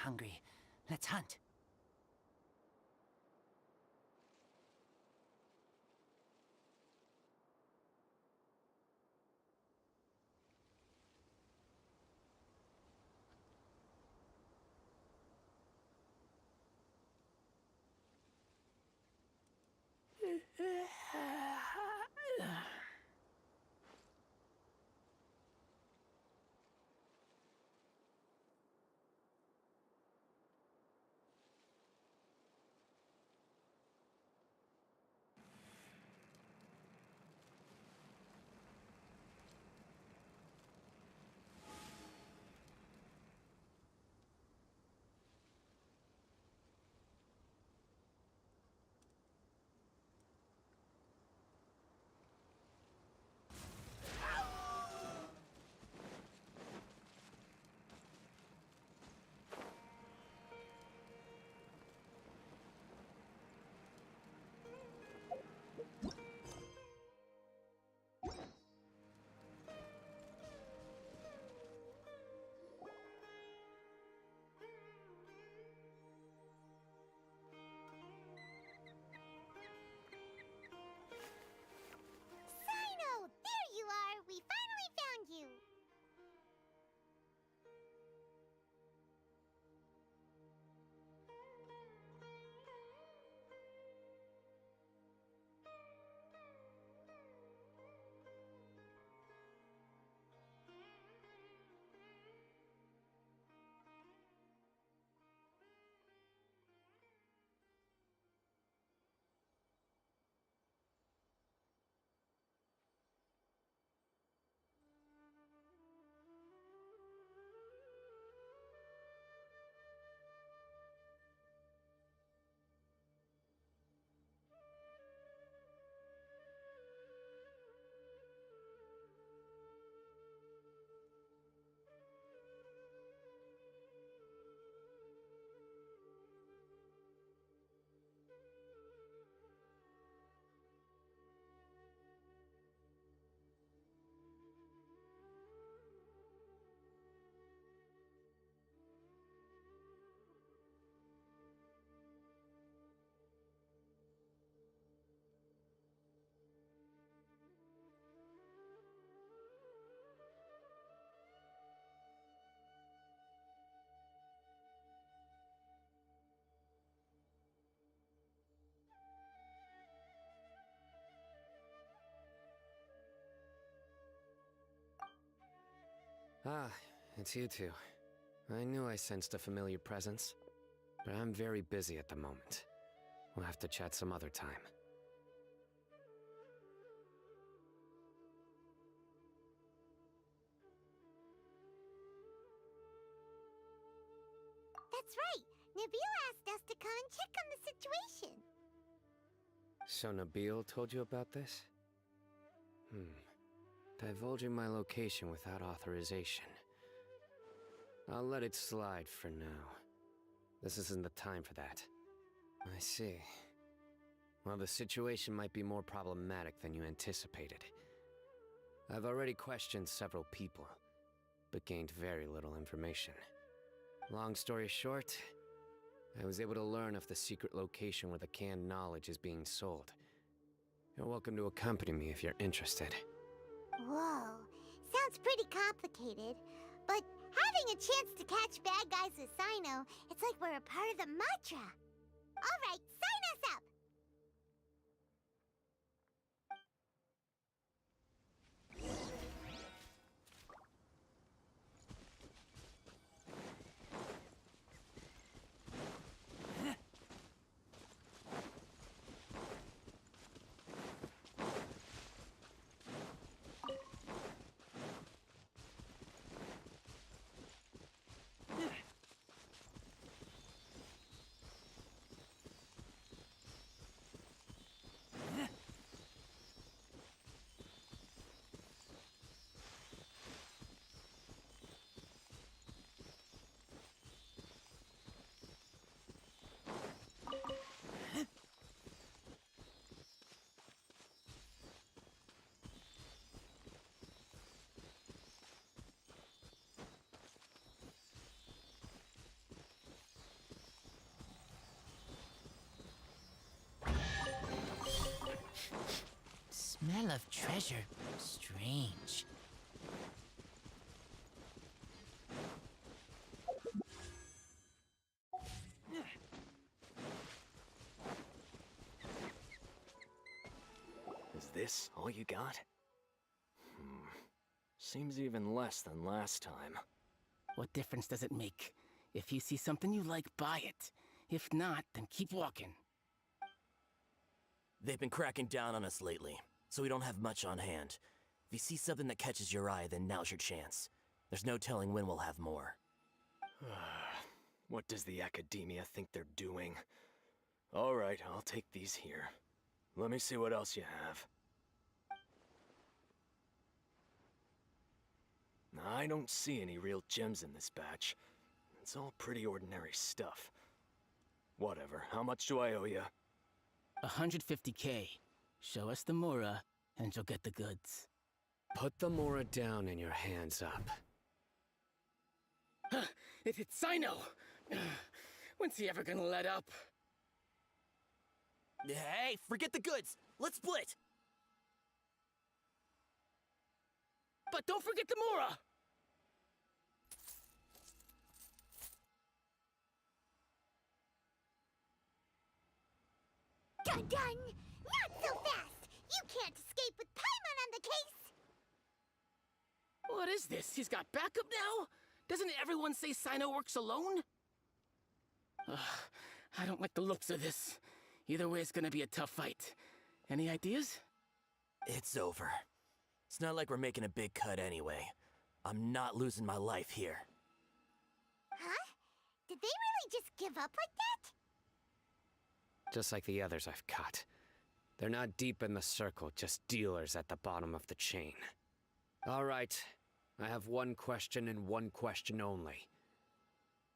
hungry. Let's hunt. Ah, it's you two. I knew I sensed a familiar presence, but I'm very busy at the moment. We'll have to chat some other time. That's right. Nabil asked us to come and check on the situation. So Nabil told you about this? Divulging my location without authorization. I'll let it slide for now. This isn't the time for that. I see. Well, the situation might be more problematic than you anticipated. I've already questioned several people, but gained very little information. Long story short, I was able to learn of the secret location where the canned knowledge is being sold. You're welcome to accompany me if you're interested. Whoa, sounds pretty complicated. But having a chance to catch bad guys with Sino, it's like we're a part of the mantra. All right, sign us up! treasure. Strange. Is this all you got? Seems even less than last time. What difference does it make? If you see something you like, buy it. If not, then keep walking. They've been cracking down on us lately, so we don't have much on hand. If you see something that catches your eye, then now's your chance. There's no telling when we'll have more. What does the academia think they're doing? All right, I'll take these here. Let me see what else you have. I don't see any real gems in this batch. It's all pretty ordinary stuff. Whatever, how much do I owe you? 150K. Show us the Mora, and you'll get the goods. Put the Mora down and your hands up. It's Sino! When's he ever gonna let up? Hey, forget the goods! Let's split! But don't forget the Mora! Dun dun! Not so fast! You can't escape with Paimon on the case! What is this? He's got backup now? Doesn't everyone say Sino works alone? I don't like the looks of this. Either way, it's gonna be a tough fight. Any ideas? It's over. It's not like we're making a big cut anyway. I'm not losing my life here. Huh? Did they really just give up like that? Just like the others I've cut. They're not deep in the circle, just dealers at the bottom of the chain. All right, I have one question and one question only.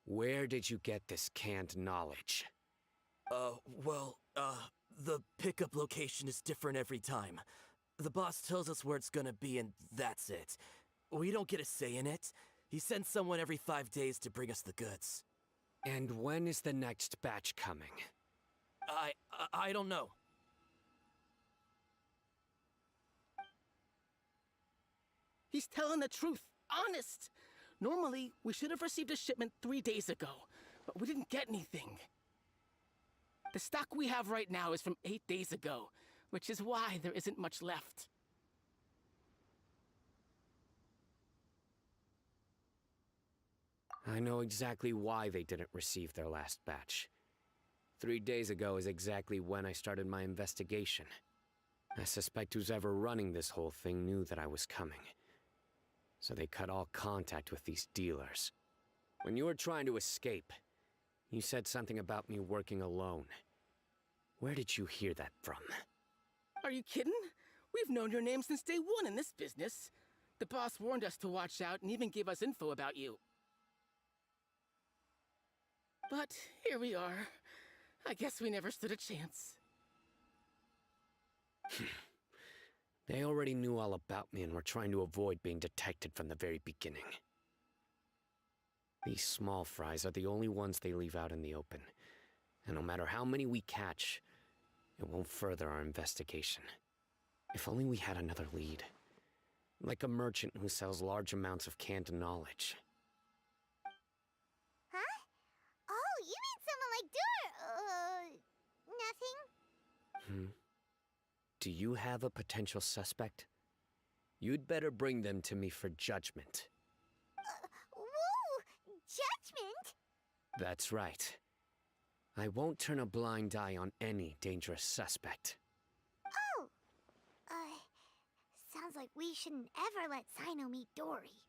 Where did you get this canned knowledge? The pickup location is different every time. The boss tells us where it's gonna be and that's it. We don't get a say in it. He sends someone every 5 days to bring us the goods. And when is the next batch coming? I don't know. He's telling the truth. Honest. Normally, we should have received a shipment 3 days ago, but we didn't get anything. The stock we have right now is from 8 days ago, which is why there isn't much left. I know exactly why they didn't receive their last batch. 3 days ago is exactly when I started my investigation. I suspect who's ever running this whole thing knew that I was coming. So they cut all contact with these dealers. When you were trying to escape, you said something about me working alone. Where did you hear that from? Are you kidding? We've known your name since day one in this business. The boss warned us to watch out and even gave us info about you. But here we are. I guess we never stood a chance. They already knew all about me and were trying to avoid being detected from the very beginning. These small fries are the only ones they leave out in the open. And no matter how many we catch, it won't further our investigation. If only we had another lead. Like a merchant who sells large amounts of canned knowledge. Huh? Oh, you mean someone like nothing? Do you have a potential suspect? You'd better bring them to me for judgment. Whoa! Judgment? That's right. I won't turn a blind eye on any dangerous suspect. Oh! Sounds like we shouldn't ever let Sino meet Dory.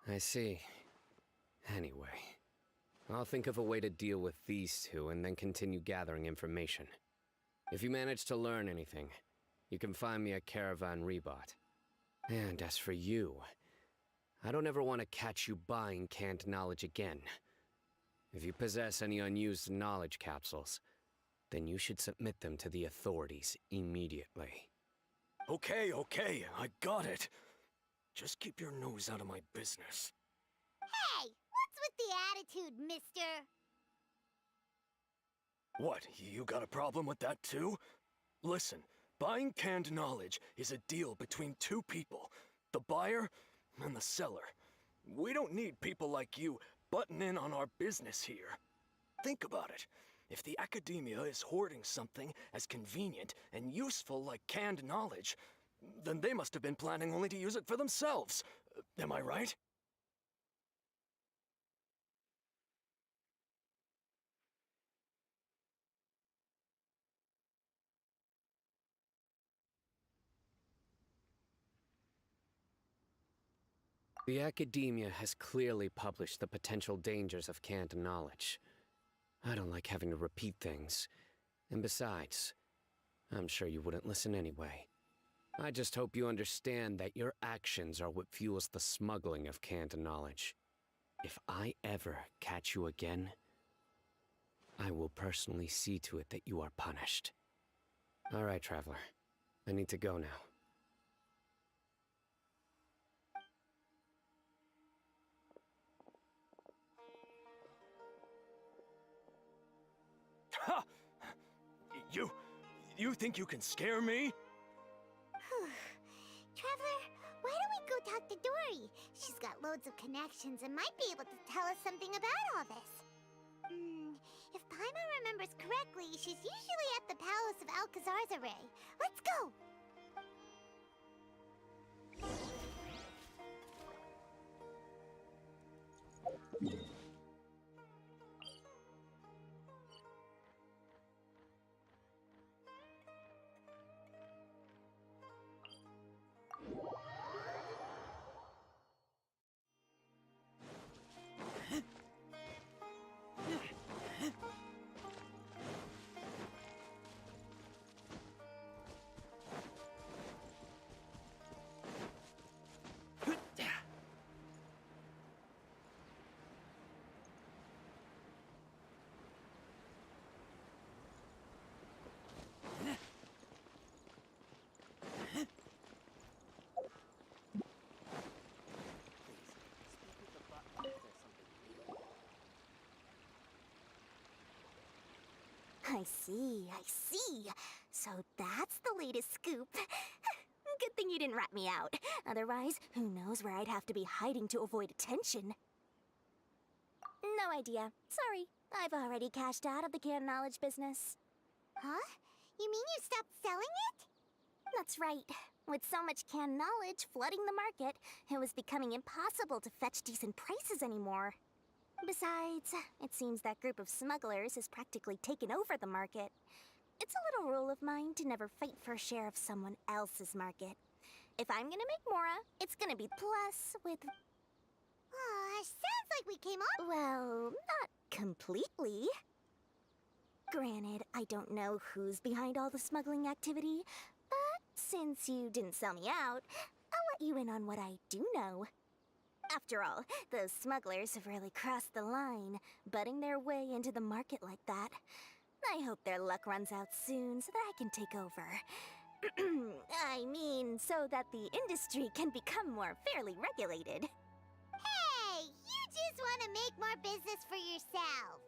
I see. Anyway, I'll think of a way to deal with these two and then continue gathering information. If you manage to learn anything, you can find me at Caravan Rebot. And as for you, I don't ever want to catch you buying canned knowledge again. If you possess any unused knowledge capsules, then you should submit them to the authorities immediately. Okay, I got it. Just keep your nose out of my business. Hey, what's with the attitude, mister? What, you got a problem with that too? Listen, buying canned knowledge is a deal between two people, the buyer and the seller. We don't need people like you butting in on our business here. Think about it. If the academia is hoarding something as convenient and useful like canned knowledge, then they must have been planning only to use it for themselves. Am I right? The academia has clearly published the potential dangers of canned knowledge. I don't like having to repeat things. And besides, I'm sure you wouldn't listen anyway. I just hope you understand that your actions are what fuels the smuggling of canned knowledge. If I ever catch you again, I will personally see to it that you are punished. All right, traveler. I need to go now. Ha! You think you can scare me? Traveler, why don't we go talk to Dory? She's got loads of connections and might be able to tell us something about all this. If Paimon remembers correctly, she's usually at the Palace of Alcazar's array. Let's go! I see. So that's the latest scoop. Good thing you didn't rat me out. Otherwise, who knows where I'd have to be hiding to avoid attention. No idea. Sorry. I've already cashed out of the canned knowledge business. Huh? You mean you stopped selling it? That's right. With so much canned knowledge flooding the market, it was becoming impossible to fetch decent prices anymore. Besides, it seems that group of smugglers has practically taken over the market. It's a little rule of mine to never fight for a share of someone else's market. If I'm gonna make Mora, it's gonna be plus with... sounds like we came up... Well, not completely. Granted, I don't know who's behind all the smuggling activity, but since you didn't sell me out, I'll let you in on what I do know. After all, those smugglers have really crossed the line, butting their way into the market like that. I hope their luck runs out soon so that I can take over. I mean, so that the industry can become more fairly regulated. Hey, you just want to make more business for yourself.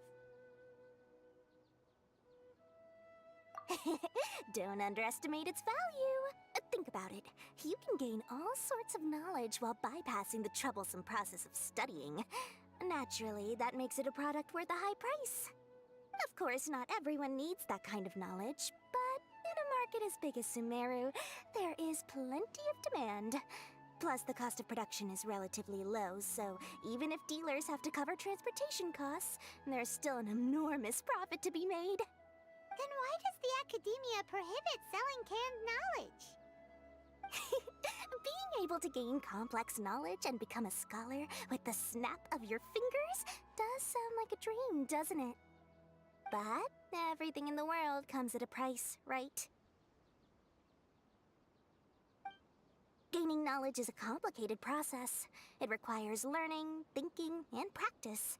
Don't underestimate its value. Think about it. You can gain all sorts of knowledge while bypassing the troublesome process of studying. Naturally, that makes it a product worth a high price. Of course, not everyone needs that kind of knowledge, but in a market as big as Sumeru, there is plenty of demand. Plus, the cost of production is relatively low, so even if dealers have to cover transportation costs, there's still an enormous profit to be made. Then why does the academia prohibit selling canned knowledge? Being able to gain complex knowledge and become a scholar with the snap of your fingers does sound like a dream, doesn't it? But everything in the world comes at a price, right? Gaining knowledge is a complicated process. It requires learning, thinking, and practice.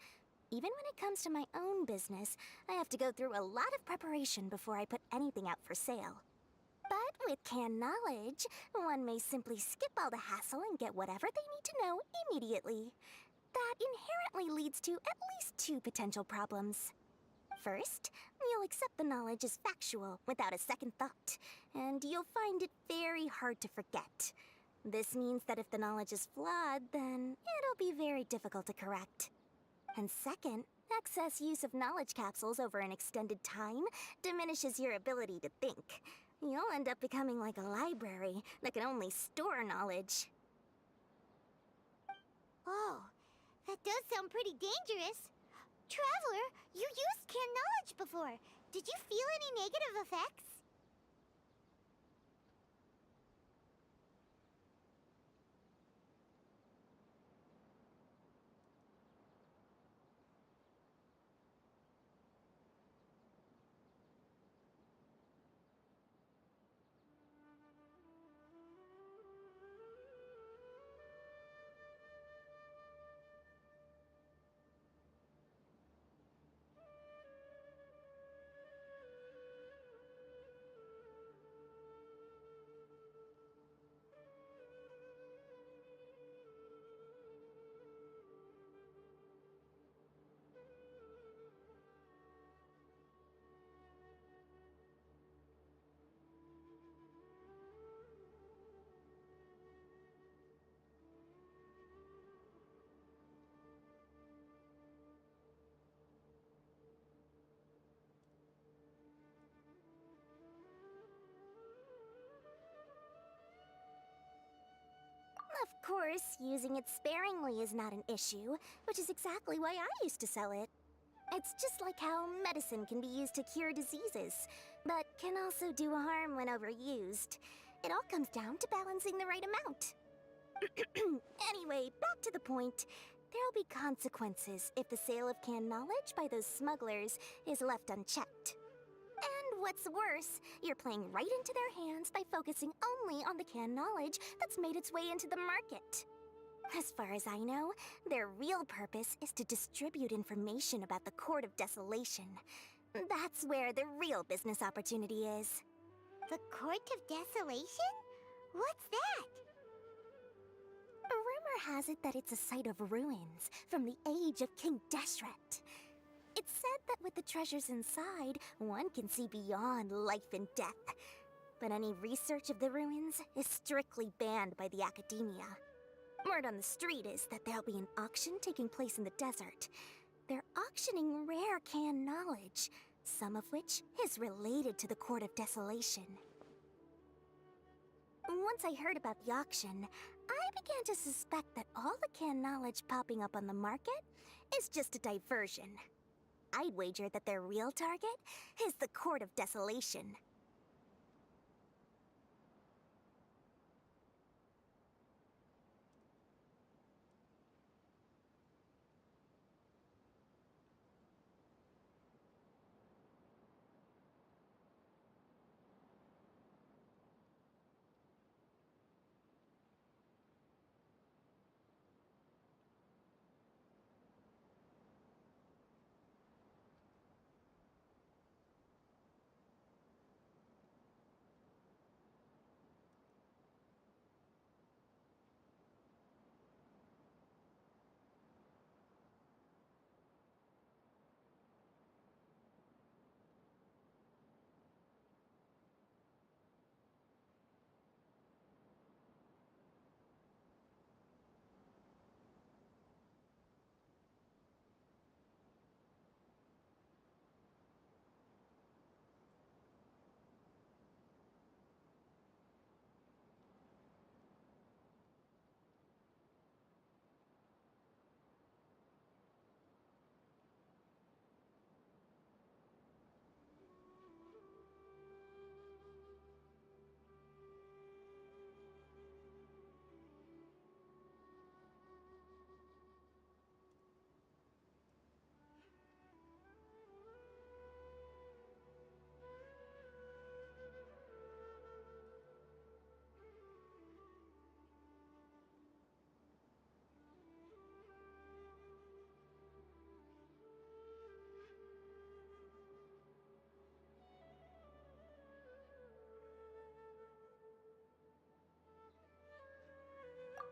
Even when it comes to my own business, I have to go through a lot of preparation before I put anything out for sale. But with canned knowledge, one may simply skip all the hassle and get whatever they need to know immediately. That inherently leads to at least two potential problems. First, you'll accept the knowledge as factual without a second thought, and you'll find it very hard to forget. This means that if the knowledge is flawed, then it'll be very difficult to correct. And second, excess use of knowledge capsules over an extended time diminishes your ability to think. You'll end up becoming like a library that can only store knowledge. Oh, that does sound pretty dangerous. Traveler, you used canned knowledge before. Did you feel any negative effects? Of course, using it sparingly is not an issue, which is exactly why I used to sell it. It's just like how medicine can be used to cure diseases, but can also do harm when overused. It all comes down to balancing the right amount. Anyway, back to the point. There'll be consequences if the sale of canned knowledge by those smugglers is left unchecked. And what's worse, you're playing right into their hands by focusing only on the canned knowledge that's made its way into the market. As far as I know, their real purpose is to distribute information about the Court of Desolation. That's where the real business opportunity is. The Court of Desolation? What's that? Rumor has it that it's a site of ruins from the age of King Deshret. It's said that with the treasures inside, one can see beyond life and death. But any research of the ruins is strictly banned by the academia. Word on the street is that there'll be an auction taking place in the desert. They're auctioning rare canned knowledge, some of which is related to the Court of Desolation. Once I heard about the auction, I began to suspect that all the canned knowledge popping up on the market is just a diversion. I'd wager that their real target is the Court of Desolation.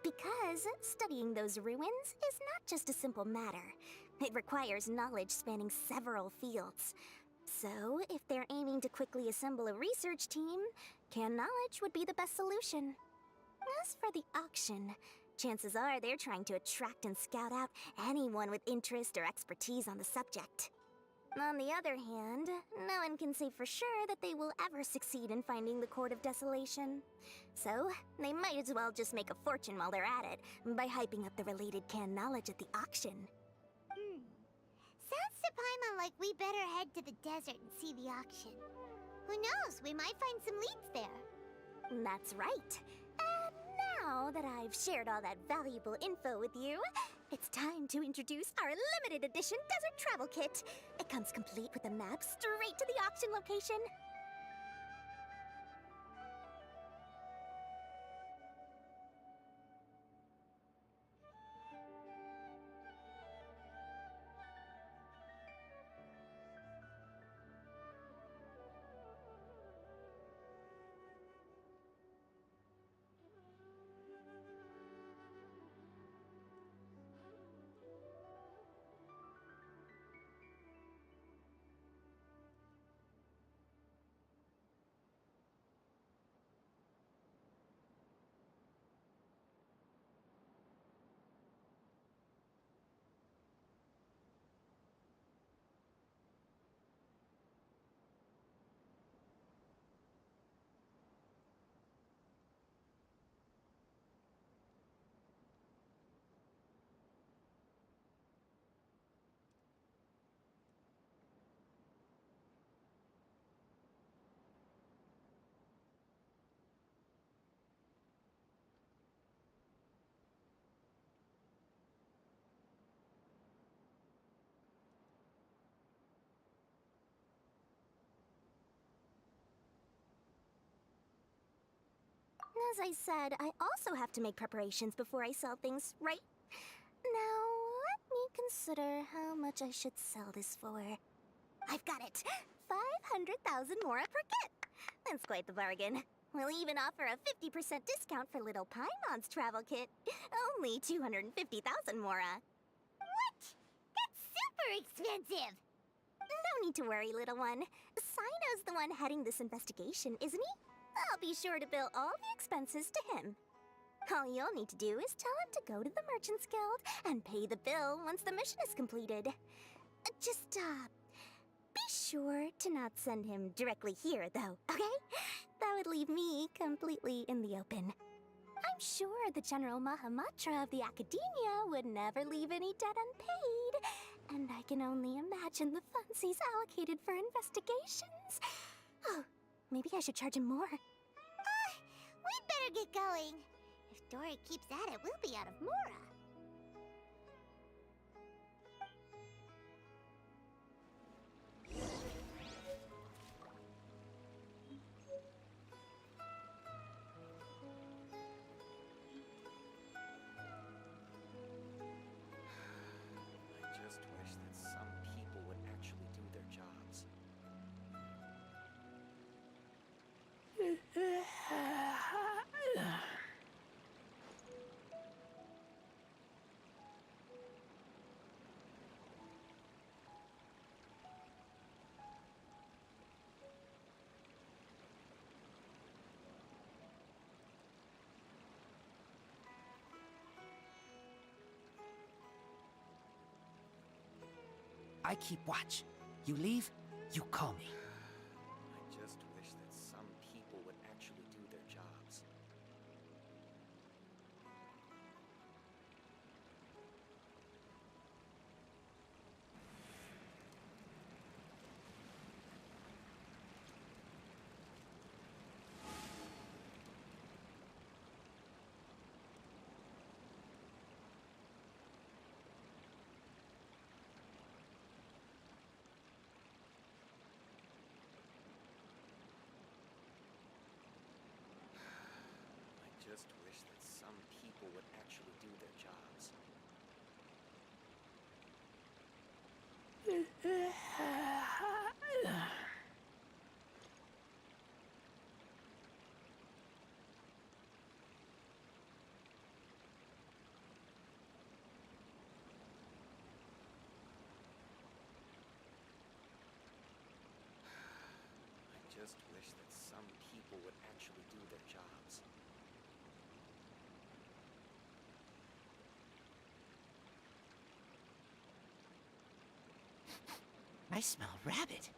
Because studying those ruins is not just a simple matter. It requires knowledge spanning several fields. So, if they're aiming to quickly assemble a research team, canned knowledge would be the best solution. As for the auction, chances are they're trying to attract and scout out anyone with interest or expertise on the subject. On the other hand, no one can say for sure that they will ever succeed in finding the Court of Desolation. So, they might as well just make a fortune while they're at it by hyping up the related canned knowledge at the auction. Sounds to Paimon like we better head to the desert and see the auction. Who knows, we might find some leads there. That's right. And now that I've shared all that valuable info with you, it's time to introduce our limited edition desert travel kit. It comes complete with a map straight to the auction location. As I said, I also have to make preparations before I sell things, right? Now, let me consider how much I should sell this for. I've got it! 500,000 mora per kit! That's quite the bargain. We'll even offer a 50% discount for little Paimon's travel kit. Only 250,000 mora. What? That's super expensive! No need to worry, little one. Sino's the one heading this investigation, isn't he? I'll be sure to bill all the expenses to him. All you'll need to do is tell him to go to the Merchants Guild and pay the bill once the mission is completed. Just, be sure to not send him directly here, though, okay? That would leave me completely in the open. I'm sure the General Mahamatra of the Academia would never leave any debt unpaid, and I can only imagine the funds he's allocated for investigations. Oh, maybe I should charge him more. We'd better get going. If Dory keeps at it, we'll be out of mora. I just wish that some people would actually do their jobs. I keep watch. You leave, you call me. I just wish that some people would actually do their jobs. I just wish that some people would actually do their jobs. just wish that some people would actually do their jobs. I smell rabbit.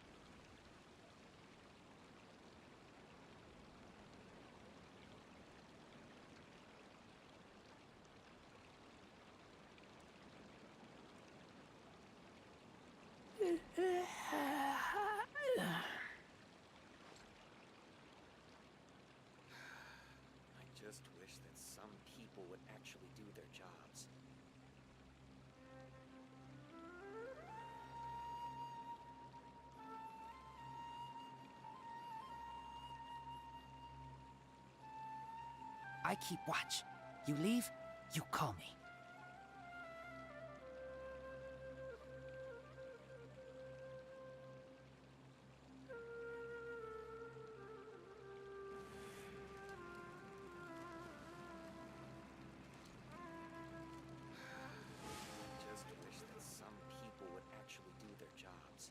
I just wish that some people would actually do their jobs. I keep watch. You leave, you call me. Just wish that some people would actually do their jobs.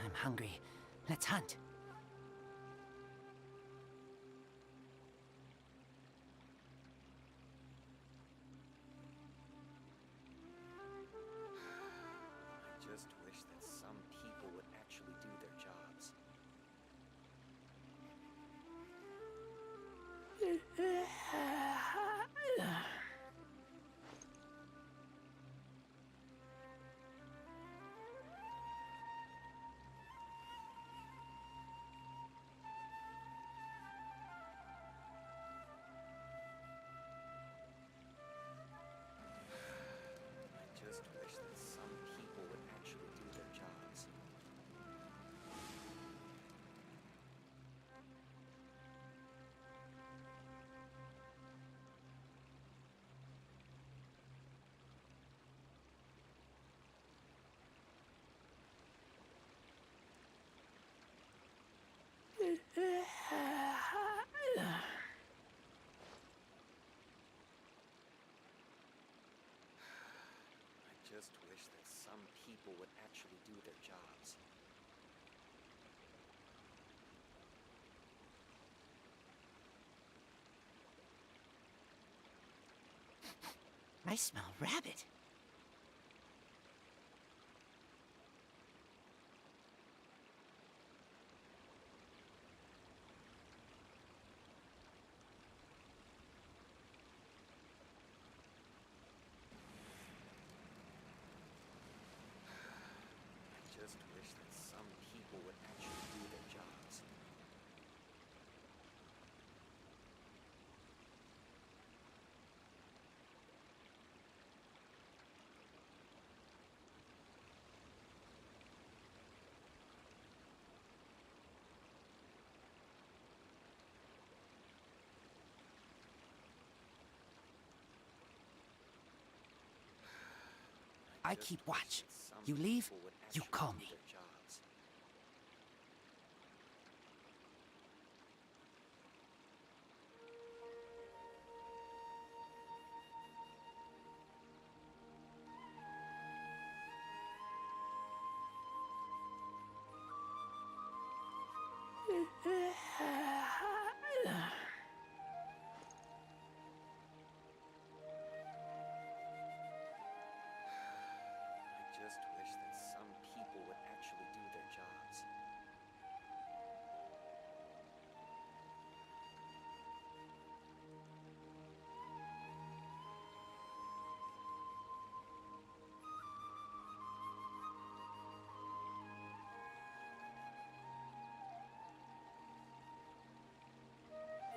I'm hungry. Let's hunt. I just wish that some people would actually do their jobs. I just wish that some people would actually do their jobs. I just wish that some people would actually do their jobs. I smell rabbit. I just wish that some people would actually do their jobs. I just keep wish watch. that some You leave, people would you actually call do me. their jobs. I just wish that some people would actually do their jobs.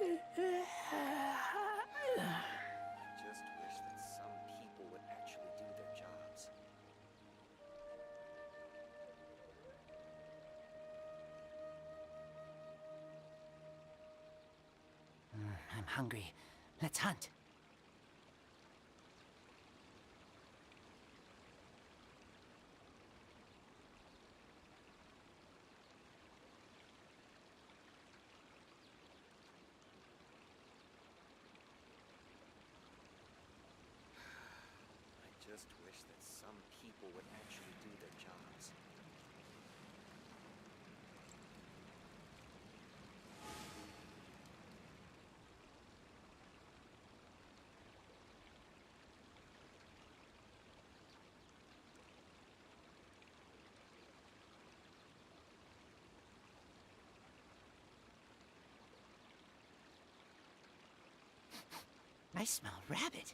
I just wish that some people would actually do their jobs. I'm hungry. Let's hunt. just wish that some people would actually do their jobs. I smell rabbit.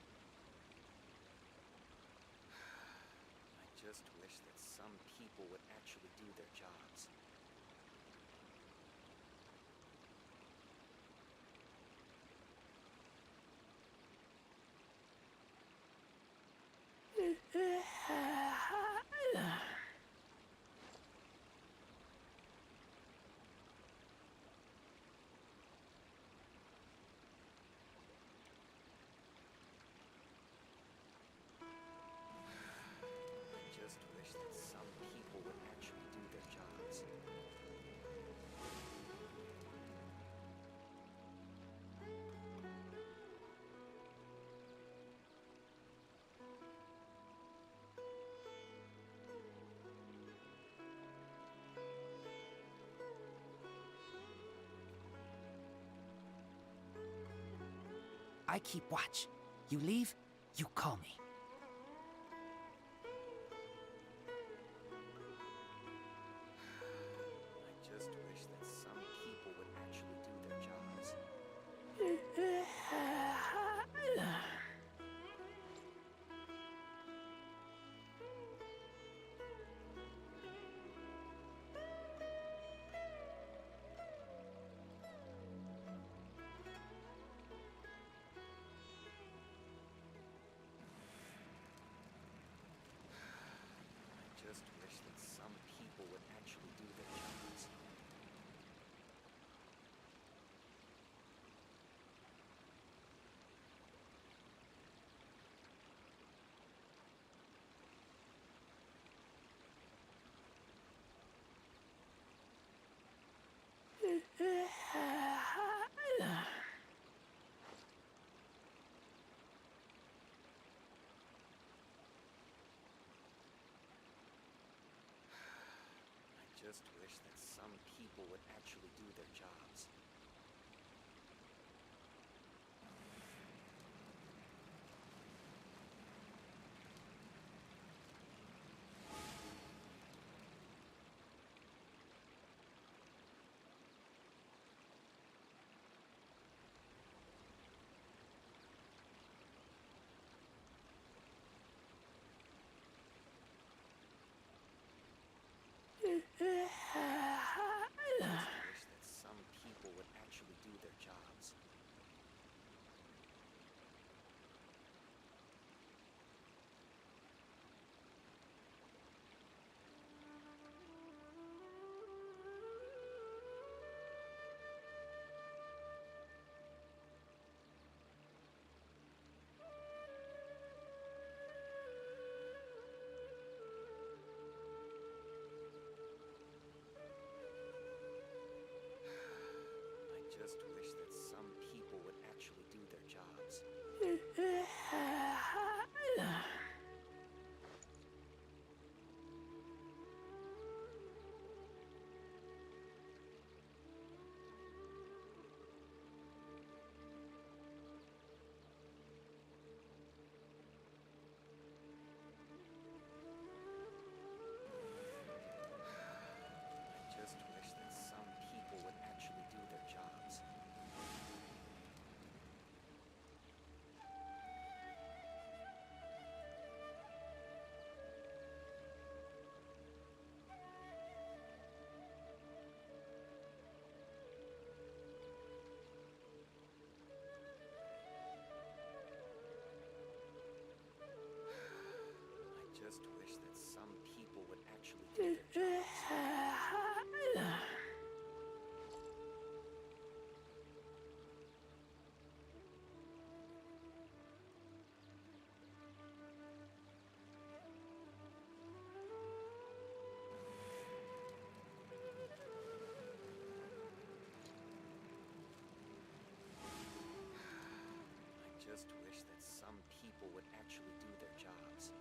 I just wish that some people would actually do their jobs. I just wish that some people would actually do their jobs. I keep watch. You leave, you call me. I just wish that some people would actually do their jobs. I just wish that some people would actually do their jobs. I just wish that some people would actually do their jobs. I just wish that some people would actually do their jobs. I just wish that some people would actually do their jobs. I just wish that some people would actually do their jobs. I just wish that some people would actually do their jobs. I just wish that some people would actually do their jobs.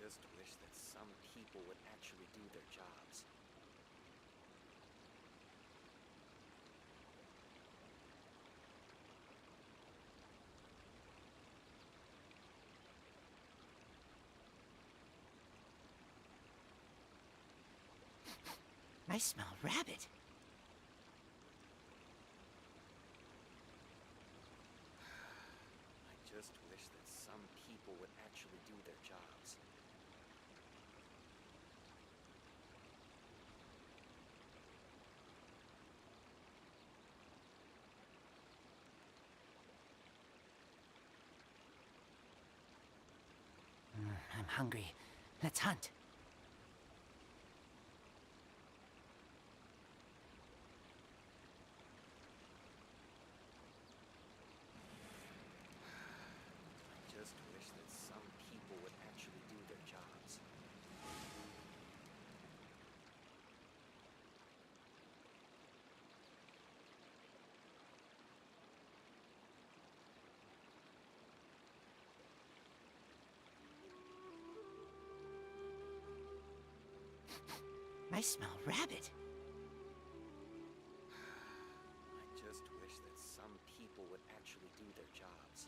just wish that some people would actually do their jobs. I smell rabbit. I just wish that some people would actually do their jobs. I'm hungry. Let's hunt. I just wish that some people would actually do their jobs. I smell rabbit. I just wish that some people would actually do their jobs.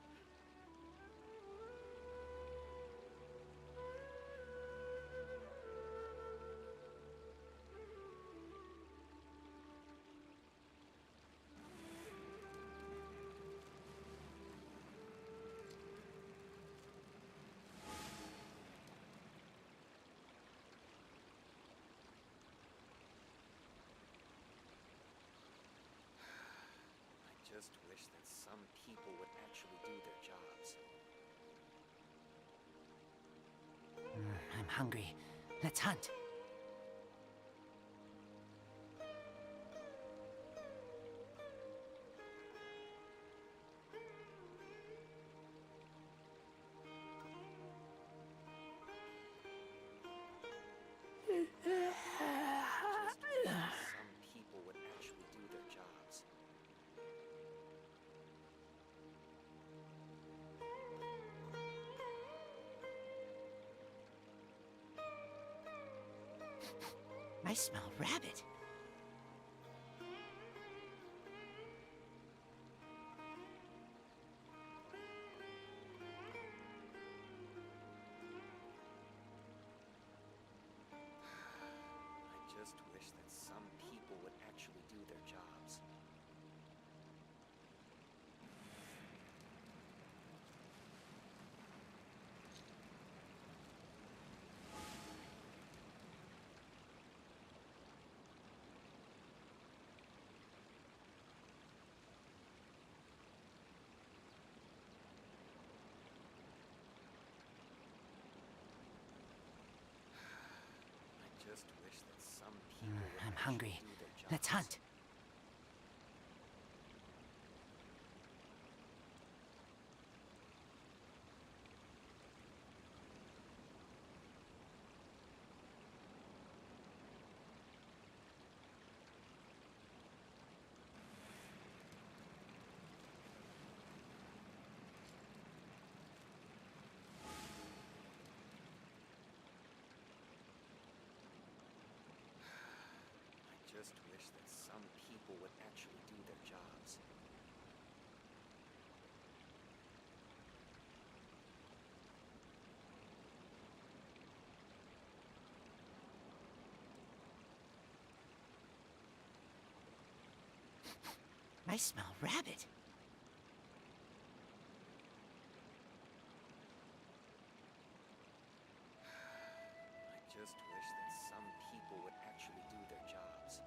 I just wish that some people would actually do their jobs. I'm hungry. Let's hunt. Just wish that some people would actually do their jobs. I smell rabbit. I just wish that some people would actually do their jobs. I just wish that some people would I'm actually hungry. do their jobs. Let's hunt. I just wish that some people would actually do their jobs. I smell rabbit. I just wish that some people would actually do their jobs.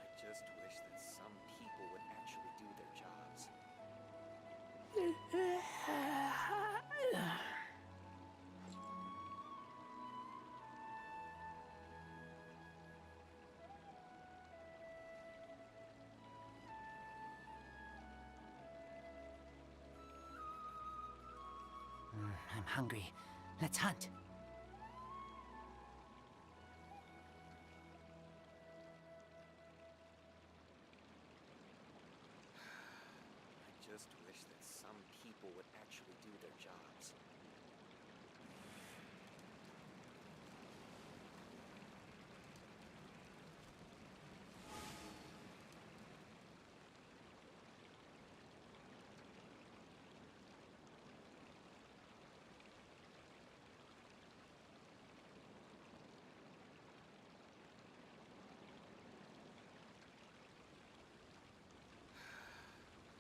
I just wish that some people would actually do their jobs. I'm hungry. Let's hunt. I just wish that some people would actually do their jobs.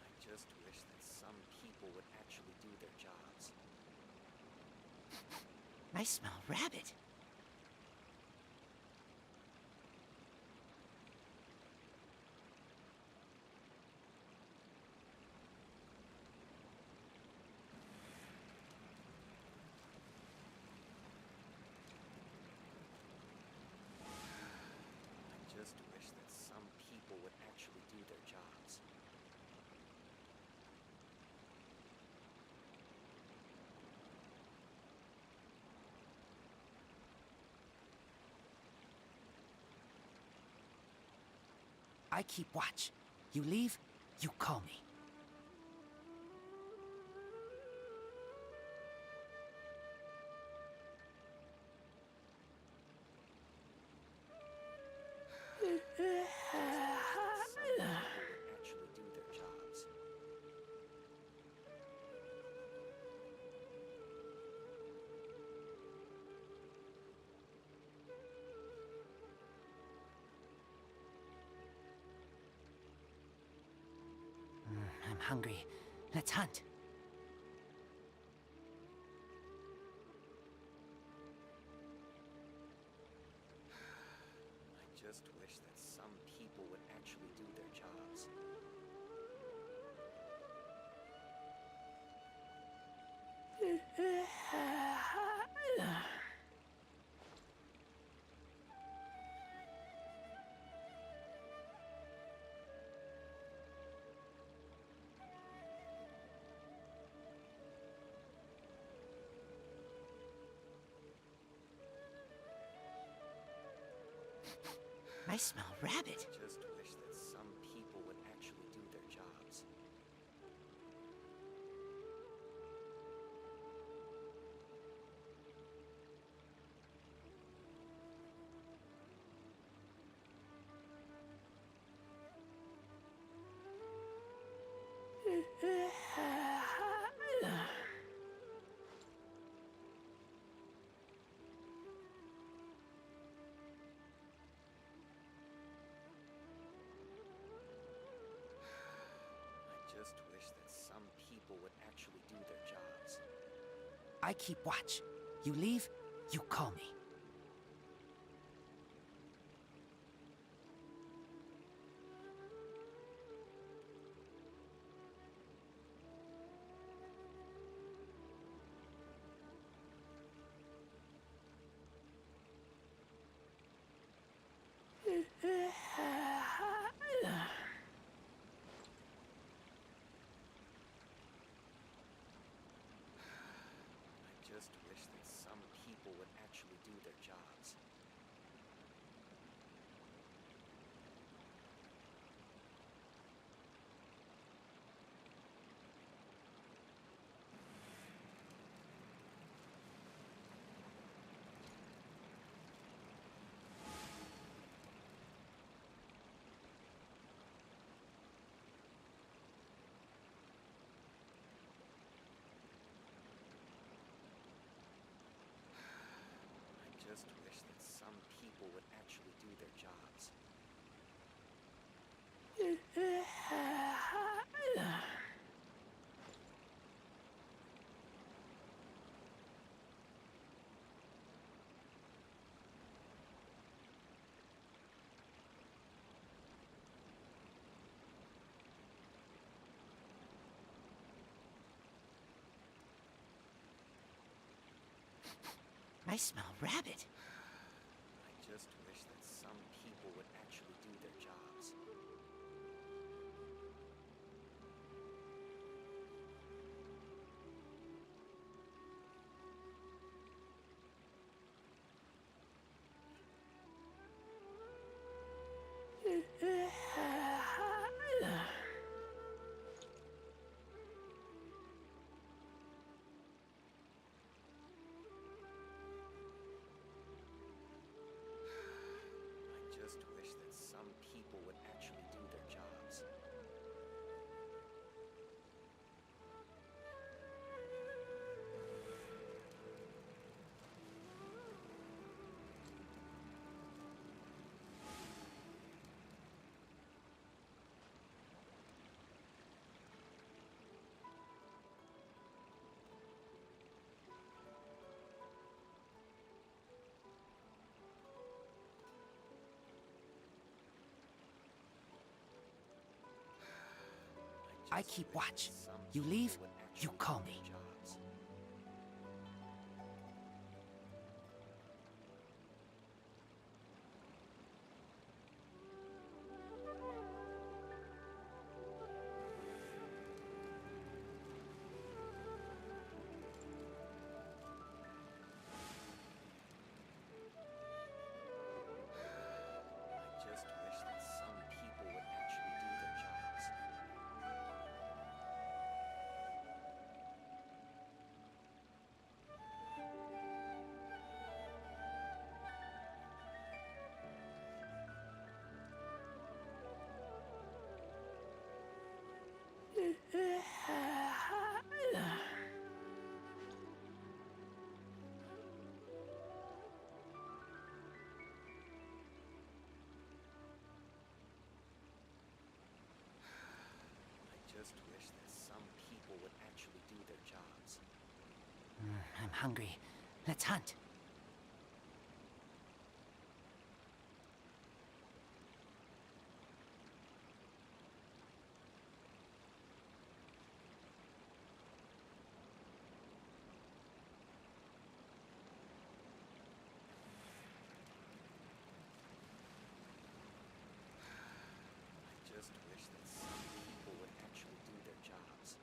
I just wish that some people would actually do their jobs. I smell rabbit. I just wish that some people would actually do their jobs. I keep watch. You leave, you call me. Actually do their jobs. I'm hungry. Let's hunt. I just wish that some people would actually do their jobs. I smell rabbit. Just wish that some people would actually do their jobs. I just wish that some people would actually do their jobs. I keep watch. You leave, you call me. I just wish that some people would actually do their jobs. I just wish that some people would actually do their jobs. I smell rabbit. I just wish that some people would actually do their jobs. just wish that some people would actually do their jobs. I keep watch. You leave, you call me. Just wish that some people would actually do their jobs. I just wish that some people would actually do their jobs. I'm hungry. Let's hunt. I just wish that some people would actually do their jobs.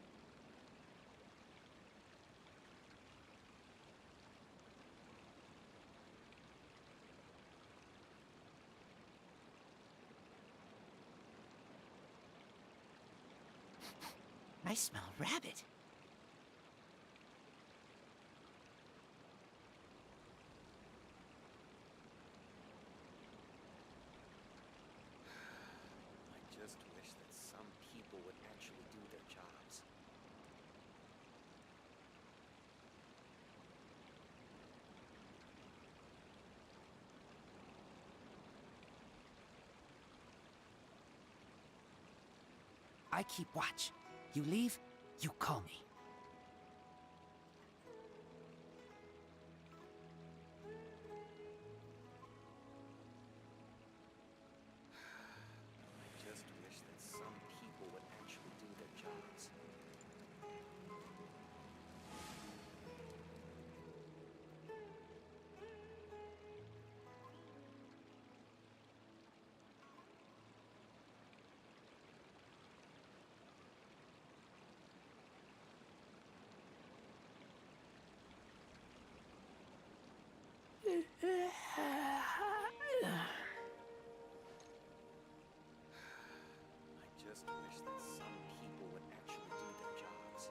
I smell rabbit. I just wish that some people would actually do their jobs. I keep watch. You leave, you call me. I just wish that some people would actually do their jobs. I just wish that some people would actually do their jobs.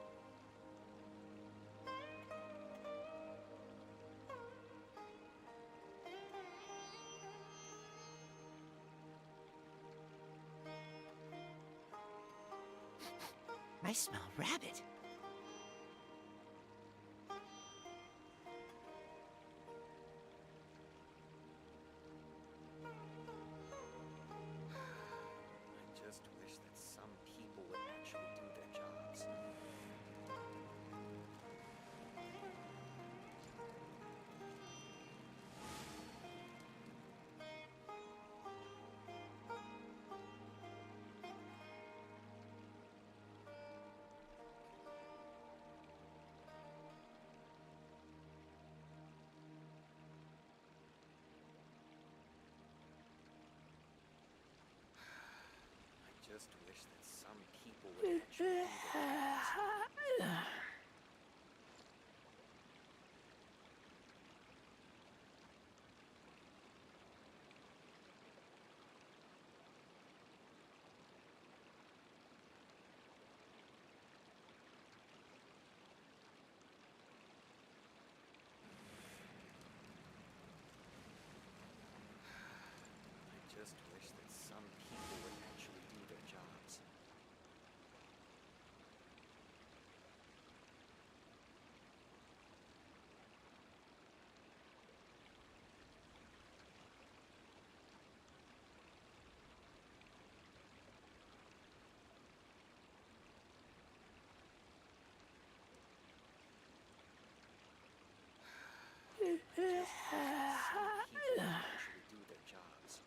I smell rabbit. I just wish that some people would actually do their jobs. I just wish that some people would actually do their jobs. actually do their jobs.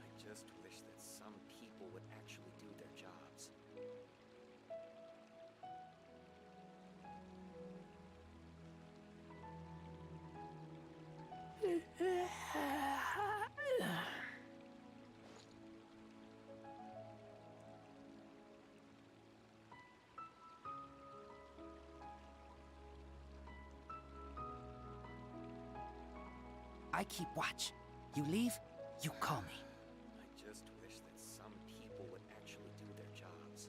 I just wish that some people would actually do their jobs. I keep watch. You leave, you call me. I just wish that some people would actually do their jobs.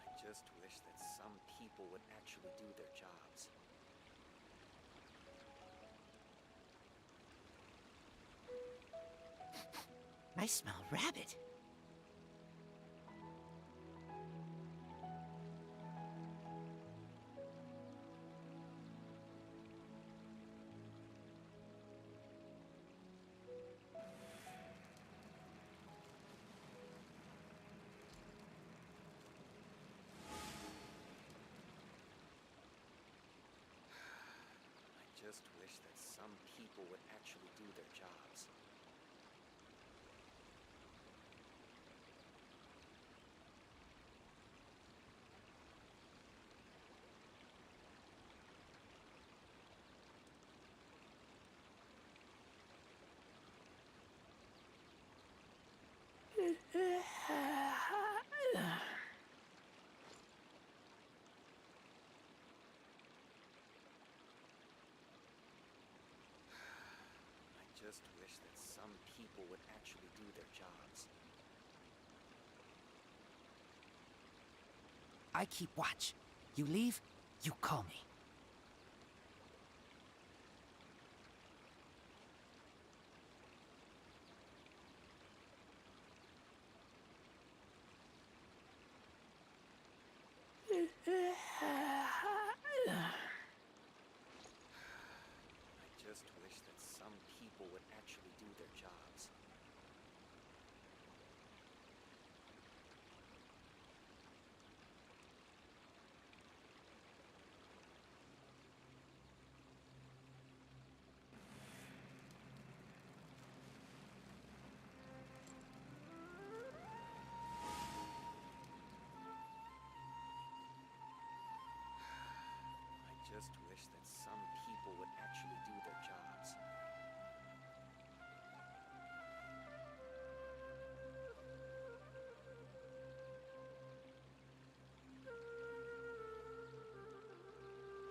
I just wish that some people would actually do their jobs. I smell rabbit. I just wish that some people would actually do their jobs. I just wish that some people would actually do their jobs. I keep watch. You leave, you call me. I just wish that some people would actually do their jobs. I just wish that some people would actually do their jobs.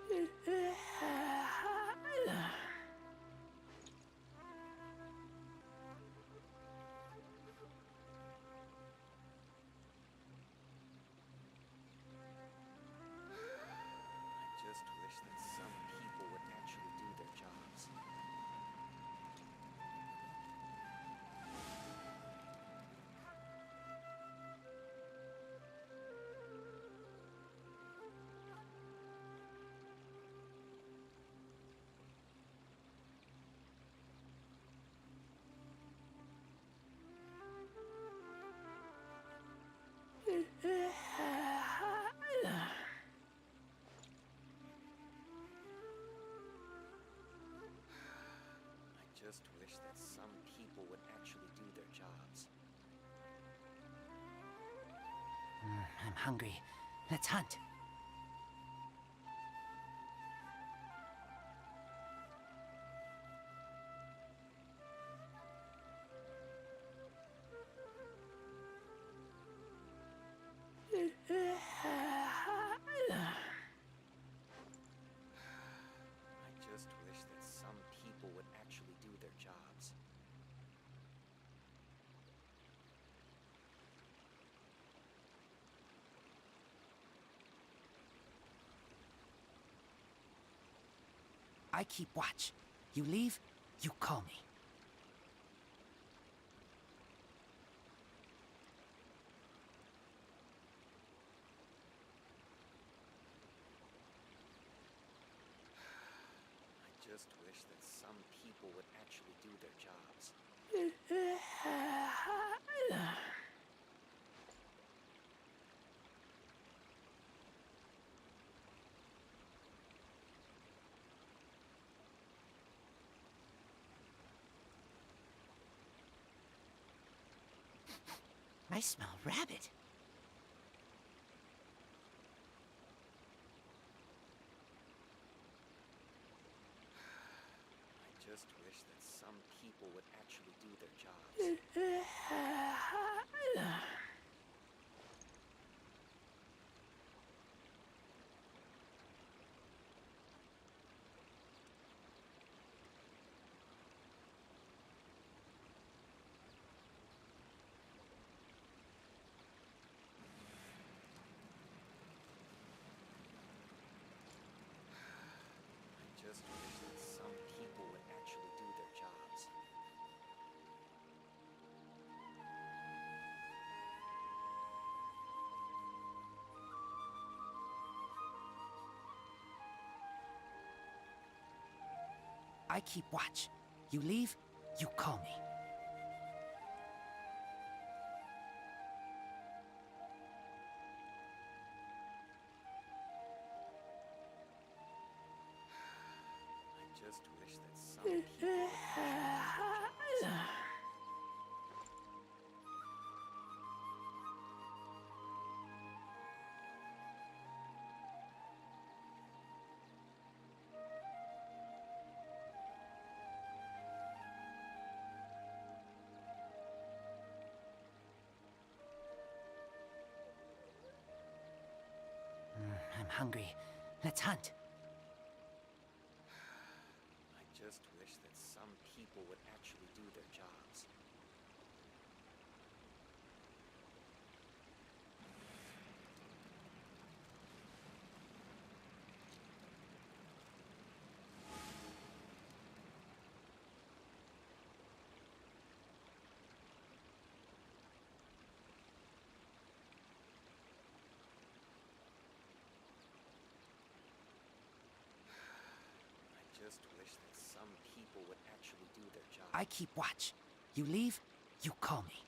I just wish that some people would actually do their jobs. I just wish that some people would actually do their jobs. I'm hungry. Let's hunt. I keep watch. You leave, you call me. I just wish that some people would actually do their jobs. I smell rabbit. I just wish that some people would actually do their jobs. I just wish that some people would actually do their jobs. I keep watch. You leave, you call me. I just wish that some people would actually do their jobs. I'm hungry. Let's hunt. I just wish that some people would actually do their jobs. I just wish that some people would actually do their jobs. I keep watch. You leave, you call me.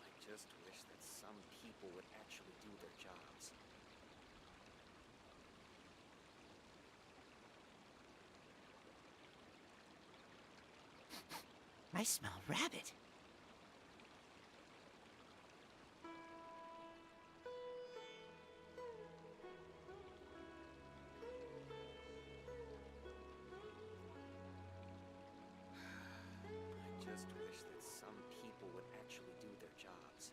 I just wish that some people would actually do their jobs. I smell rabbit. I just wish that some people would actually do their jobs.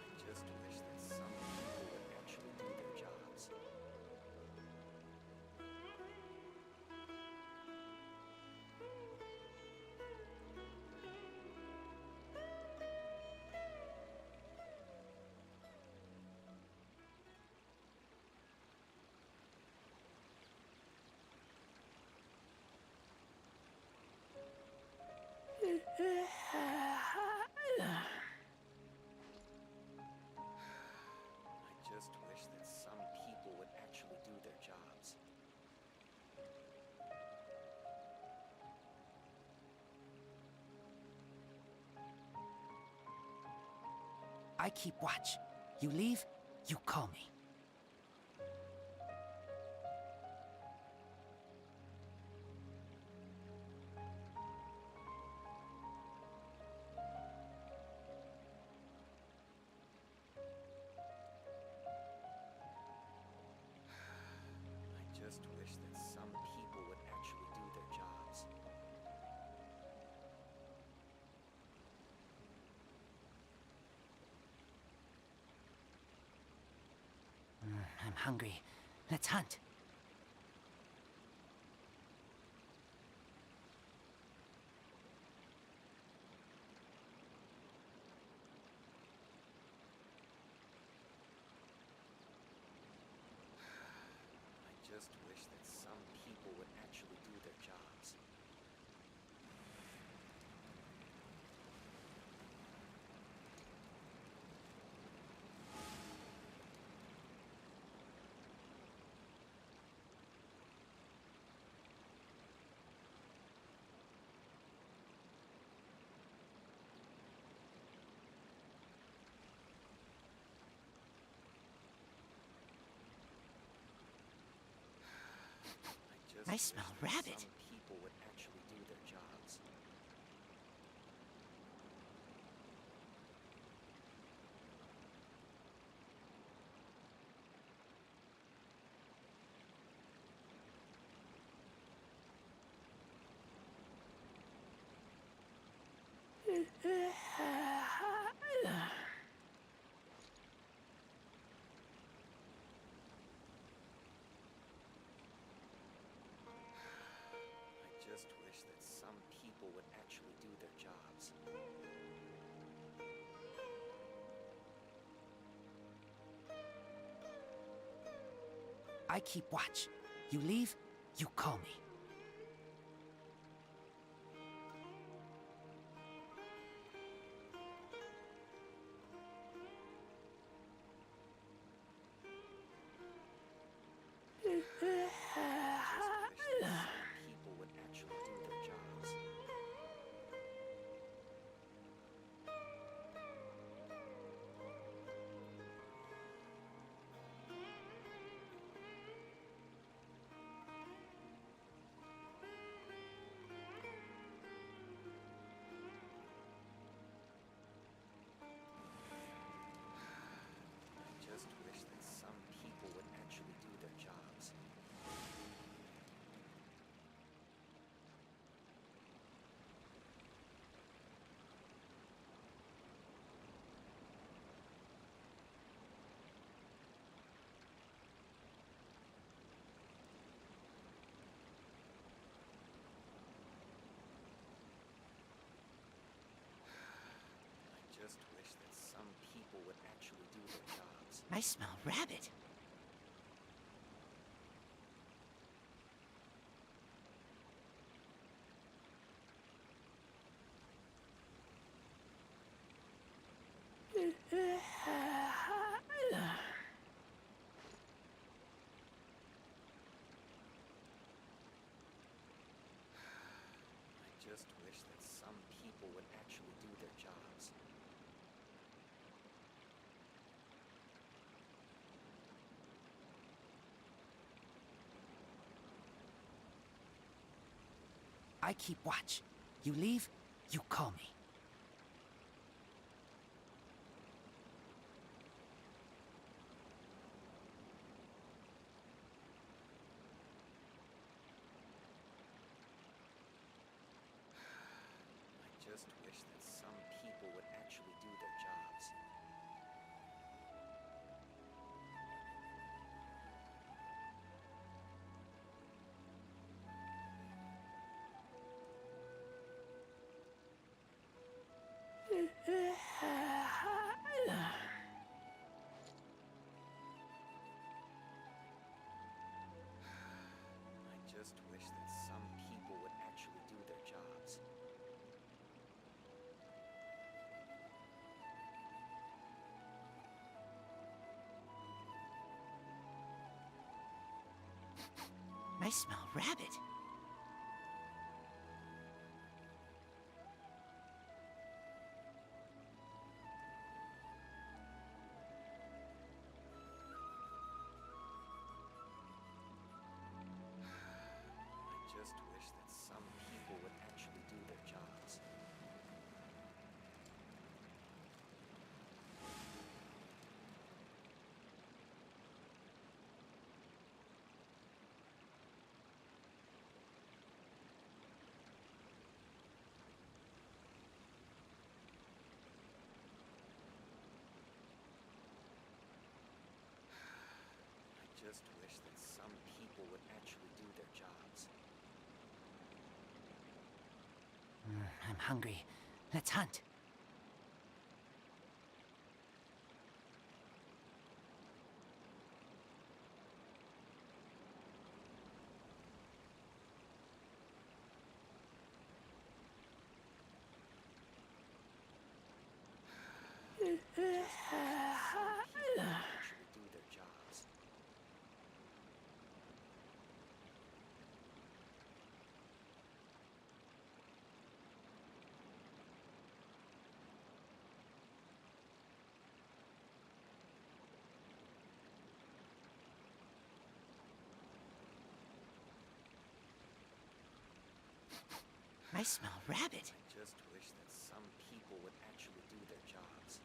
I just wish that some people would actually do their jobs. I just wish that some people would actually do their jobs. I keep watch. You leave, you call me. hungry. Let's hunt. I just wish that some people would actually do their jobs. I smell rabbit. Some people would actually do their jobs. I just wish that some people would actually do their jobs. I keep watch. You leave, you call me. People would actually do their jobs. I just wish that some people would actually do their jobs. I just wish that some people would actually do their jobs. I smell rabbit. I just wish that some people would actually do their jobs. I keep watch. You leave, you call me. I just wish that some people would actually do their jobs. I just wish that some people would actually do their jobs. I smell rabbit. I just wish that some people would actually do their jobs. just wish that some people would actually do their jobs. I'm hungry. Let's hunt. Actually do their jobs. I smell rabbit. I just wish that some people would actually do their jobs.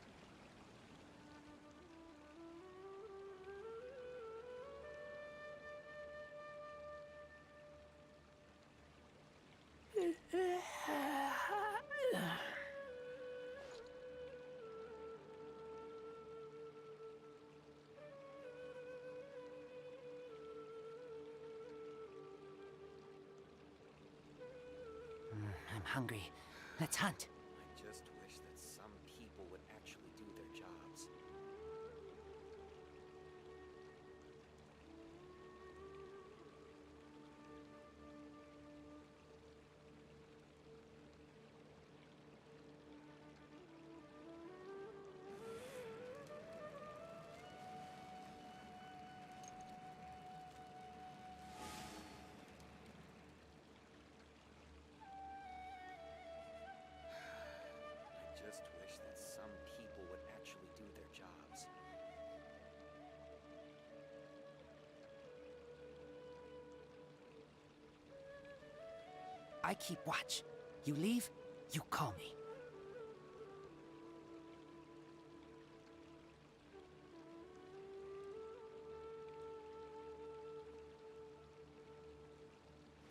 I'm hungry. Let's hunt. I just wish that some people would actually do their jobs. I just wish that some people would actually do their jobs. I keep watch. You leave, you call me.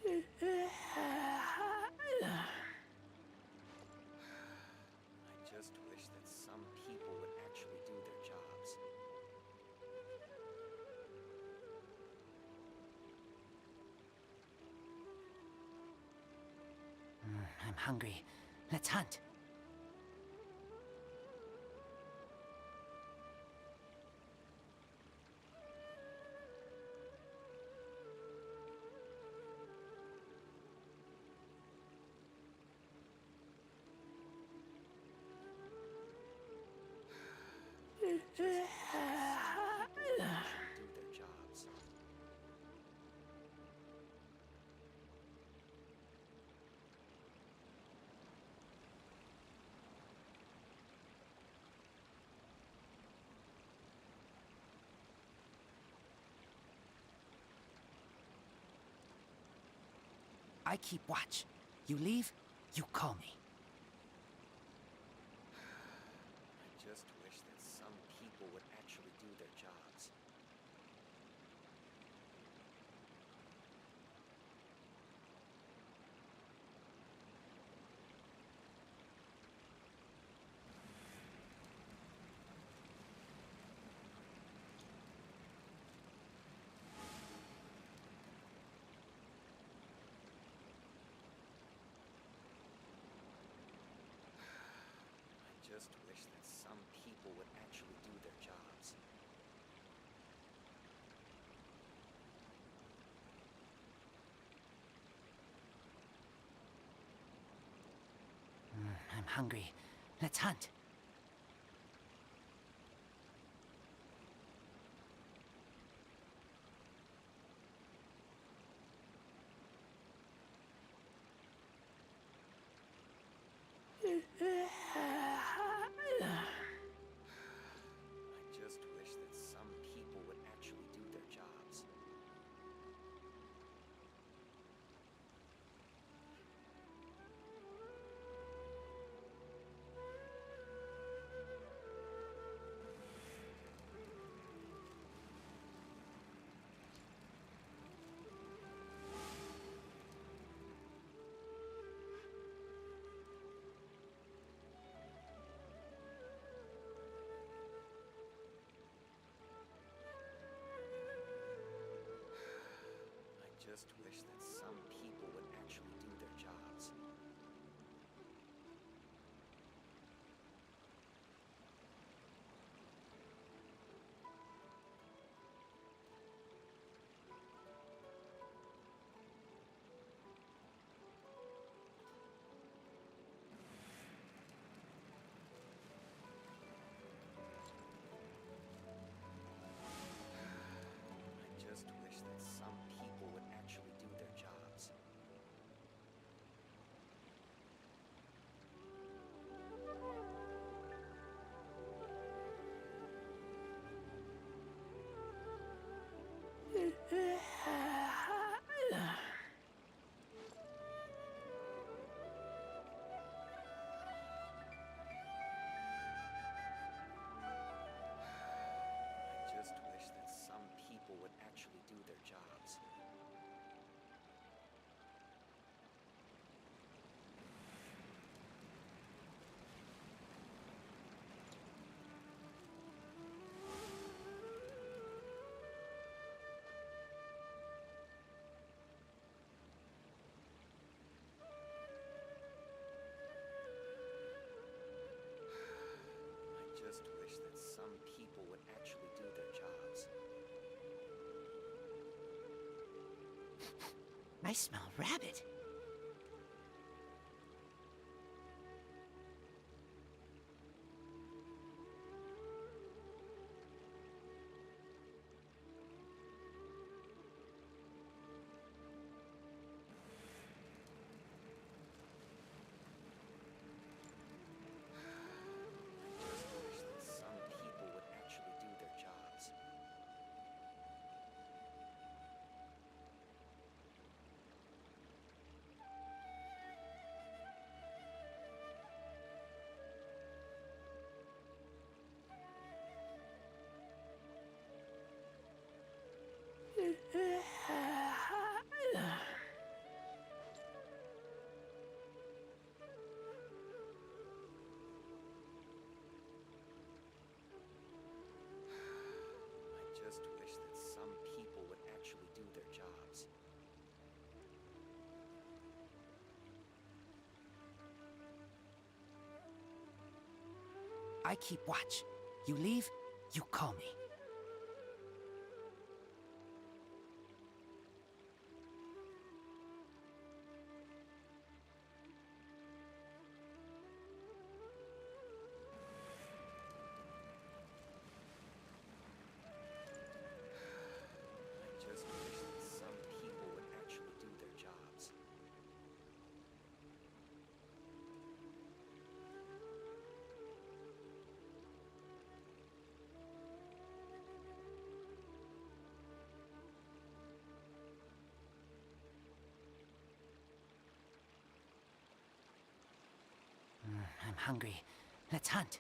I just wish that some people would actually do their jobs. I'm hungry. Let's hunt. People actually do their jobs. I keep watch. You leave, you call me. I just wish that some people would actually do their jobs. I just wish that some people would actually do their jobs. I'm hungry. Let's hunt. I just wish that some people would actually do their jobs. just wish that some people would actually do their jobs. I just wish that some people would actually do their jobs. I just wish that some people would actually do their jobs. I just wish that some people would actually do their jobs. I smell rabbit. I just wish that some people would actually do their jobs. I just wish that some people would actually do their jobs. I keep watch. You leave, you call me. I just wish that some people would actually do their jobs. I'm hungry. Let's hunt.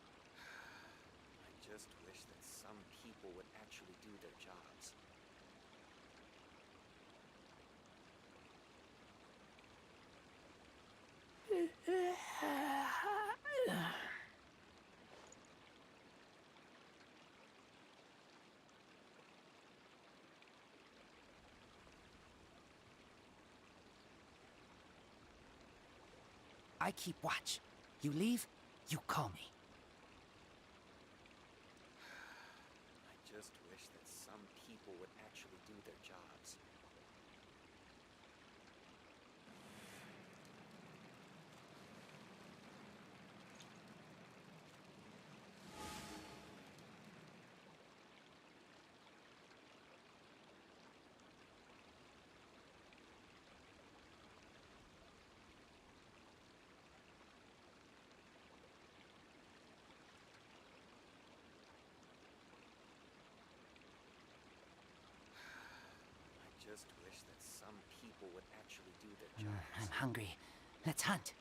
I just wish that some people would actually do their jobs. I keep watch. You leave, you call me. I just wish that some people would actually do their jobs. I just wish that some people would actually do their jobs. I'm hungry. Let's hunt.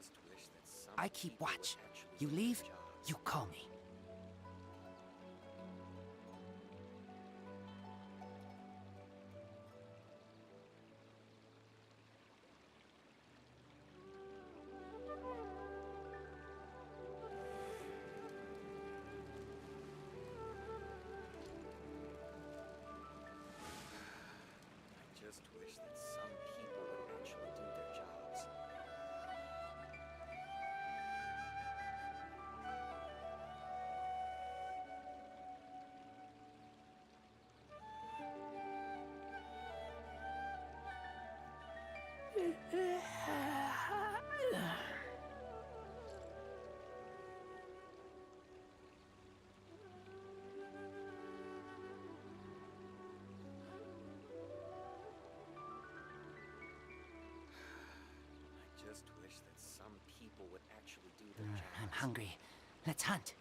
just wish that some I keep people would watch. actually You do their leave, jobs. you call me. I just wish that some people would actually do their jobs. I just wish that some people would actually do their jobs. I'm hungry. Let's hunt.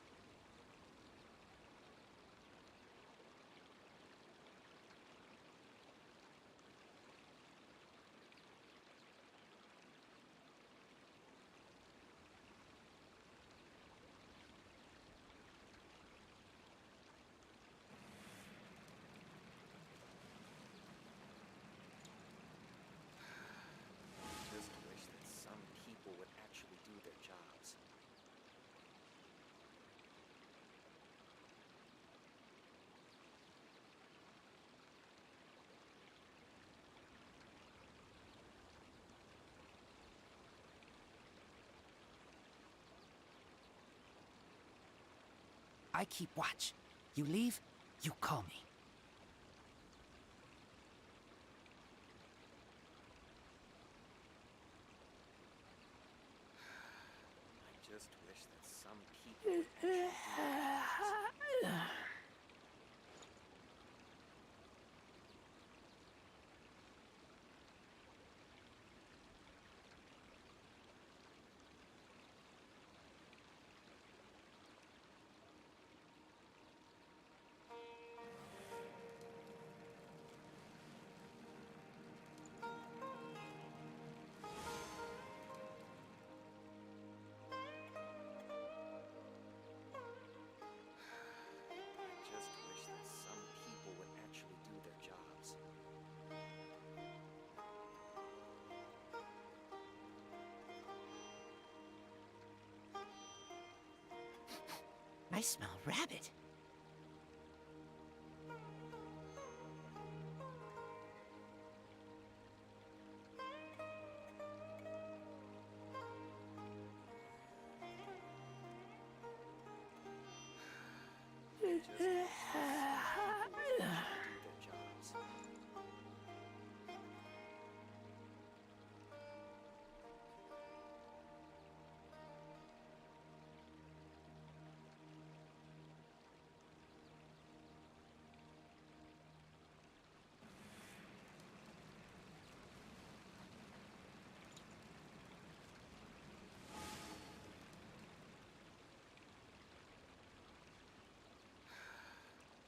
I just wish that some people would actually do their jobs. I keep watch. You leave, you call me. I just wish that some people would actually do their jobs. I just wish that some people would actually do their jobs. I smell rabbit. I just wish that some people would actually do their jobs.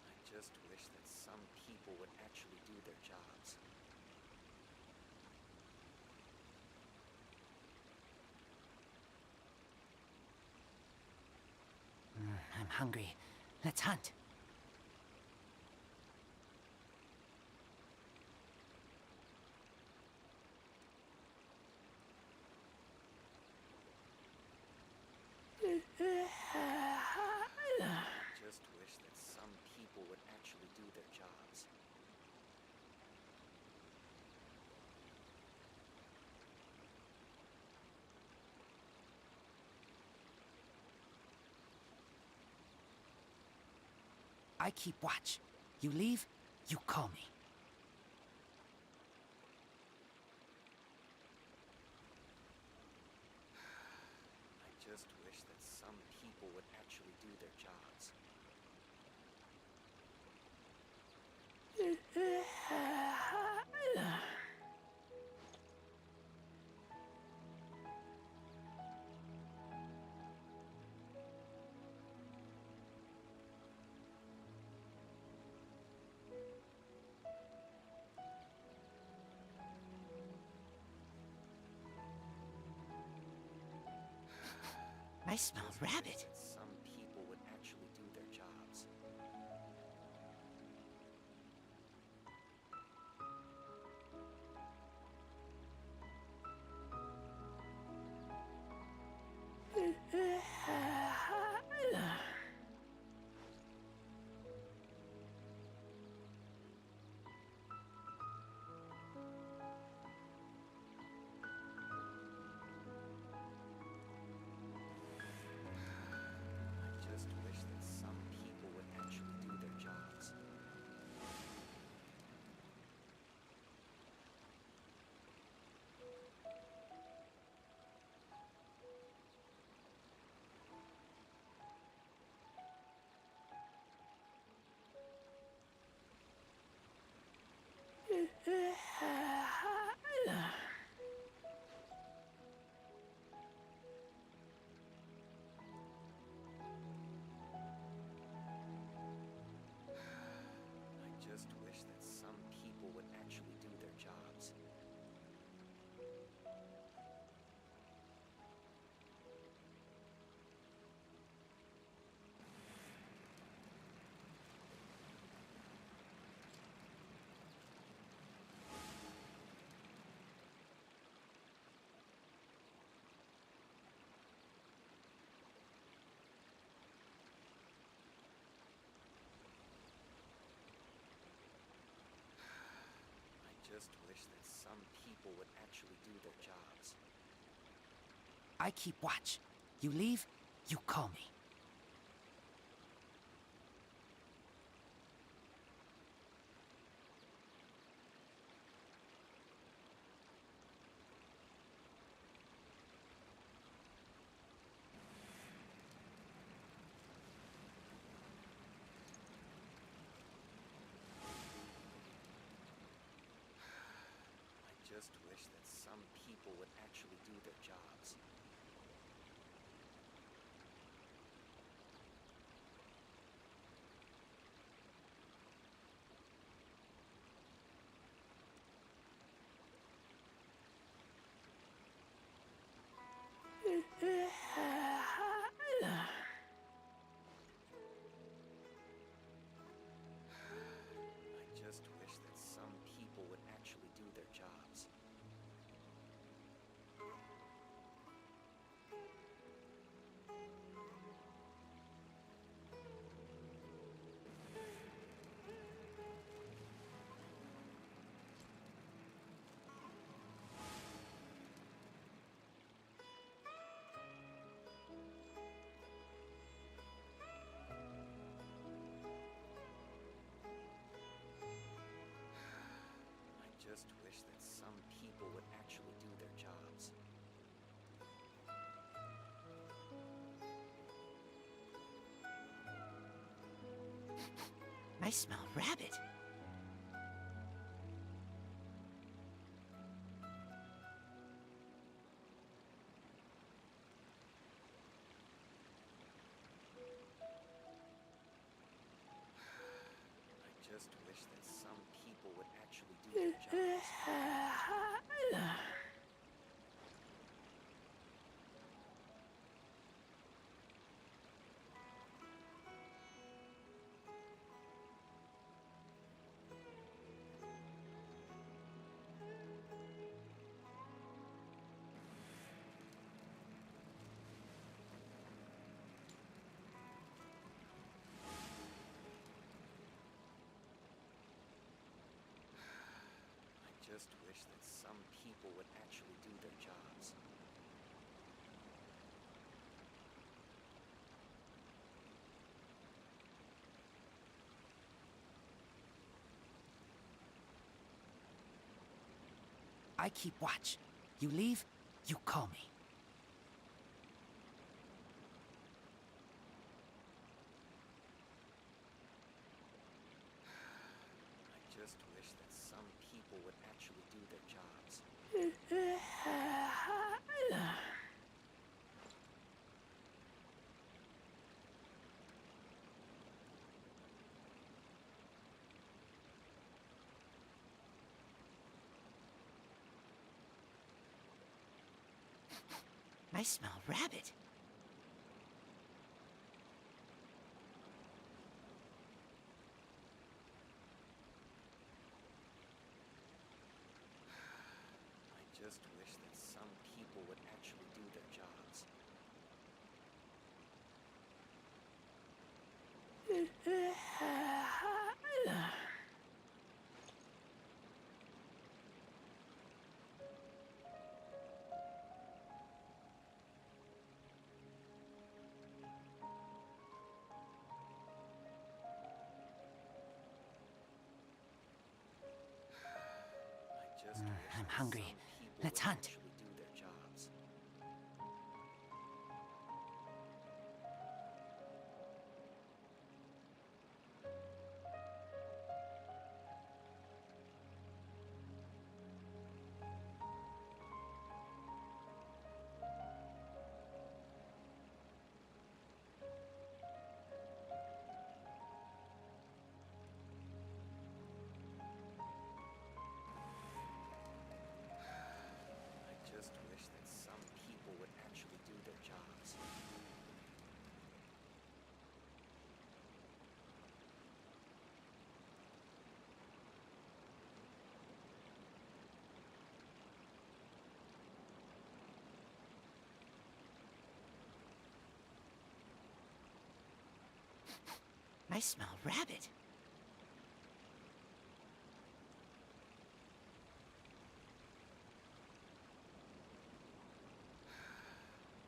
I just wish that some people would actually do their jobs. I'm hungry. Let's hunt. I just wish that some people would actually do their jobs. I keep watch. You leave, you call me. I just wish that some people would actually do their jobs. I smell rabbit. Some people would actually do their jobs. I just wish that some people would actually do their jobs. I just wish that some people would actually do their jobs. I just wish that some people would actually do their jobs. I keep watch. You leave, you call me. I just wish that some people would actually do their jobs. I just wish that some people would actually do their jobs. I just wish that some people would actually do their jobs. I smell rabbit. I just wish that some people would actually do their jobs. I just wish that some people would actually do their jobs. I keep watch. You leave, you call me. I just wish that some people would actually do their jobs. I smell rabbit. I'm hungry. Let's hunt. Just wish that some people would actually do their jobs. I smell rabbit.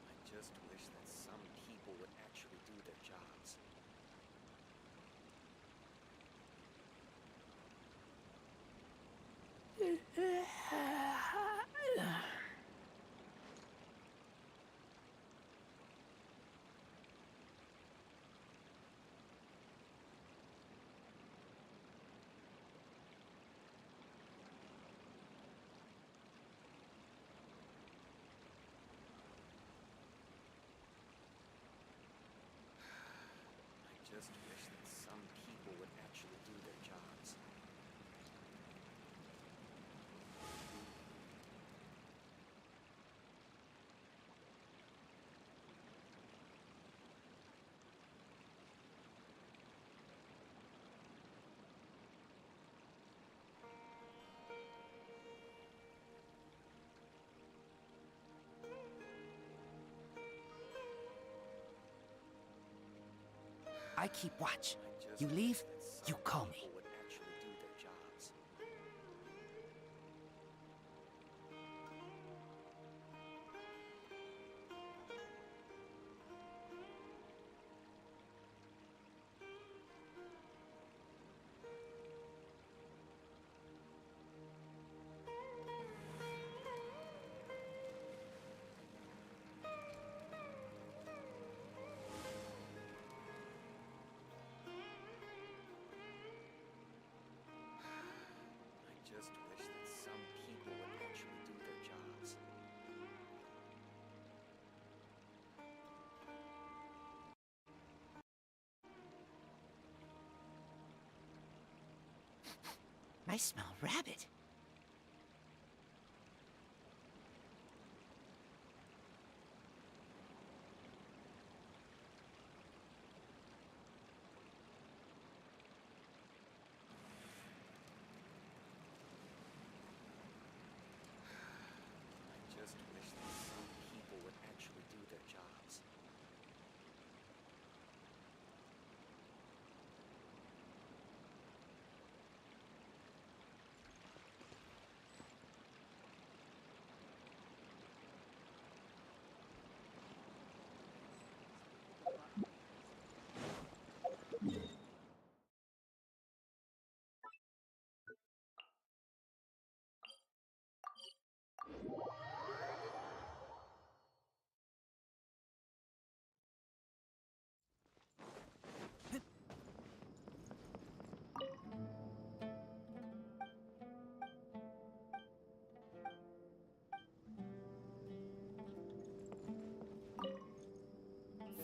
I just wish that some people would actually do their jobs. I just wish that some people would actually do their jobs. I keep watch. I just You wish leave, that you some call me. people would actually do their jobs. I just wish that some people would actually do their jobs. I smell rabbit. I just wish that some people would actually do their jobs.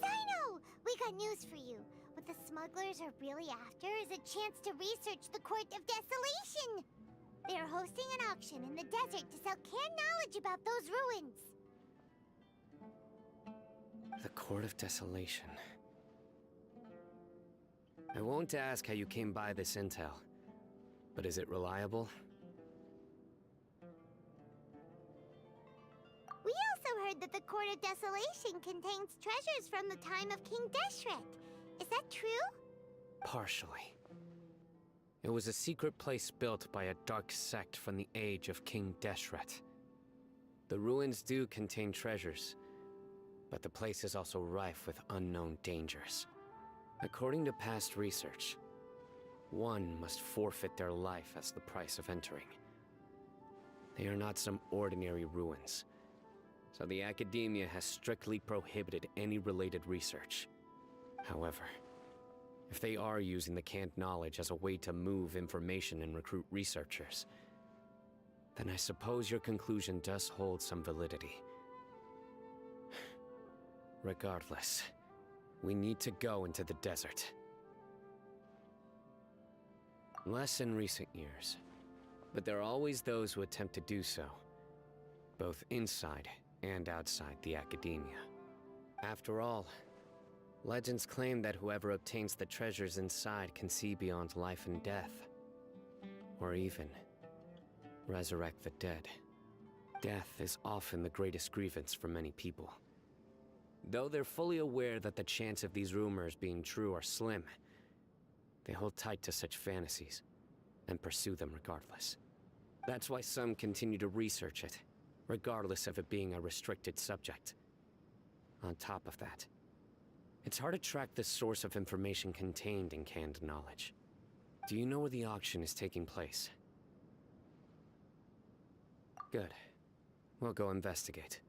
Sino! We got news for you. What the smugglers are really after is a chance to research the Court of Desolation. They are hosting an auction in the desert to sell canned knowledge about those ruins. The Court of Desolation. I won't ask how you came by this intel, but is it reliable? We also heard that the Court of Desolation contains treasures from the time of King Deshret. Is that true? partially. It was a secret place built by a dark sect from the age of King Deshret. The ruins do contain treasures, but the place is also rife with unknown dangers. According to past research, one must forfeit their life as the price of entering. They are not some ordinary ruins, so the academia has strictly prohibited any related research. However, if they are using the canned knowledge as a way to move information and recruit researchers, then I suppose your conclusion does hold some validity. Regardless, we need to go into the desert. Less in recent years, but there are always those who attempt to do so, both inside and outside the academia. After all, legends claim that whoever obtains the treasures inside can see beyond life and death, or even resurrect the dead. Death is often the greatest grievance for many people. Though they're fully aware that the chance of these rumors being true are slim, they hold tight to such fantasies and pursue them regardless. That's why some continue to research it, regardless of it being a restricted subject. On top of that, it's hard to track the source of information contained in canned knowledge. Do you know where the auction is taking place? Good. We'll go investigate.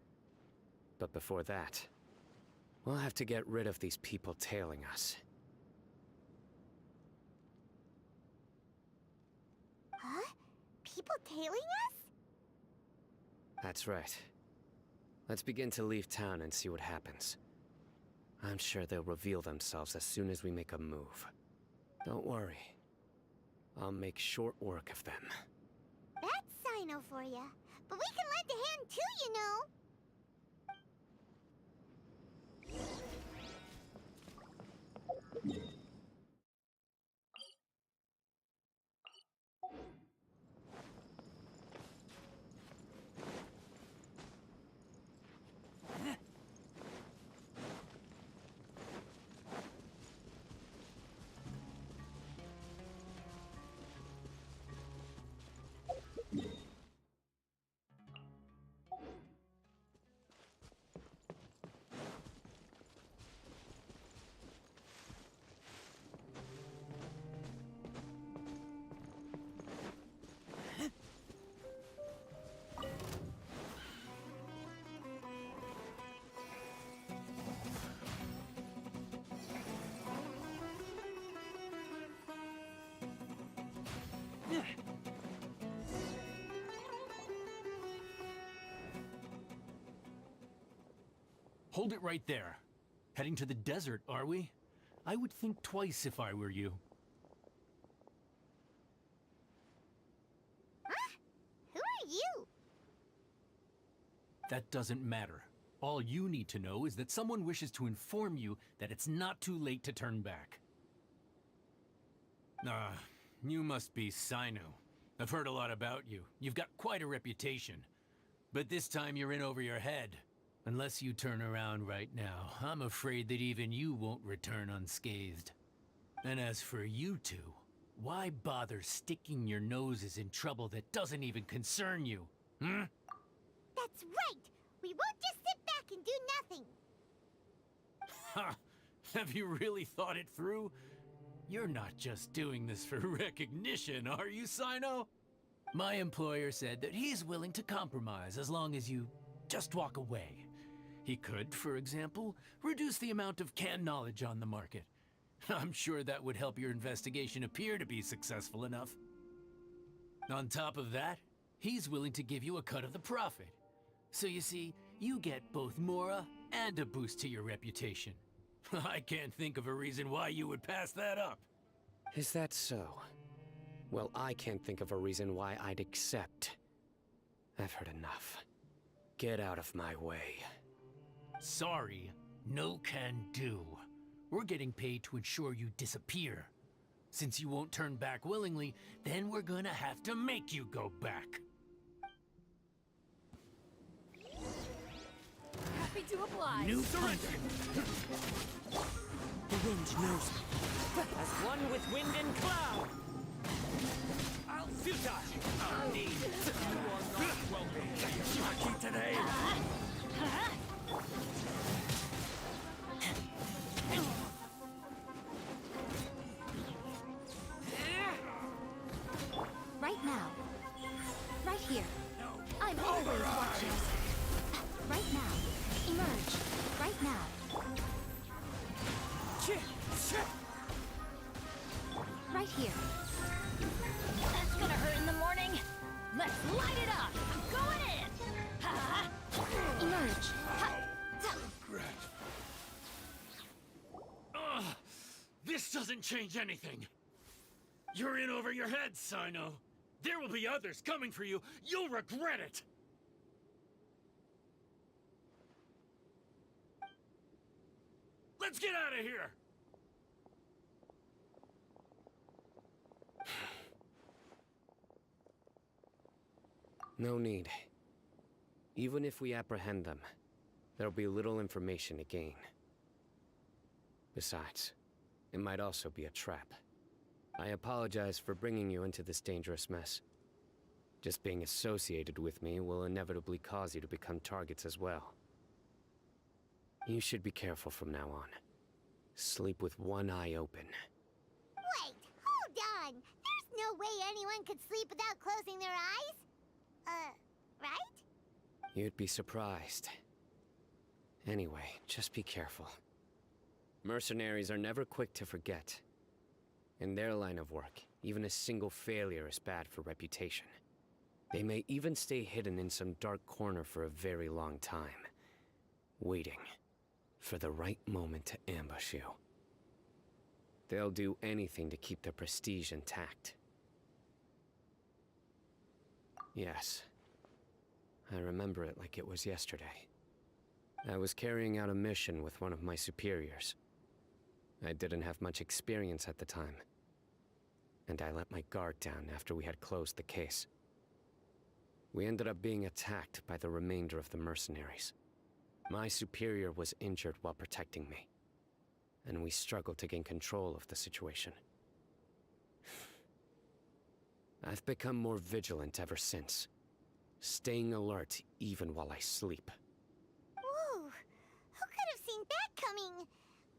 But before that, we'll have to get rid of these people tailing us. Huh? People tailing us? That's right. Let's begin to leave town and see what happens. I'm sure they'll reveal themselves as soon as we make a move. Don't worry. I'll make short work of them. That's Sino for ya. But we can lend a hand too, you know. Hold it right there. Heading to the desert, are we? I would think twice if I were you. Huh? Who are you? That doesn't matter. All you need to know is that someone wishes to inform you that it's not too late to turn back. You must be Sino. I've heard a lot about you. You've got quite a reputation. But this time you're in over your head. Unless you turn around right now, I'm afraid that even you won't return unscathed. And as for you two, why bother sticking your noses in trouble that doesn't even concern you? That's right! We won't just sit back and do nothing! Ha! Have you really thought it through? You're not just doing this for recognition, are you, Sino? My employer said that he's willing to compromise as long as you just walk away. He could, for example, reduce the amount of canned knowledge on the market. I'm sure that would help your investigation appear to be successful enough. On top of that, he's willing to give you a cut of the profit. So you see, you get both Mora and a boost to your reputation. I can't think of a reason why you would pass that up. Is that so? Well, I can't think of a reason why I'd accept. I've heard enough. Get out of my way. Sorry, no can do. We're getting paid to ensure you disappear. Since you won't turn back willingly, then we're gonna have to make you go back. Happy to oblige. New surrender! The wind knows me. As one with wind and cloud. I'll futa. I'll need. You are not welcome. Lucky today. Right now. Right here. I'm always watching. Right now. Emerge. Right now. Right here. That's gonna hurt in the morning. Let's light it up. I'm going in. Ha! Emerge. Ugh, this doesn't change anything. You're in over your head, Sino. There will be others coming for you. You'll regret it. Let's get out of here. No need. Even if we apprehend them, there'll be little information to gain. Besides, it might also be a trap. I apologize for bringing you into this dangerous mess. Just being associated with me will inevitably cause you to become targets as well. You should be careful from now on. Sleep with one eye open. Wait, hold on. There's no way anyone could sleep without closing their eyes. Right? You'd be surprised. Anyway, just be careful. Mercenaries are never quick to forget. In their line of work, even a single failure is bad for reputation. They may even stay hidden in some dark corner for a very long time, waiting for the right moment to ambush you. They'll do anything to keep their prestige intact. Yes, I remember it like it was yesterday. I was carrying out a mission with one of my superiors. I didn't have much experience at the time, and I let my guard down after we had closed the case. We ended up being attacked by the remainder of the mercenaries. My superior was injured while protecting me, and we struggled to gain control of the situation. I've become more vigilant ever since, staying alert even while I sleep. Whoa, who could have seen that coming?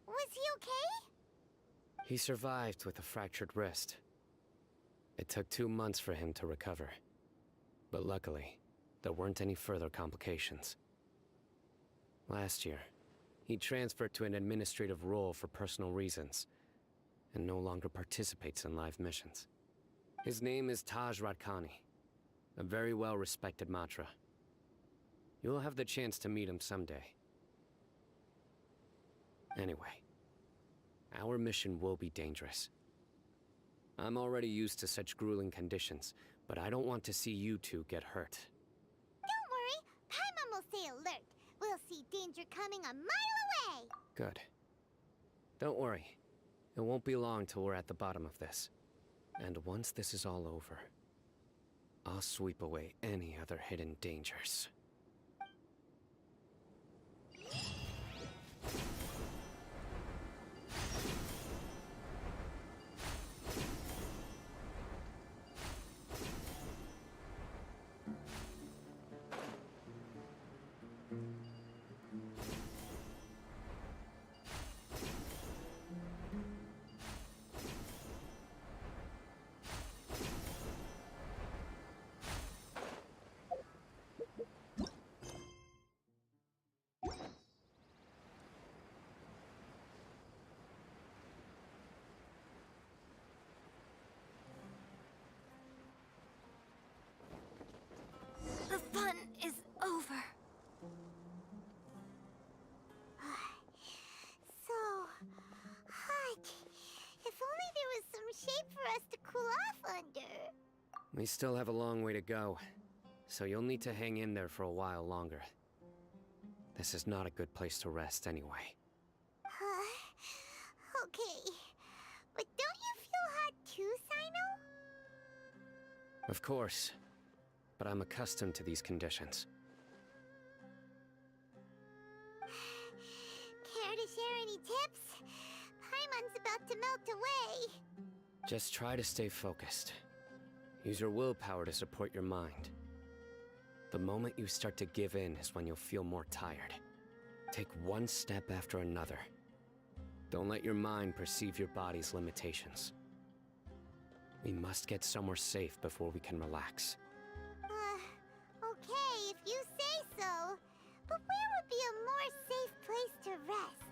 Was he okay? He survived with a fractured wrist. It took 2 months for him to recover. But luckily, there weren't any further complications. Last year, he transferred to an administrative role for personal reasons, and no longer participates in live missions. His name is Taj Radkani, a very well-respected Matra. You'll have the chance to meet him someday. Anyway, our mission will be dangerous. I'm already used to such grueling conditions, but I don't want to see you two get hurt. Don't worry, Paimon will stay alert. We'll see danger coming a mile away. Good. Don't worry. It won't be long till we're at the bottom of this. And once this is all over, I'll sweep away any other hidden dangers. The fun is over. So hot. If only there was some shape for us to cool off under. We still have a long way to go, so you'll need to hang in there for a while longer. This is not a good place to rest anyway. Okay. But don't you feel hot too, Sino? Of course, but I'm accustomed to these conditions. Care to share any tips? to melt away. Just try to stay focused. Use your willpower to support your mind. The moment you start to give in is when you'll feel more tired. Take one step after another. Don't let your mind perceive your body's limitations. We must get somewhere safe before we can relax. Okay, if you say so. But where would be a more safe place to rest?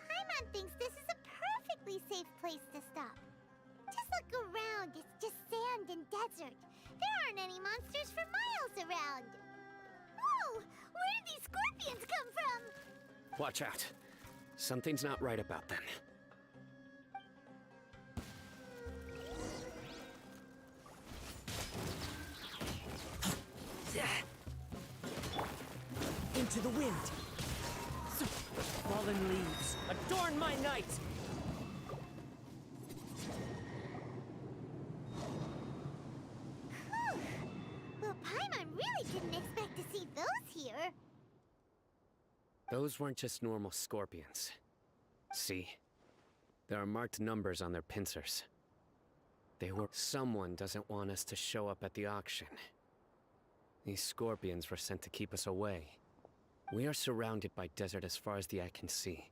Paimon thinks this is a perfectly safe place to stop. Just look around, it's just sand and desert. There aren't any monsters for miles around. Whoa! Where did these scorpions come from? Watch out. Something's not right about them. Into the wind! Fallen leaves, adorn my night! Whew. Well, Paimon really didn't expect to see those here. Those weren't just normal scorpions. See? There are marked numbers on their pincers. They were... Someone doesn't want us to show up at the auction. These scorpions were sent to keep us away. We are surrounded by desert as far as the eye can see.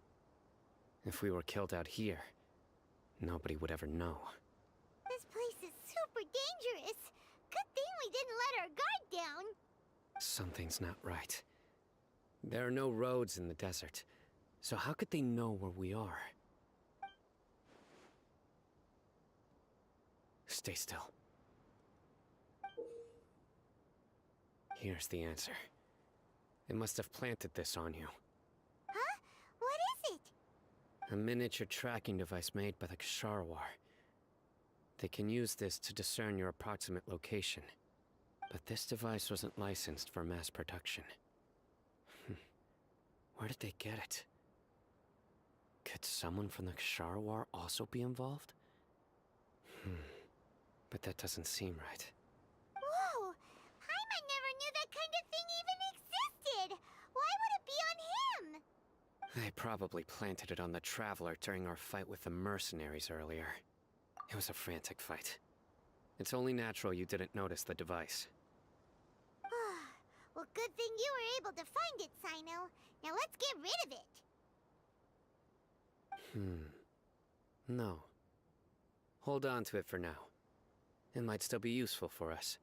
If we were killed out here, nobody would ever know. This place is super dangerous. Good thing we didn't let our guard down. Something's not right. There are no roads in the desert, so how could they know where we are? Stay still. Here's the answer. They must have planted this on you. Huh? What is it? A miniature tracking device made by the Ksharwar. They can use this to discern your approximate location. But this device wasn't licensed for mass production. Where did they get it? Could someone from the Ksharwar also be involved? But that doesn't seem right. Whoa! Paimon never knew that kind of thing even existed! Why would it be on him? They probably planted it on the Traveler during our fight with the mercenaries earlier. It was a frantic fight. It's only natural you didn't notice the device. Well, good thing you were able to find it, Sino. Now let's get rid of it. No. Hold on to it for now. It might still be useful for us.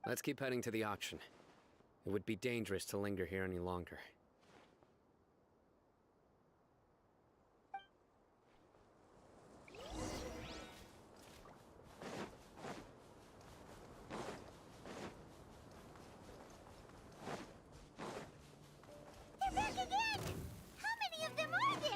Let's keep heading to the auction. It would be dangerous to linger here any longer. They're back again! How many of them are there?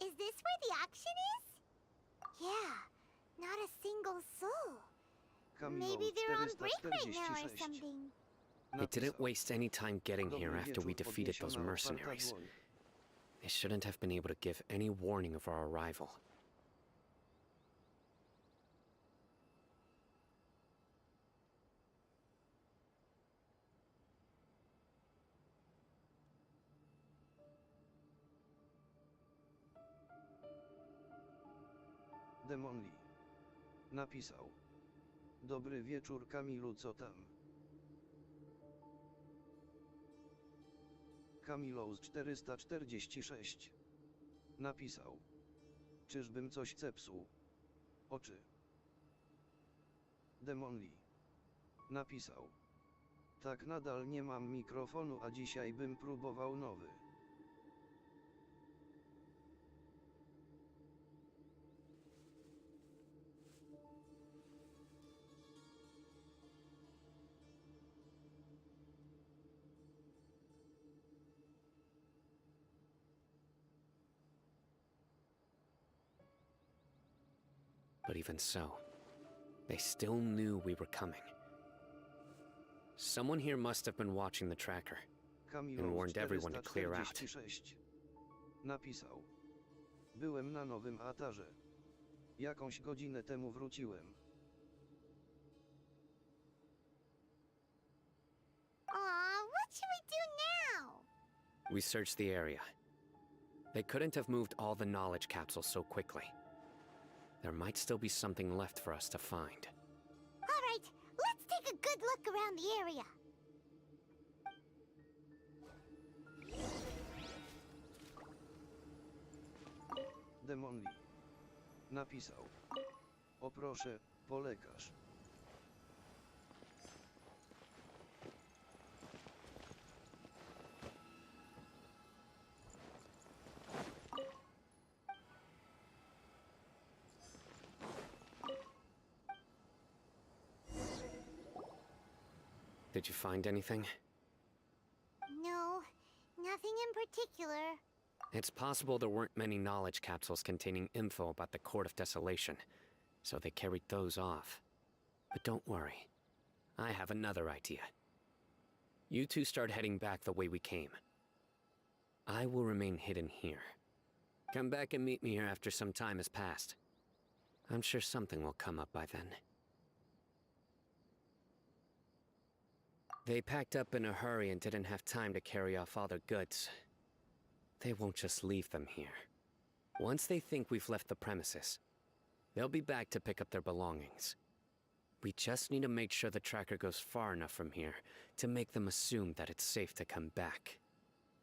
Is this where the auction is? Yeah, not a single soul. Maybe they're on break right now or something. They didn't waste any time getting here after we defeated those mercenaries. They shouldn't have been able to give any warning of our arrival. Demonli. Napisał. Dobry wieczór, Kamilu, co tam? Kamilous 446. Napisał. Czyżbym coś zepsuł? Oczy. Demonli. Napisał. Tak, nadal nie mam mikrofonu, a dzisiaj bym próbował nowy. But even so, they still knew we were coming. Someone here must have been watching the tracker and warned everyone to clear out. 446 napisał. Byłem na nowym atarze. Jakąś godzinę temu wróciłem. Aw, what should we do now? We searched the area. They couldn't have moved all the knowledge capsules so quickly. There might still be something left for us to find. All right, let's take a good look around the area. Demonli napisał. O proszę, polekarz. Did you find anything? No, nothing in particular. It's possible there weren't many knowledge capsules containing info about the Court of Desolation, so they carried those off. But don't worry. I have another idea. You two start heading back the way we came. I will remain hidden here. Come back and meet me here after some time has passed. I'm sure something will come up by then. They packed up in a hurry and didn't have time to carry off all their goods. They won't just leave them here. Once they think we've left the premises, they'll be back to pick up their belongings. We just need to make sure the tracker goes far enough from here to make them assume that it's safe to come back.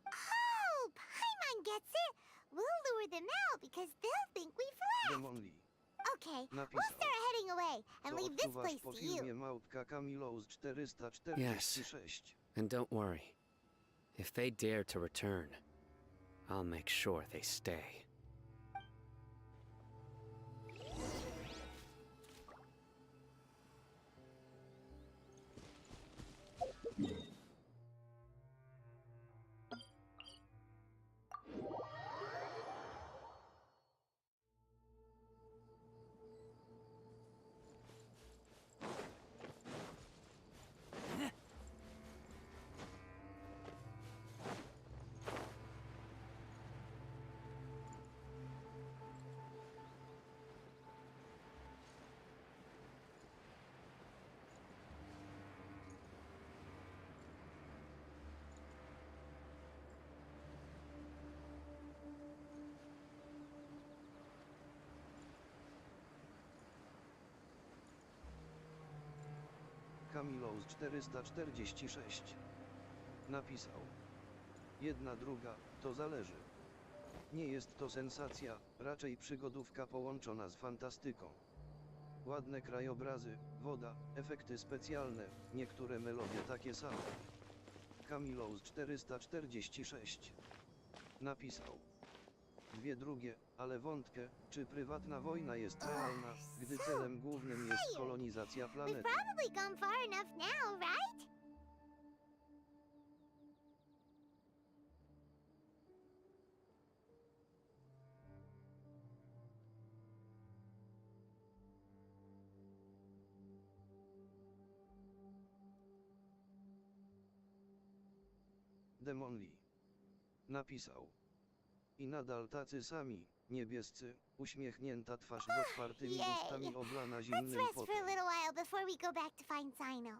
Oh, Paimon gets it. We'll lure them out because they'll think we've left. Demonli Okay, we'll napisał. start heading away and Co leave this odczuwasz place po to filmie you. Małpka Kamilo z 446? And don't worry. If they dare to return, I'll make sure they stay. Kamilo z 446 napisał. Jedna druga, to zależy. Nie jest to sensacja, raczej przygodówka połączona z fantastyką. Ładne krajobrazy, woda, efekty specjalne, niektóre melodie takie same. Kamilo z 446 napisał. Dwie drugie, ale wątpię, czy prywatna wojna jest realna, gdy celem głównym jest kolonizacja We've planety. probably gone far enough now, right? Demonli napisał. I nadal tacy sami, niebiescy, uśmiechnięta twarz z otwartymi Yay. ustami oblana Let's zimnym rest for a potem. little while before we go back to find Sino.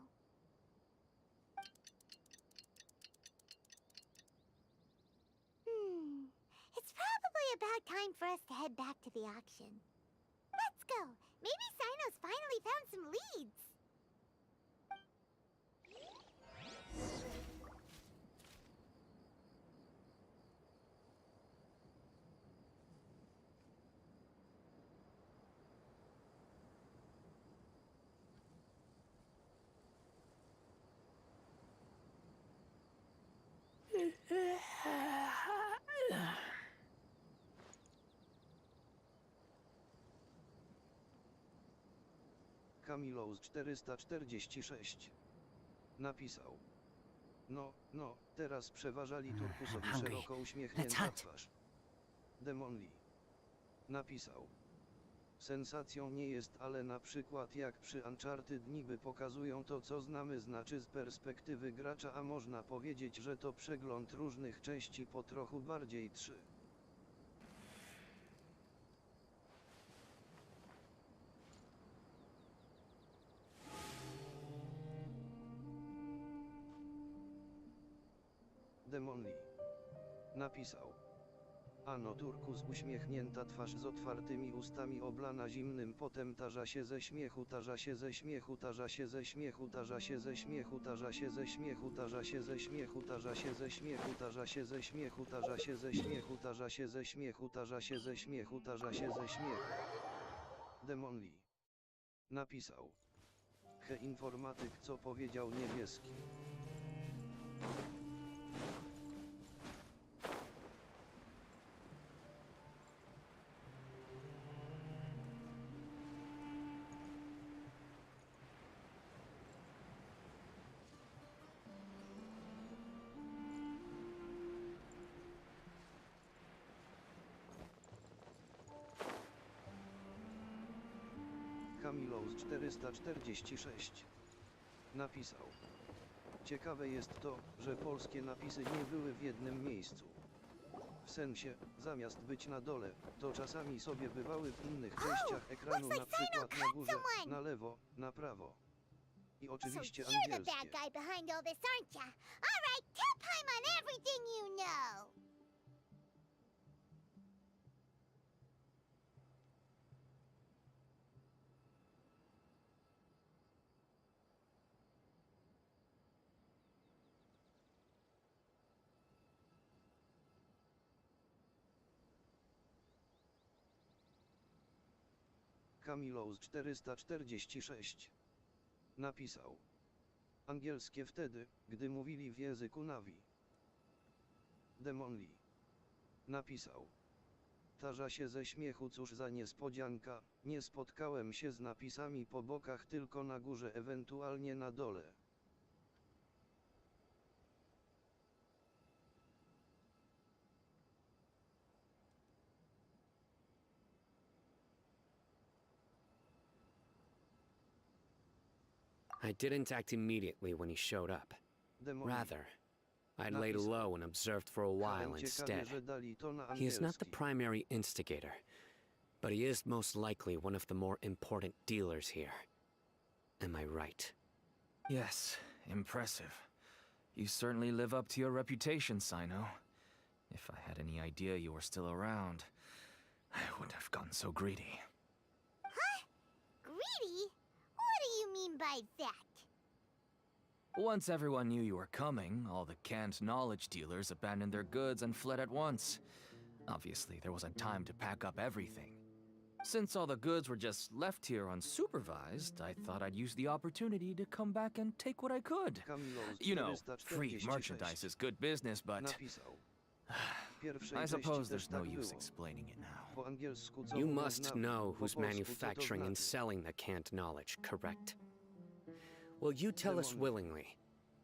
It's probably about time for us to head back to the auction. Let's go. Maybe Sino's finally found some leads. Kamilo z 446 napisał. No, teraz przeważali turkusowi Hungry. szeroko Let's uśmiechnięta hunt. twarz. Demonli napisał. Sensacją nie jest, ale na przykład jak przy Uncharted niby pokazują to, co znamy, znaczy z perspektywy gracza, a można powiedzieć, że to przegląd różnych części po trochu bardziej 3. Demonli napisał. Ano turkus, uśmiechnięta twarz z otwartymi ustami, oblana zimnym potem, tarza się ze śmiechu, tarza się ze śmiechu, tarza się ze śmiechu, tarza się ze śmiechu, tarza się ze śmiechu, tarza się ze śmiechu, tarza się ze śmiechu, tarza się ze śmiechu, tarza się ze śmiechu, tarza się ze śmiechu, tarza się ze śmiechu, tarza się ze śmiechu. Demonli napisał. He, informatyk, co powiedział niebieski. Kamilous 446 napisał. Ciekawe jest to, że polskie napisy nie były w jednym miejscu. W sensie, zamiast być na dole, to czasami sobie bywały w innych częściach ekranu, na przykład na górze, na lewo, na prawo. I oczywiście So you're the angielskie. bad guy behind all this, aren't ya? All right, tell Paimon everything you know. Kamilous 446 napisał. Angielskie wtedy, gdy mówili w języku Navi. Demonli napisał. Tarza się ze śmiechu, cóż za niespodzianka, nie spotkałem się z napisami po bokach, tylko na górze, ewentualnie na dole. I didn't act immediately when he showed up. Demonli. Rather, I laid low and observed for a while Ciekawe, instead. że dali to na He is not the angielski. primary instigator, but he is most likely one of the more important dealers here. Am I right? Yes, impressive. You certainly live up to your reputation, Sino. If I had any idea you were still around, I wouldn't have gotten so greedy. Greedy? What do you mean by that? Once everyone knew you were coming, all the canned knowledge dealers abandoned their goods and fled at once. Obviously, there wasn't time to pack up everything. Since all the goods were just left here unsupervised, I thought I'd use the opportunity to come back and take what I could. Kamilous You know, free 446 merchandise is good business, but napisał. Pierwszej I suppose części też there's no tak use było. explaining it now. Po angielsku co You mówią must Navi, know po who's polsku co to manufacturing and znaczy. selling the canned knowledge, correct? Will you tell us Demon. willingly,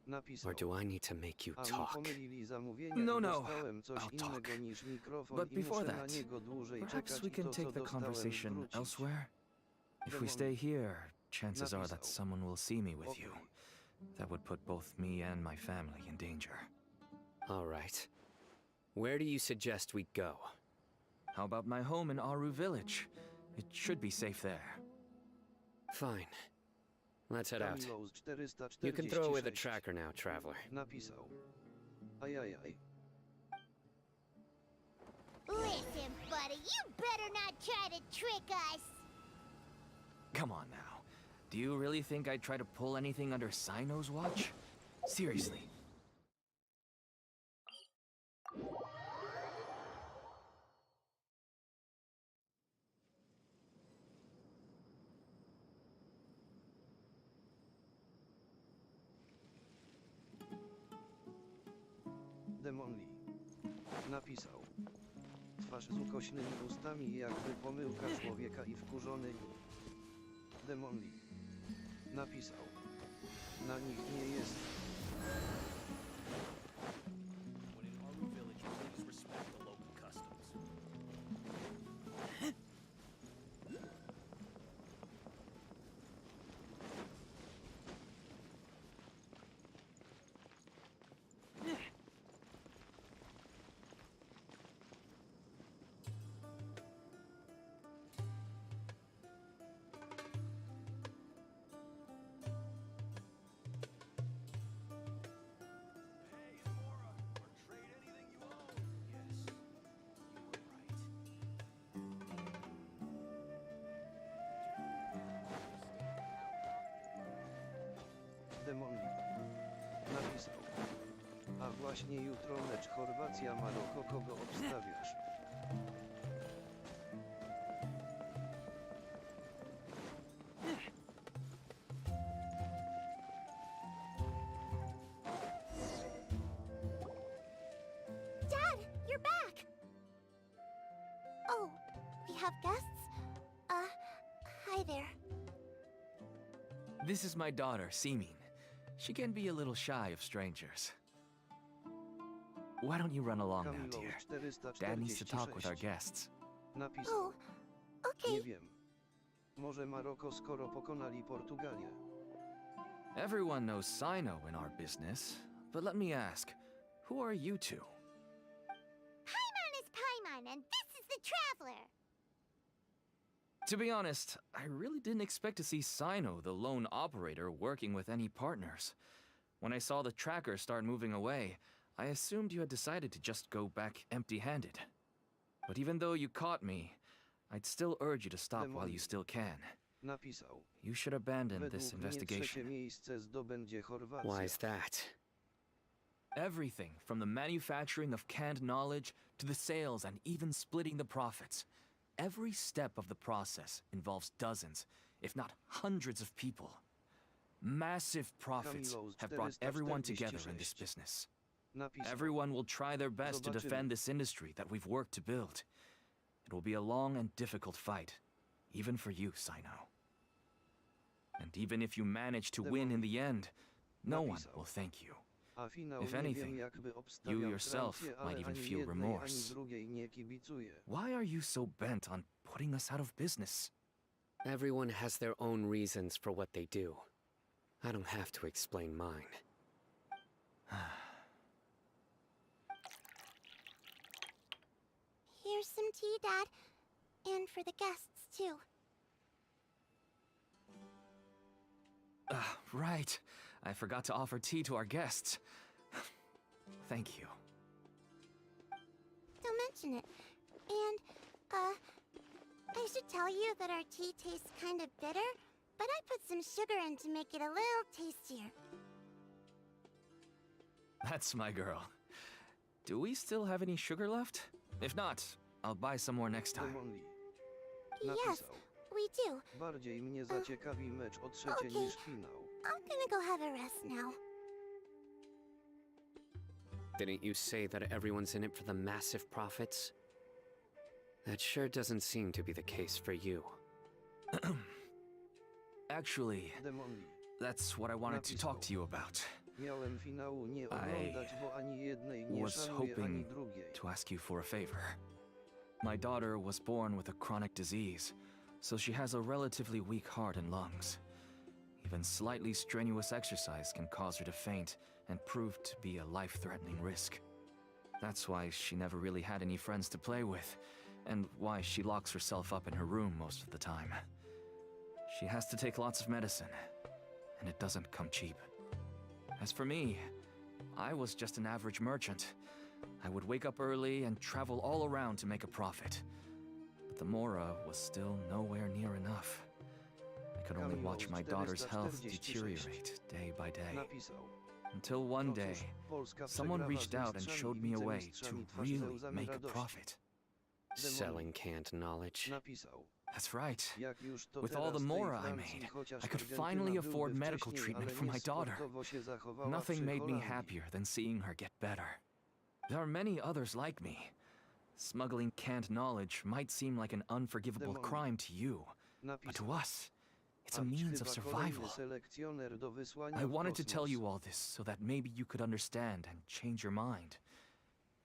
Napisał. or do I need to make you A mi talk? pomylili zamówienia No, i no, dostałem coś I'll talk. innego niż mikrofon But i before muszę na that, niego dłużej perhaps czekać we i can to, co take the dostałem, conversation wrócić. elsewhere? If we Demon. stay here, chances are that Napisał. someone will see me with you. Okej. That would put both me and my family in danger. All right. Where do you suggest we go? How about my home in Aru Village? It should be safe there. Fine. Let's head out. Kamilous You can throw away the 446 tracker now, traveler. napisał. Ajajaj. Listen, buddy, you better not try to trick us. Come on now. Do you really think I'd try to pull anything under Sino's watch? Seriously. Demonli napisał. Twarz z ukośnymi ustami, jakby pomyłka człowieka i wkurzony. Demonli napisał. Na nich nie jest. When in Aru Village, please respect the local customs. właśnie jutro mecz Chorwacja-Maroko, kogo obstawiasz? Dad, you're back! Oh, we have guests? Hi there. This is my daughter, Simin. She can be a little shy of strangers. Why don't you run along now, Kamilo dear? Dad needs to talk with our 446 guests. napisał. Oh, okay. Nie wiem. Może Maroko, skoro pokonali Portugalię. Everyone knows Sino in our business, but let me ask, who are you two? Paimon is Paimon, and this is the Traveler. To be honest, I really didn't expect to see Sino, the lone operator, working with any partners. When I saw the tracker start moving away, I assumed you had decided to just go back empty-handed. But even though you caught me, I'd still urge you to stop while you still can. Napisał. You should abandon this Według mnie trzecie investigation. miejsce zdobędzie Chorwacja. Why is that? Everything from the manufacturing of canned knowledge to the sales and even splitting the profits. Every step of the process involves dozens, if not hundreds of people. Massive profits Kamilo, have brought everyone together in this 446 business. napisał. Everyone will try their best to Zobaczymy. defend this industry that we've worked to build. It will be a long and difficult fight, even for you, Sino. And even if you manage to win in the end, no one Napisał. will thank you. A finał If nie anything, wiem, jakby obstawiam yourself Francję, might ale even ani feel jednej, remorse. ani drugiej nie kibicuję. Why are you so bent on putting us out of business? Everyone has their own reasons for what they do. I don't have to explain mine. Here's some tea, Dad. And for the guests, too. Right. I forgot to offer tea to our guests. Thank you. Don't mention it. And, I should tell you that our tea tastes kind of bitter, but I put some sugar in to make it a little tastier. That's my girl. Do we still have any sugar left? If not, I'll buy some more next time. Demonli. Yes, Napisał. we do. Bardziej mnie zaciekawi mecz o trzecie Okej. niż finał. I'm gonna go have a rest now. Didn't you say that everyone's in it for the massive profits? That sure doesn't seem to be the case for you. Actually, Demonli. that's what I wanted to talk to you about. Miałem finału nie oglądać, bo ani jednej nie Was szanuję, ani hoping drugiej. to ask you for a favor. My daughter was born with a chronic disease, so she has a relatively weak heart and lungs. Even slightly strenuous exercise can cause her to faint and prove to be a life-threatening risk. That's why she never really had any friends to play with, and why she locks herself up in her room most of the time. She has to take lots of medicine, and it doesn't come cheap. As for me, I was just an average merchant. I would wake up early and travel all around to make a profit. But the Mora was still nowhere near enough. I could only watch my daughter's health deteriorate day by day. Napisał. Until one day, Polska someone przegrała reached z out and mistrzami showed i me a way wicemistrzami to twarzy ze really łzami make a radości. profit. Selling canned knowledge. Napisał. That's right. Jak już to With all teraz the tej Mora I Francji, made, chociaż I could Argentyna finally byłby afford medical wcześniej, treatment ale for my daughter. niesportowo się zachowała Nothing przy made me Holandii. happier than seeing her get better. There are many others like me. Smuggling canned knowledge might seem like an unforgivable Demon. crime to you, but Napisał. to us, it's a Art means of chyba kolejny survival. selekcjoner do wysłania I w wanted to tell kosmos. you all this so that maybe you could understand and change your mind.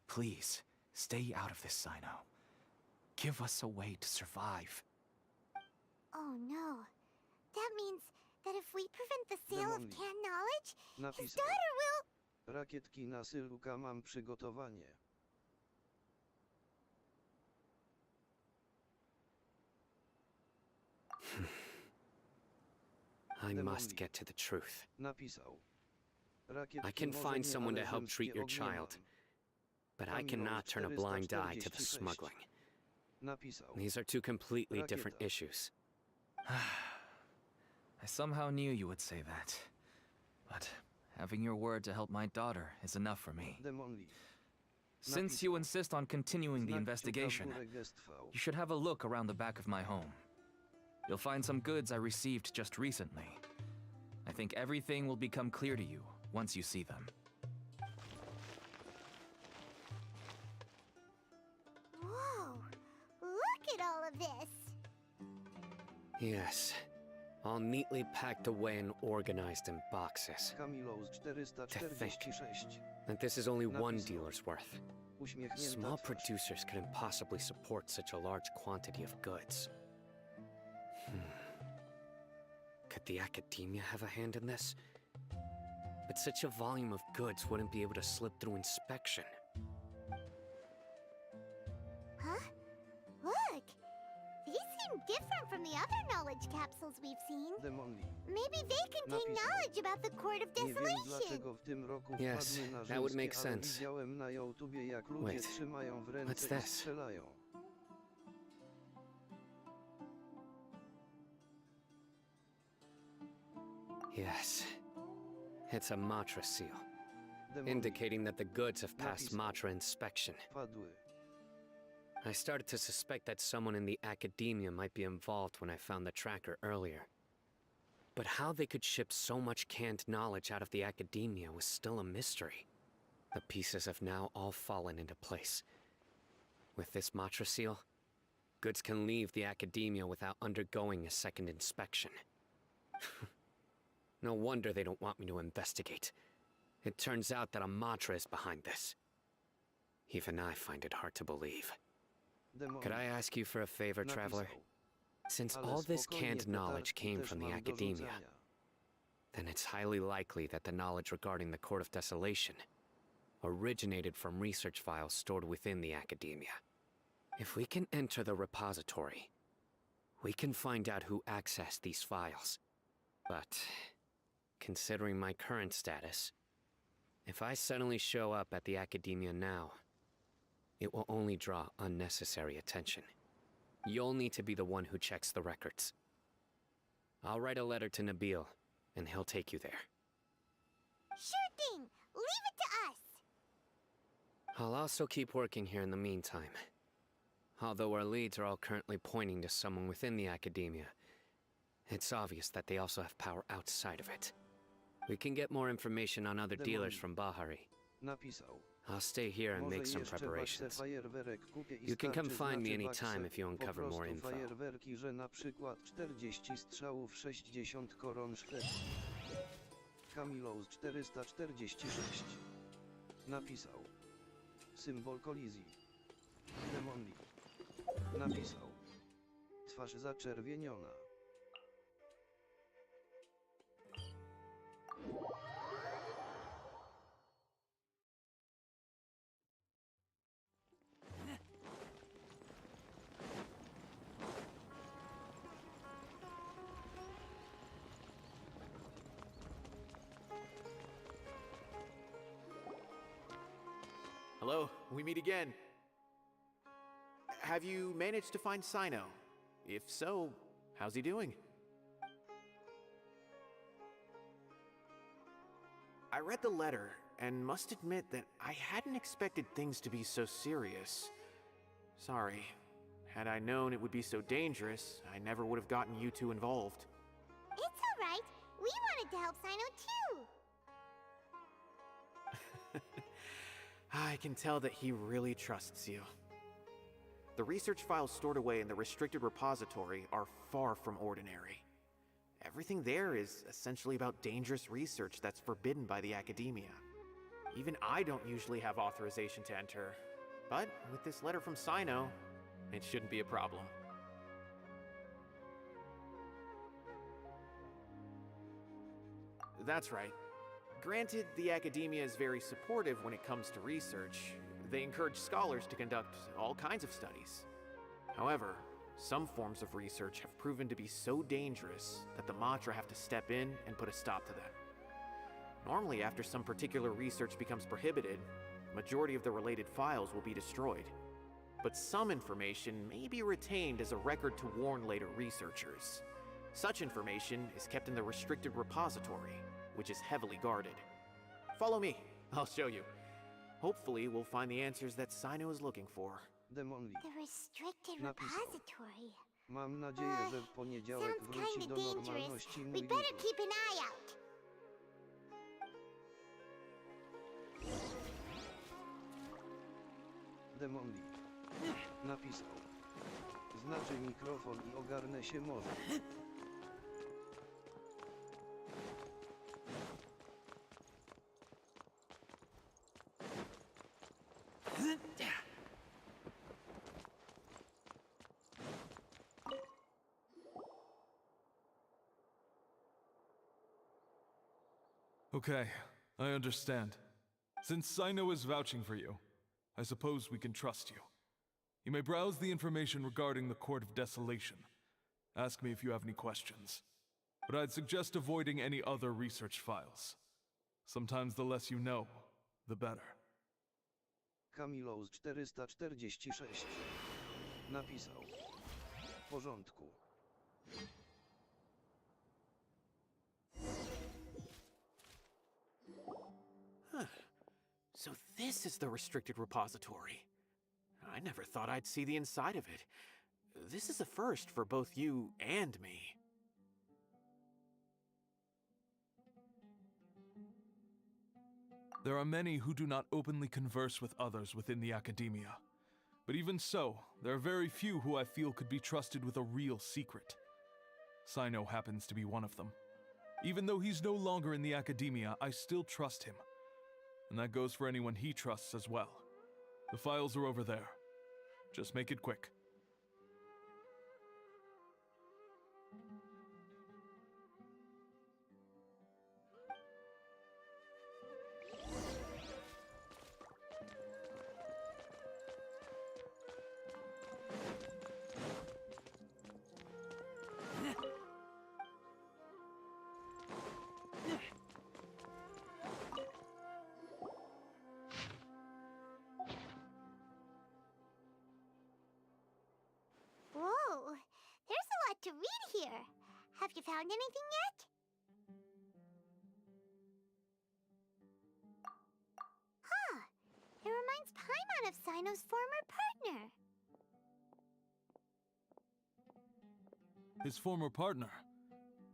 Please, stay out of this, Sino. Give us a way to survive. Oh no. That means that if we prevent the sale of Demoli. canned knowledge, his Napisał. daughter will... Rakietki na Syluka mam przygotowanie. I Demoli. must get to the truth. Napisał. Rakietki I can może find nie, someone to ale help zemstie treat your ogniewam. child, but I Kamilo, cannot turn a blind eye to the 446. smuggling. Napisał. These are two completely different Rakieta. issues. I somehow knew you would say that. But having your word to help my daughter is enough for me. Demonli. Since you insist on continuing the Znak investigation, kciuka w górę gest V. you should have a look around the back of my home. You'll find some goods I received just recently. I think everything will become clear to you once you see them. Whoa! Look at all of this! Yes. All neatly packed away and organized in boxes. Kamilos 446. And this is only one dealer's worth. Uśmiechnięta Small twarz. producers couldn't possibly support such a large quantity of goods. Could the academia have a hand in this? But such a volume of goods wouldn't be able to slip through inspection. Huh? Look! These seem different from the other knowledge capsules we've seen. Demonli. Maybe they contain Napisał. knowledge about the Court of Nie wiem Desolation. dlaczego w tym roku Yes, wpadły na that would make żeńskie, ale sense. widziałem na YouTubie jak ludzie Wait, trzymają w what's ręce i this? strzelają. Yes. It's a Matra seal, Demonli. indicating that the goods have passed Napisał. Matra inspection. Padły. I started to suspect that someone in the academia might be involved when I found the tracker earlier. But how they could ship so much canned knowledge out of the academia was still a mystery. The pieces have now all fallen into place. With this Matra seal, goods can leave the academia without undergoing a second inspection. No wonder they don't want me to investigate. It turns out that a Matra is behind this. Even I find it hard to believe. Demonli. Could I ask you for a favor, traveler? Napisał. Since Ale all this spokojnie, canned knowledge Petar, came też from the mam do academia, rzucenia. then it's highly likely that the knowledge regarding the Court of Desolation originated from research files stored within the academia. If we can enter the repository, we can find out who accessed these files. But, considering my current status, if I suddenly show up at the academia now, it will only draw unnecessary attention. You'll need to be the one who checks the records. I'll write a letter to Nabil, and he'll take you there. Sure thing! Leave it to us! I'll also keep working here in the meantime. Although our leads are all currently pointing to someone within the academia, it's obvious that they also have power outside of it. We can get more information on other dealers from Bahari. Napisał. I'll stay here and Może make some jeszcze wasze preparations. fajerwerek kupię i You can come starczy, find me znaczy anytime wasze. if you uncover Po more prostu info. fajerwerki, że na przykład 40 strzałów, 60 koron sztyletu. Kamilos 446. Napisał. Symbol kolizji. Demonli. Napisał. Twarz zaczerwieniona. Hello, we meet again. Have you managed to find Sino? If so, how's he doing? I read the letter and must admit that I hadn't expected things to be so serious. Sorry. Had I known it would be so dangerous, I never would have gotten you two involved. It's alright. We wanted to help Sino too. I can tell that he really trusts you. The research files stored away in the restricted repository are far from ordinary. Everything there is essentially about dangerous research that's forbidden by the academia. Even I don't usually have authorization to enter, but with this letter from Sino, it shouldn't be a problem. That's right. Granted, the academia is very supportive when it comes to research. They encourage scholars to conduct all kinds of studies. However, some forms of research have proven to be so dangerous that the Matra have to step in and put a stop to them. Normally, after some particular research becomes prohibited, the majority of the related files will be destroyed. But some information may be retained as a record to warn later researchers. Such information is kept in the restricted repository, which is heavily guarded. Follow me. I'll show you. Hopefully, we'll find the answers that Sino is looking for. Demonli. The restricted Napisał. repository. Mam nadzieję, że w poniedziałek Sounds wróci kinda do dangerous. normalności We mój better widok. keep an eye out. Demonli. Napisał. Znaczy mikrofon i ogarnę się może. Okay, I understand. Since Sino is vouching for you, I suppose we can trust you. You may browse the information regarding the Court of Desolation. Ask me if you have any questions. But I'd suggest avoiding any other research files. Sometimes the less you know, the better. Kamilos 446. Napisał. W porządku. So this is the restricted repository. I never thought I'd see the inside of it. This is a first for both you and me. There are many who do not openly converse with others within the academia. But even so, there are very few who I feel could be trusted with a real secret. Sino happens to be one of them. Even though he's no longer in the academia, I still trust him. And that goes for anyone he trusts as well. The files are over there. Just make it quick. Whoa, there's a lot to read here. Have you found anything yet? Huh, it reminds Paimon of Sino's former partner. His former partner.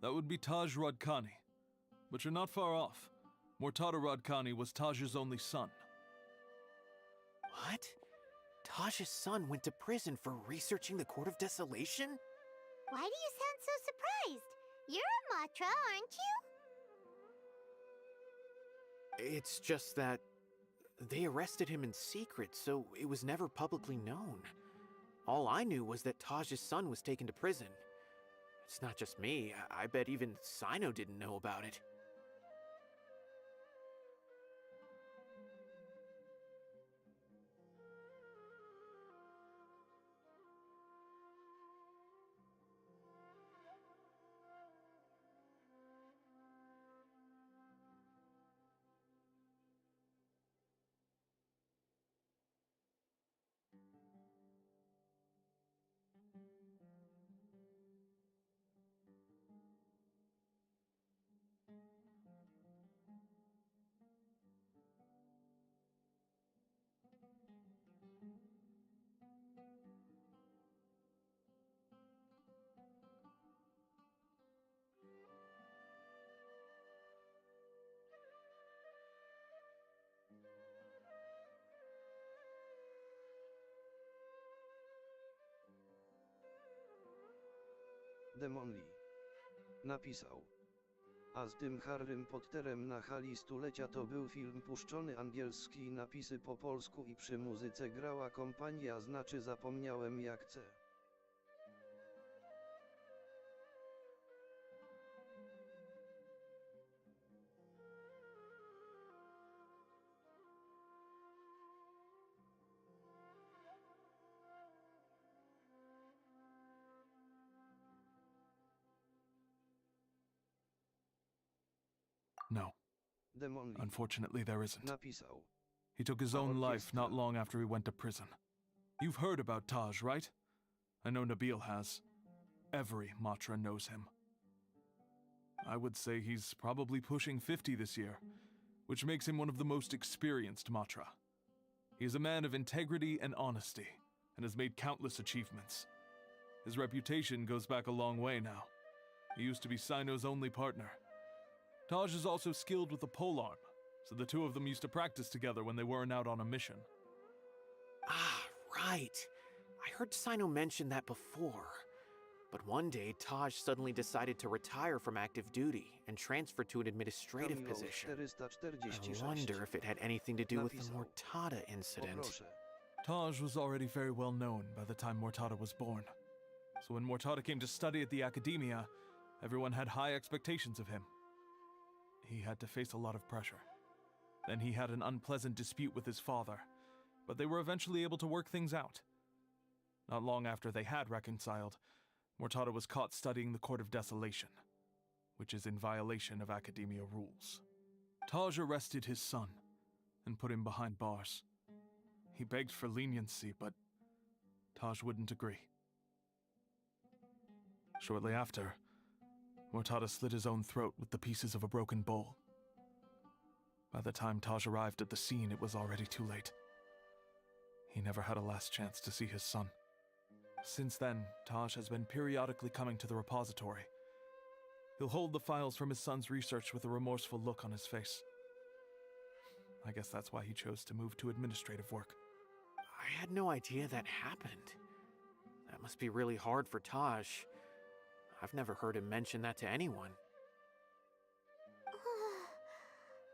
That would be Taj Radkani. But you're not far off. Mortada Radkani was Taj's only son. What? Taj's son went to prison for researching the Court of Desolation? Why do you sound so surprised? You're a Matra, aren't you? It's just that they arrested him in secret, so it was never publicly known. All I knew was that Taj's son was taken to prison. It's not just me. I bet even Sino didn't know about it. Demonli. Napisał. A z tym Harrym Potterem na hali stulecia to był film puszczony angielski, napisy po polsku i przy muzyce grała kompania, znaczy zapomniałem jak chce. No. Demonli. Unfortunately, there isn't. Napisał. He took his own life not long after he went to prison. You've heard about Taj, right? I know Nabil has. Every Matra knows him. I would say he's probably pushing 50 this year, which makes him one of the most experienced Matra. He is a man of integrity and honesty, and has made countless achievements. His reputation goes back a long way now. He used to be Sino's only partner. Taj is also skilled with the polearm, so the two of them used to practice together when they weren't out on a mission. Ah, right. I heard Sino mention that before. But one day, Taj suddenly decided to retire from active duty and transfer to an administrative position. I wonder if it had anything to do with the Mortada incident. Taj was already very well known by the time Mortada was born. So when Mortada came to study at the academia, everyone had high expectations of him. He had to face a lot of pressure. Then he had an unpleasant dispute with his father, but they were eventually able to work things out. Not long after they had reconciled, Mortada was caught studying the Court of Desolation, which is in violation of academia rules. Taj arrested his son and put him behind bars. He begged for leniency, but Taj wouldn't agree. Shortly after, Mortada slit his own throat with the pieces of a broken bowl. By the time Taj arrived at the scene, it was already too late. He never had a last chance to see his son. Since then, Taj has been periodically coming to the repository. He'll hold the files from his son's research with a remorseful look on his face. I guess that's why he chose to move to administrative work. I had no idea that happened. That must be really hard for Taj. I've never heard him mention that to anyone.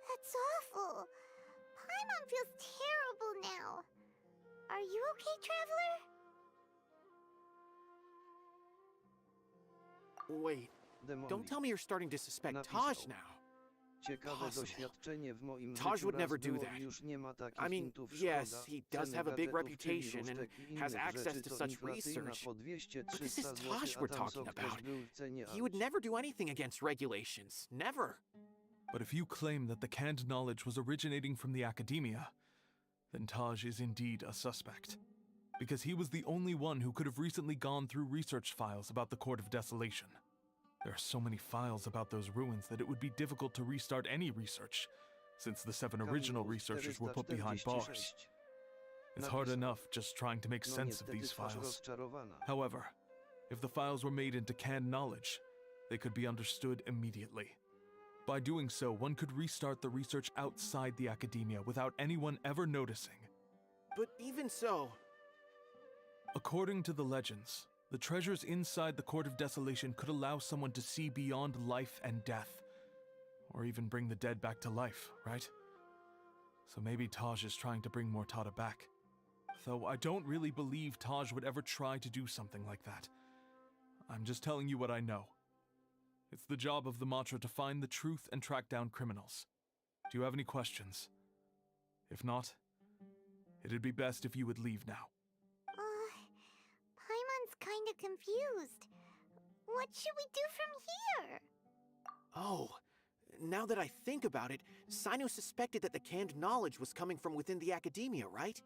That's awful. Paimon feels terrible now. Are you okay, Traveler? Wait, don't tell me you're starting to suspect Taj now. Taj would never do that. I mean, yes, he does have a big reputation and has access to such research, but this is Taj we're talking about. He would never do anything against regulations. Never. But if you claim that the canned knowledge was originating from the academia, then Taj is indeed a suspect. Because he was the only one who could have recently gone through research files about the Court of Desolation. There are so many files about those ruins that it would be difficult to restart any research, since the 7 original researchers were put behind bars. It's hard enough just trying to make sense of these files. However, if the files were made into canned knowledge, they could be understood immediately. By doing so, one could restart the research outside the academia without anyone ever noticing. But even so... According to the legends, the treasures inside the Court of Desolation could allow someone to see beyond life and death, or even bring the dead back to life, right? So maybe Taj is trying to bring Mortada back. Though I don't really believe Taj would ever try to do something like that. I'm just telling you what I know. It's the job of the Matra to find the truth and track down criminals. Do you have any questions? If not, it'd be best if you would leave now. Paimon's kinda confused. What should we do from here? Oh, now that I think about it, Sino suspected that the canned knowledge was coming from within the academia, right?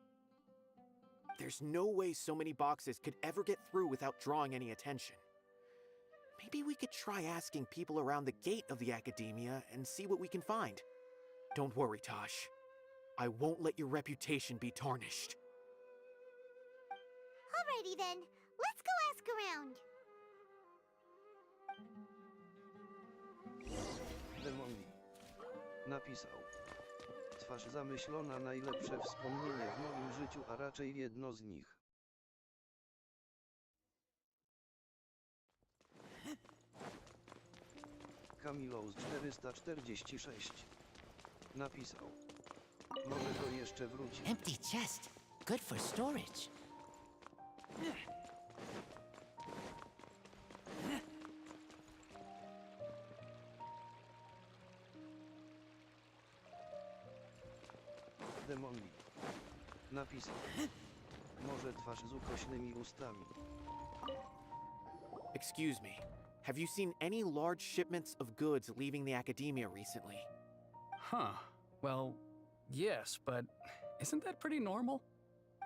There's no way so many boxes could ever get through without drawing any attention. Maybe we could try asking people around the gate of the academia and see what we can find. Don't worry, Tosh. I won't let your reputation be tarnished. Alrighty then, let's go ask around. Demoni. Napisał. Twarz zamyślona, najlepsze wspomnienie w moim życiu, a raczej jedno z nich. Kamilous 446 napisał. Może to jeszcze wróci. Empty chest. Good for storage. Demoni. Napisał. Może twarz z ukośnymi ustami. Excuse me. Have you seen any large shipments of goods leaving the academia recently? Huh. Well, yes, but isn't that pretty normal?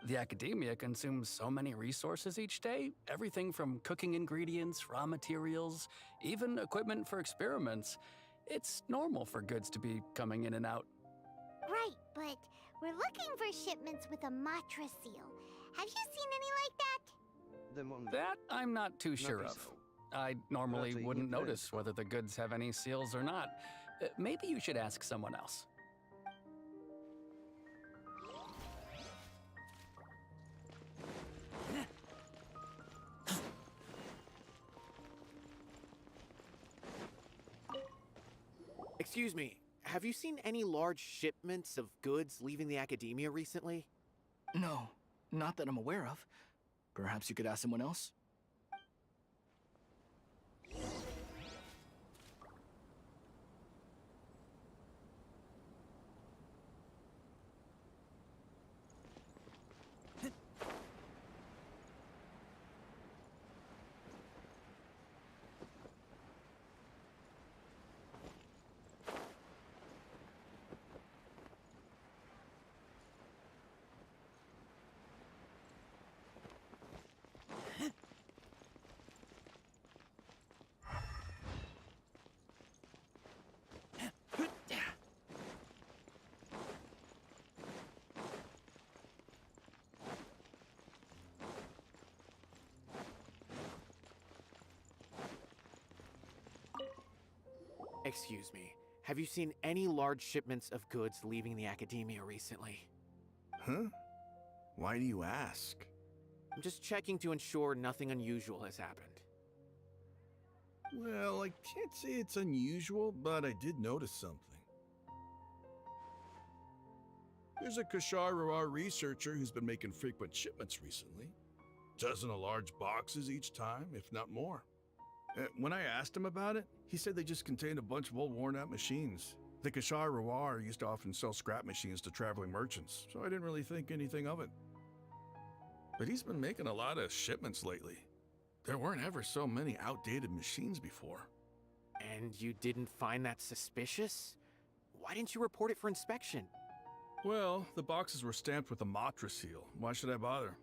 The academia consumes so many resources each day, everything from cooking ingredients, raw materials, even equipment for experiments. It's normal for goods to be coming in and out. Right, but we're looking for shipments with a matra seal. Have you seen any like that? That I'm not too sure of. I normally wouldn't notice whether the goods have any seals or not. Maybe you should ask someone else. Excuse me, have you seen any large shipments of goods leaving the academia recently? No, not that I'm aware of. Perhaps you could ask someone else? Excuse me, have you seen any large shipments of goods leaving the academia recently? Huh? Why do you ask? I'm just checking to ensure nothing unusual has happened. Well, I can't say it's unusual, but I did notice something. There's a Kashar researcher who's been making frequent shipments recently. Dozen of large boxes each time, if not more. When I asked him about it, he said they just contained a bunch of old worn-out machines. The Kashar used to often sell scrap machines to traveling merchants, so I didn't really think anything of it. But he's been making a lot of shipments lately. There weren't ever so many outdated machines before. And you didn't find that suspicious? Why didn't you report it for inspection? Well, the boxes were stamped with a matra seal. Why should I bother?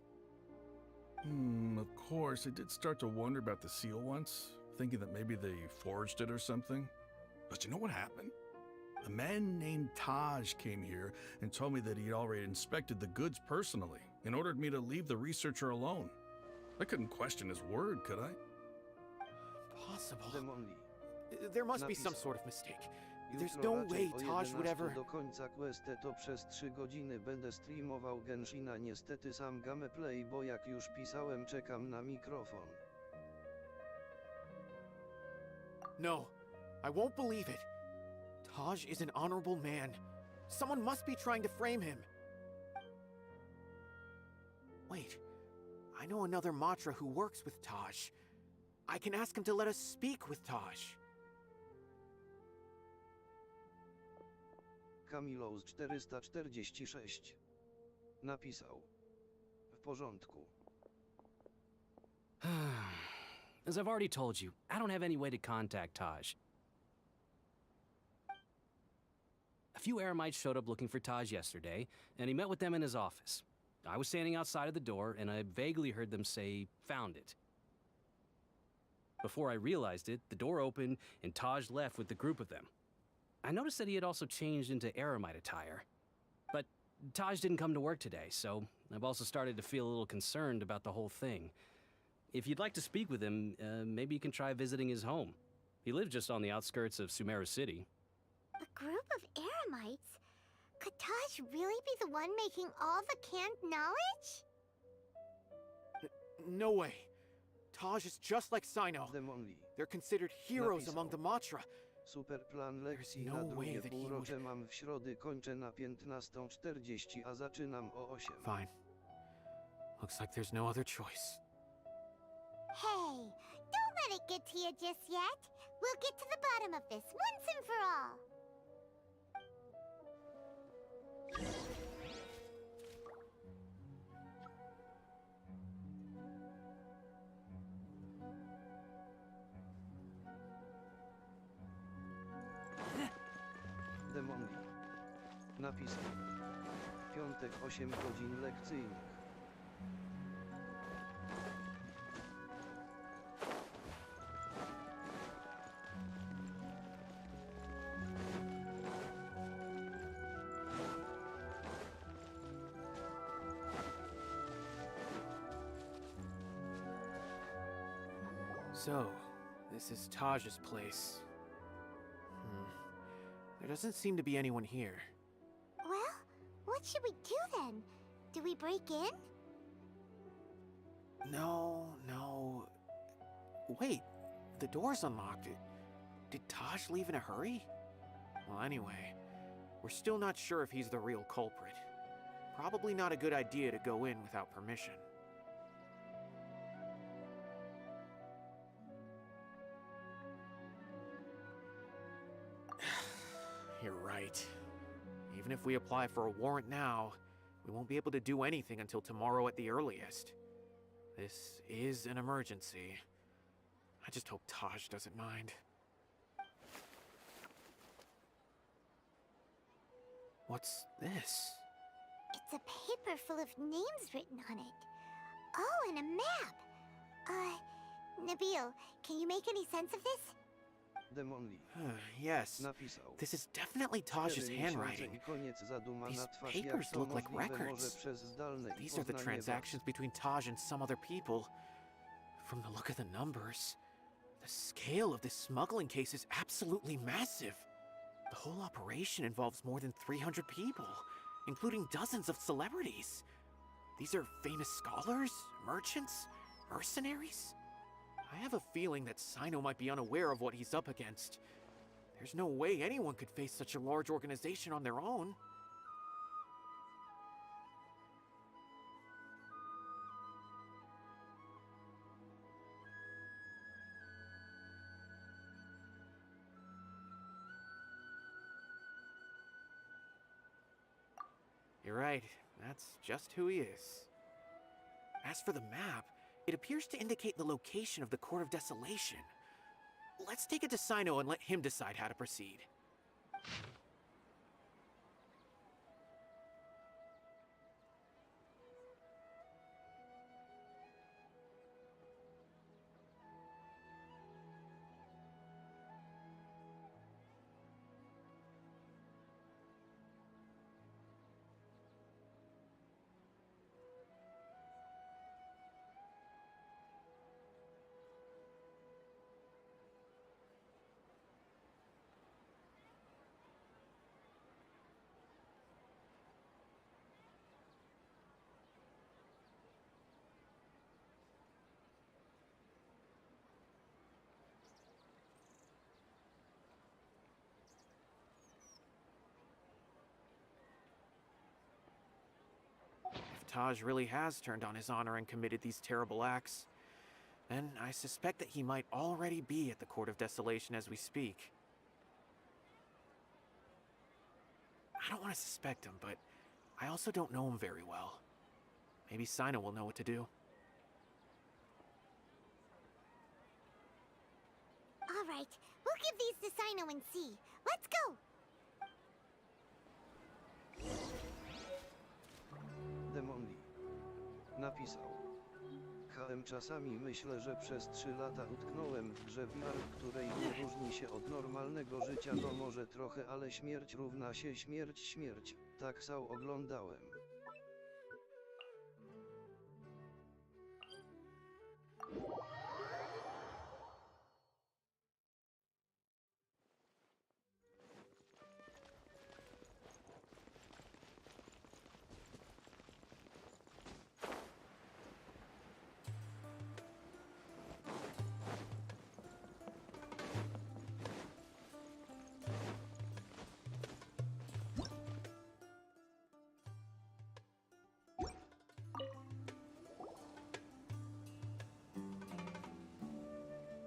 Of course, I did start to wonder about the seal once, thinking that maybe they forged it or something. But you know what happened? A man named Taj came here and told me that he'd already inspected the goods personally and ordered me to leave the researcher alone. I couldn't question his word, could I? Possible. There must be some sort of mistake. There's no way Taj would ever... Do końca questę to przez 3 godziny będę streamował Genshina. Niestety sam gameplay, bo jak już pisałem, czekam na mikrofon. No, I won't believe it. Taj is an honorable man. Someone must be trying to frame him. Wait, I know another Matra who works with Taj. I can ask him to let us speak with Taj. Kamilous 446 napisał. W porządku. As I've already told you, I don't have any way to contact Taj. A few Eremites showed up looking for Taj yesterday, and he met with them in his office. I was standing outside of the door, and I vaguely heard them say, "Found it." Before I realized it, the door opened, and Taj left with the group of them. I noticed that he had also changed into Eremite attire. But Taj didn't come to work today, so I've also started to feel a little concerned about the whole thing. If you'd like to speak with him, maybe you can try visiting his home. He lives just on the outskirts of Sumeru City. A group of Eremites? Could Taj really be the one making all the canned knowledge? No way. Taj is just like Sino. They're considered heroes among the Matra. Super plan lekcji na drugie półrocze mam w środę, kończę na 15:40, a zaczynam o 8. Fine. Looks like there's no other choice. Hey, don't let it get to you just yet. We'll get to the bottom of this once and for all. Demonli. Napisał. Piątek 8 godzin lekcyjnych. So, this is Taj's place. There doesn't seem to be anyone here. Well, what should we do then? Do we break in? No. Wait, the door's unlocked. Did Taj leave in a hurry? Well, anyway, we're still not sure if he's the real culprit. Probably not a good idea to go in without permission. You're right. Even if we apply for a warrant now, we won't be able to do anything until tomorrow at the earliest. This is an emergency. I just hope Taj doesn't mind. What's this? It's a paper full of names written on it. Oh, and a map. Nabil, can you make any sense of this? Yes. This is definitely Taj's handwriting. These papers look like records. These are the transactions between Taj and some other people. From the look of the numbers, the scale of this smuggling case is absolutely massive. The whole operation involves more than 300 people, including dozens of celebrities. These are famous scholars, merchants, mercenaries. I have a feeling that Sino might be unaware of what he's up against. There's no way anyone could face such a large organization on their own. You're right, that's just who he is. As for the map, it appears to indicate the location of the Court of Desolation. Let's take it to Sino and let him decide how to proceed. If Taj really has turned on his honor and committed these terrible acts, then I suspect that he might already be at the Court of Desolation as we speak. I don't want to suspect him, but I also don't know him very well. Maybe Sino will know what to do. All right, we'll give these to Sino and see. Let's go! Demonli napisał. Czasami myślę, że przez 3 lata utknąłem w grze VR, której nie różni się od normalnego życia, no może trochę, ale śmierć równa się śmierć. Tak samo oglądałem.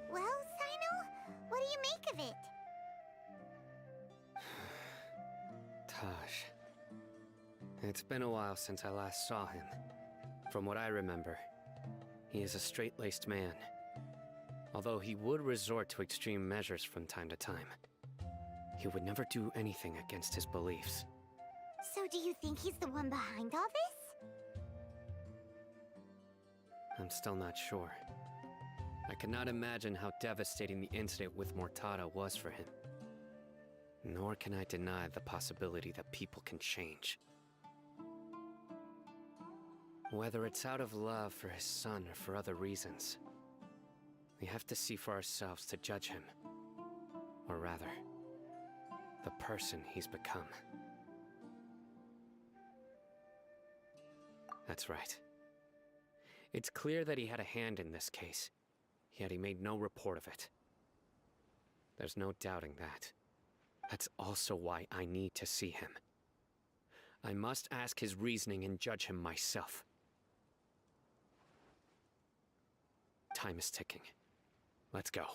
Well, Sino, what do you make of it? Taj. It's been a while since I last saw him. From what I remember, he is a straight-laced man. Although he would resort to extreme measures from time to time, he would never do anything against his beliefs. So do you think he's the one behind all this? I'm still not sure. I cannot imagine how devastating the incident with Mortada was for him. Nor can I deny the possibility that people can change. Whether it's out of love for his son or for other reasons, We have to see for ourselves to judge him. Or rather, the person he's become. That's right. It's clear that he had a hand in this case, yet he made no report of it. There's no doubting that. That's also why I need to see him. I must ask his reasoning and judge him myself. Time is ticking. Let's go.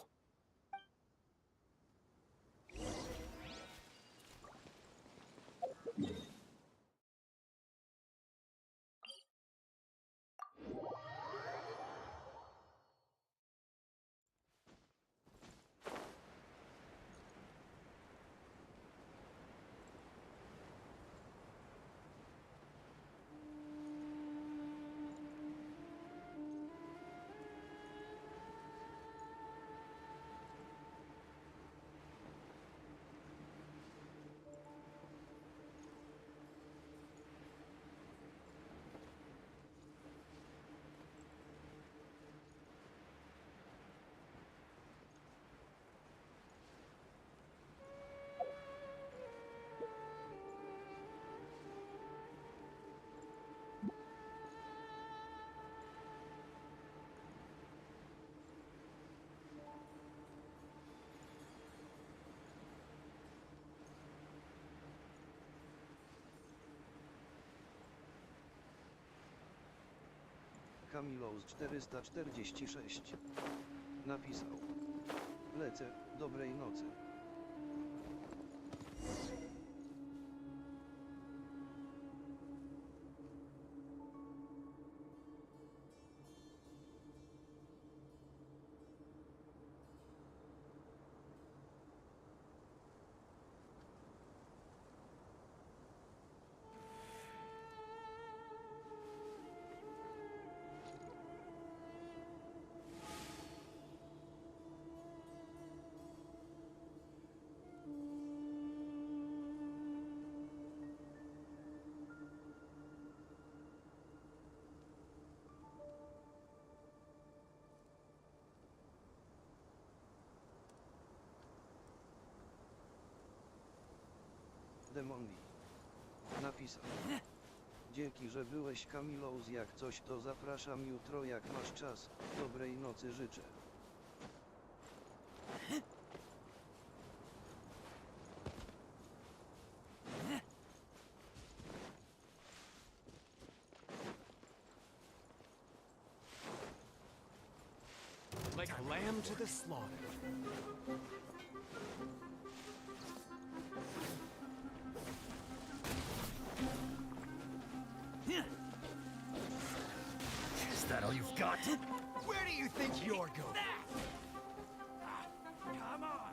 Kamilous 446 napisał: Lecę, dobrej nocy. Demoni napisał: Dzięki, że byłeś, Kamilous, jak coś to zapraszam jutro, jak masz czas. Dobrej nocy życzę. Like a lamb to the slaughter. Is that all you've got? Where do you think you're going? Come on!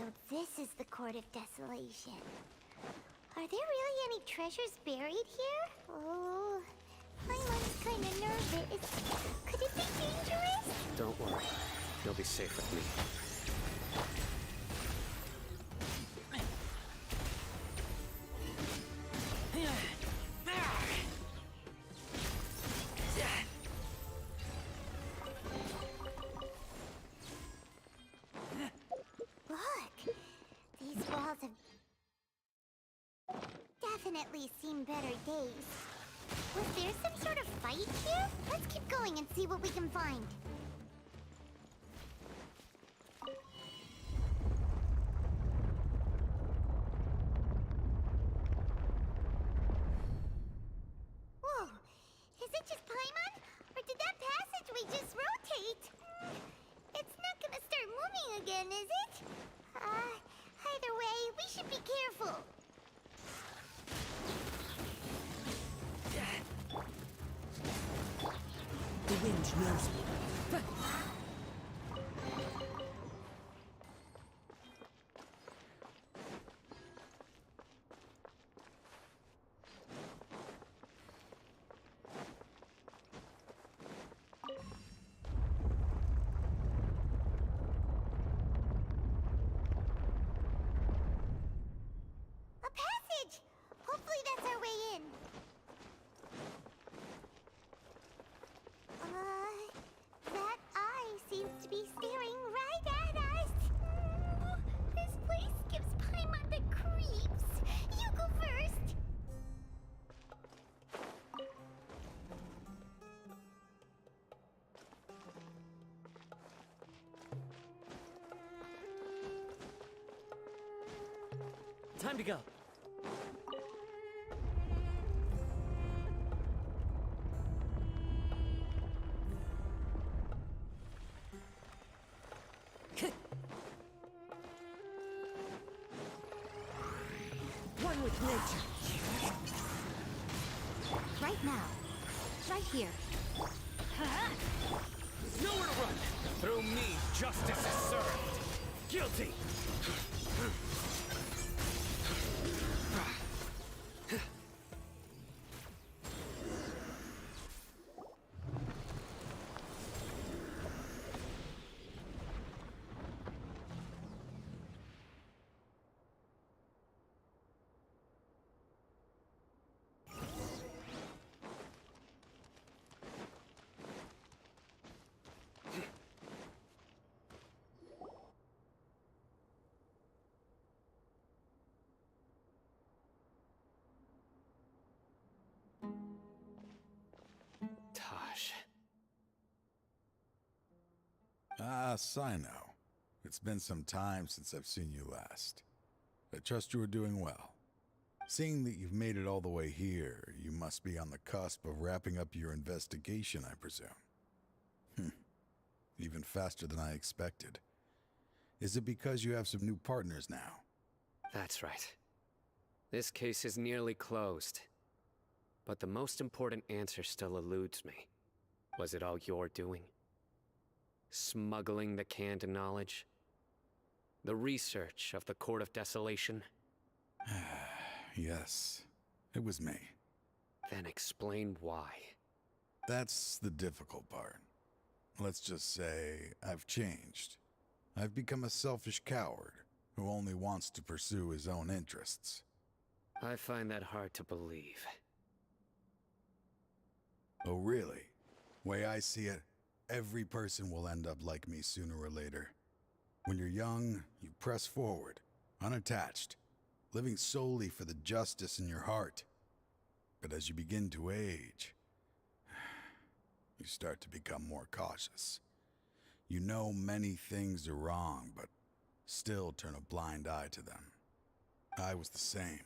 So this is the Court of Desolation. Are there really any treasures buried here? Oh, Paimon's kinda nervous. Could it be dangerous? Don't worry. You'll be safe with me. Look, these walls have definitely seen better days. Was there some sort of fight here? Let's keep going and see what we can find. Whoa, is it just Paimon? Or did that passageway just rotate? It's not gonna start moving again, is it? Either way, we should be careful. The wind knows me. A passage! Hopefully that's our way in. That eye seems to be staring right at us. This place gives Paimon the creeps. You go first. Time to go. One with nature. Right now. Right here. Nowhere to run. Through me, justice is served. Guilty. Taj. Ah, Sino. It's been some time since I've seen you last. I trust you are doing well. Seeing that you've made it all the way here, you must be on the cusp of wrapping up your investigation, I presume. Even faster than I expected. Is it because you have some new partners now? That's right. This case is nearly closed. But the most important answer still eludes me. Was it all your doing? Smuggling the canned knowledge? The research of the Court of Desolation? Yes, it was me. Then explain why. That's the difficult part. Let's just say I've changed. I've become a selfish coward who only wants to pursue his own interests. I find that hard to believe. Oh, really? Way I see it, every person will end up like me sooner or later. When you're young, you press forward, unattached, living solely for the justice in your heart. But as you begin to age, you start to become more cautious. You know many things are wrong, but still turn a blind eye to them. I was the same.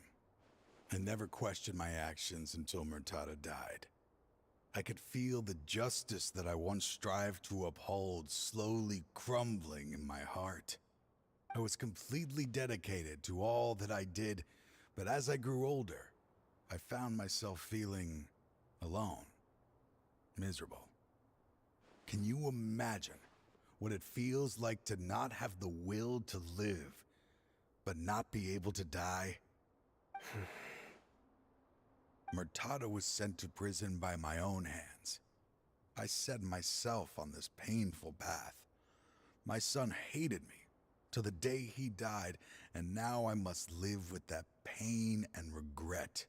I never questioned my actions until Murtada died. I could feel the justice that I once strived to uphold slowly crumbling in my heart. I was completely dedicated to all that I did, but as I grew older, I found myself feeling alone, miserable. Can you imagine what it feels like to not have the will to live but not be able to die? Murtada was sent to prison by my own hands. I set myself on this painful path. My son hated me till the day he died, and now I must live with that pain and regret.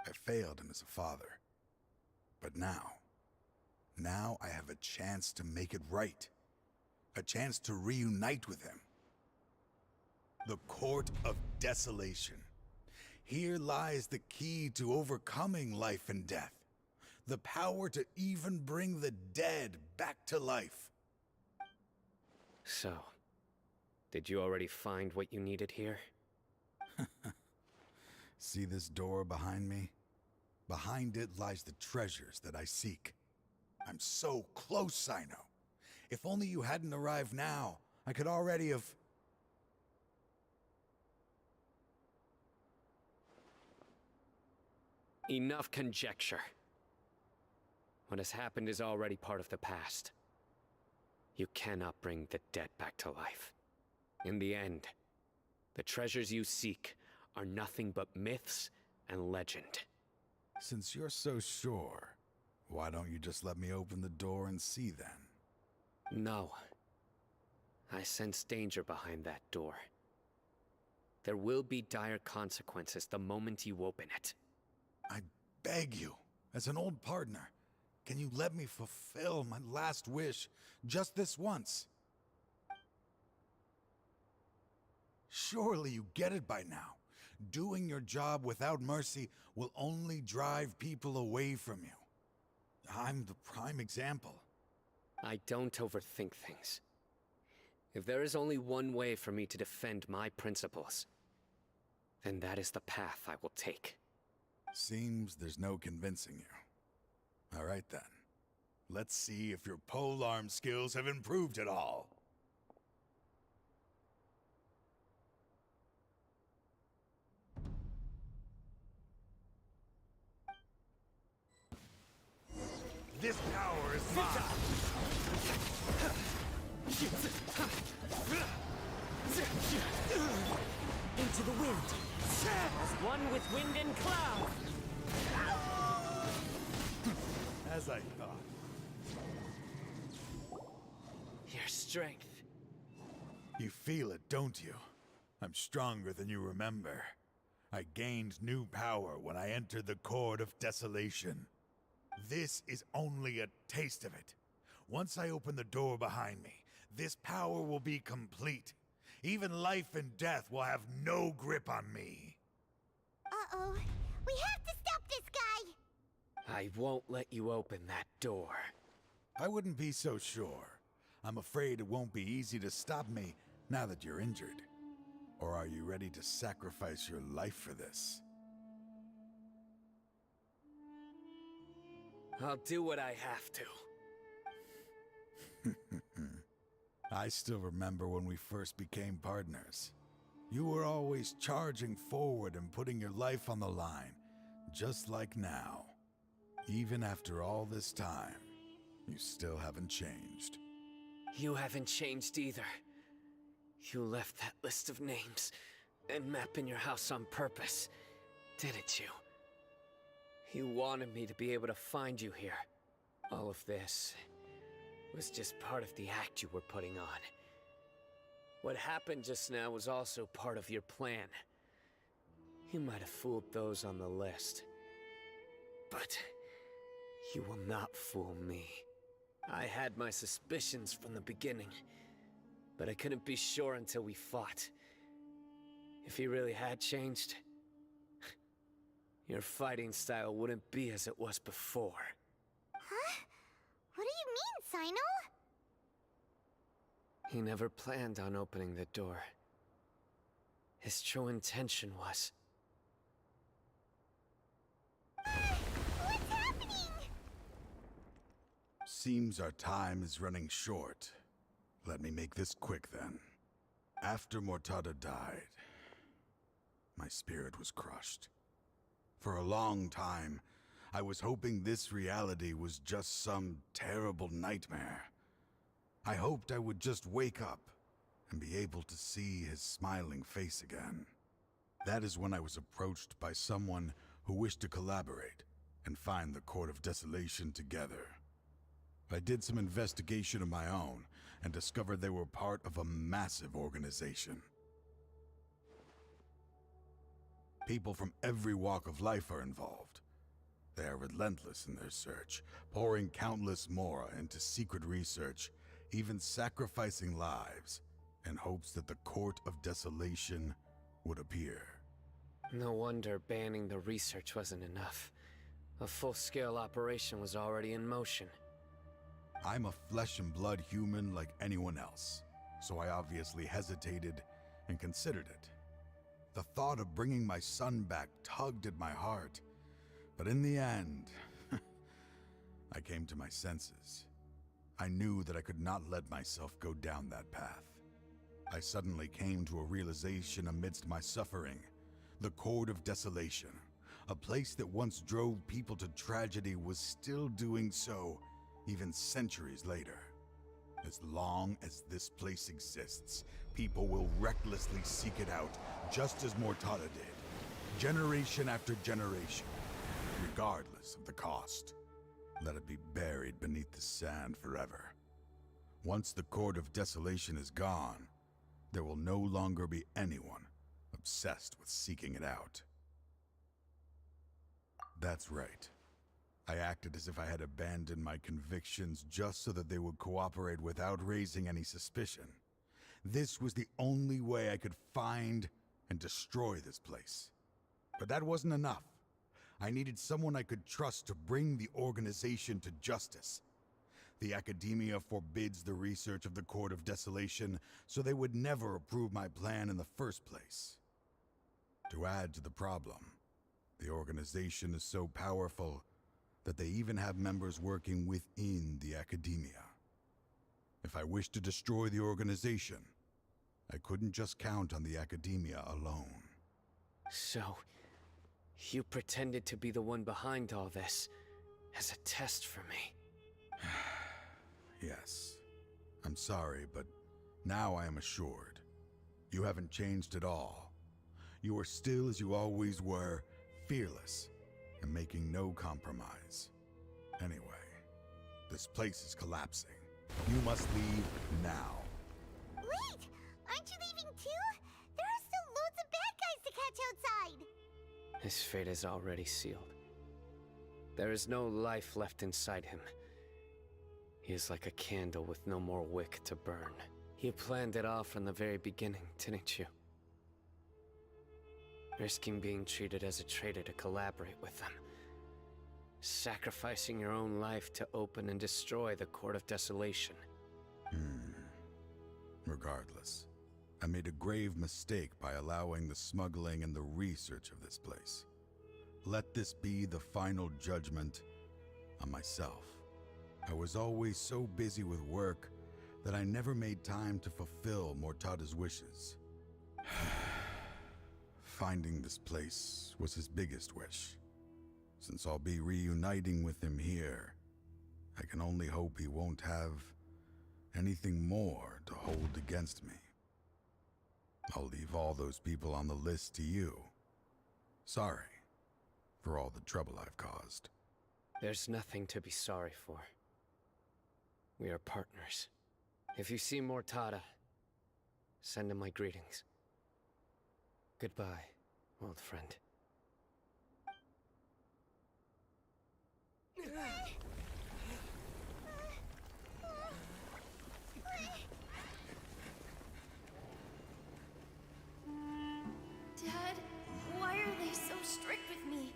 I failed him as a father. But now I have a chance to make it right. A chance to reunite with him. The Court of Desolation. Here lies the key to overcoming life and death. The power to even bring the dead back to life. So, did you already find what you needed here? See this door behind me? Behind it lies the treasures that I seek. I'm so close, Sino. If only you hadn't arrived now, I could already have... Enough conjecture. What has happened is already part of the past. You cannot bring the dead back to life. In the end, the treasures you seek are nothing but myths and legend. Since you're so sure, why don't you just let me open the door and see then? No. I sense danger behind that door. There will be dire consequences the moment you open it. I beg you, as an old partner, can you let me fulfill my last wish just this once? Surely you get it by now. Doing your job without mercy will only drive people away from you. I'm the prime example. I don't overthink things. If there is only one way for me to defend my principles, then that is the path I will take. Seems there's no convincing you. All right then. Let's see if your polearm skills have improved at all. This power is mine! Into the wind. As one with wind and cloud. As I thought. Your strength. You feel it, don't you? I'm stronger than you remember. I gained new power when I entered the Court of Desolation. This is only a taste of it. Once I open the door behind me, this power will be complete. Even life and death will have no grip on me. Uh-oh. We have to stop this guy! I won't let you open that door. I wouldn't be so sure. I'm afraid it won't be easy to stop me now that you're injured. Or are you ready to sacrifice your life for this? I'll do what I have to. I still remember when we first became partners. You were always charging forward and putting your life on the line, just like now. Even after all this time, you still haven't changed. You haven't changed either. You left that list of names and map in your house on purpose, didn't you? You wanted me to be able to find you here. All of this was just part of the act you were putting on. What happened just now was also part of your plan. You might have fooled those on the list. But you will not fool me. I had my suspicions from the beginning, but I couldn't be sure until we fought. If he really had changed, your fighting style wouldn't be as it was before. Huh? What do you mean, Sino? He never planned on opening the door. His true intention was... What's happening? Seems our time is running short. Let me make this quick then. After Murtada died, my spirit was crushed. For a long time, I was hoping this reality was just some terrible nightmare. I hoped I would just wake up and be able to see his smiling face again. That is when I was approached by someone who wished to collaborate and find the Court of Desolation together. I did some investigation of my own and discovered they were part of a massive organization. People from every walk of life are involved. They are relentless in their search, pouring countless mora into secret research, even sacrificing lives in hopes that the Court of Desolation would appear. No wonder banning the research wasn't enough. A full-scale operation was already in motion. I'm a flesh and blood human like anyone else, so I obviously hesitated and considered it. The thought of bringing my son back tugged at my heart, but in the end, I came to my senses. I knew that I could not let myself go down that path. I suddenly came to a realization amidst my suffering. The Court of Desolation, a place that once drove people to tragedy, was still doing so even centuries later. As long as this place exists, people will recklessly seek it out, just as Mortada did, generation after generation, regardless of the cost. Let it be buried beneath the sand forever. Once the Court of Desolation is gone, there will no longer be anyone obsessed with seeking it out. That's right. I acted as if I had abandoned my convictions just so that they would cooperate without raising any suspicion. This was the only way I could find and destroy this place. But that wasn't enough. I needed someone I could trust to bring the organization to justice. The academia forbids the research of the Court of Desolation, so they would never approve my plan in the first place. To add to the problem, the organization is so powerful that they even have members working within the academia. If I wished to destroy the organization, I couldn't just count on the academia alone. So, you pretended to be the one behind all this, as a test for me. Yes. I'm sorry, but now I am assured. You haven't changed at all. You are still as you always were, fearless, and making no compromise. Anyway, this place is collapsing. You must leave now. Wait! Aren't you leaving too? There are still loads of bad guys to catch outside! His fate is already sealed. There is no life left inside him. He is like a candle with no more wick to burn. You planned it all from the very beginning, didn't you? Risking being treated as a traitor to collaborate with them. Sacrificing your own life to open and destroy the Court of Desolation. Regardless, I made a grave mistake by allowing the smuggling and the research of this place. Let this be the final judgment on myself. I was always so busy with work that I never made time to fulfill Mortada's wishes. Finding this place was his biggest wish. Since I'll be reuniting with him here, I can only hope he won't have anything more to hold against me. I'll leave all those people on the list to you. Sorry for all the trouble I've caused. There's nothing to be sorry for. We are partners. If you see Mortada, send him my greetings. Goodbye, old friend. Dad, why are they so strict with me?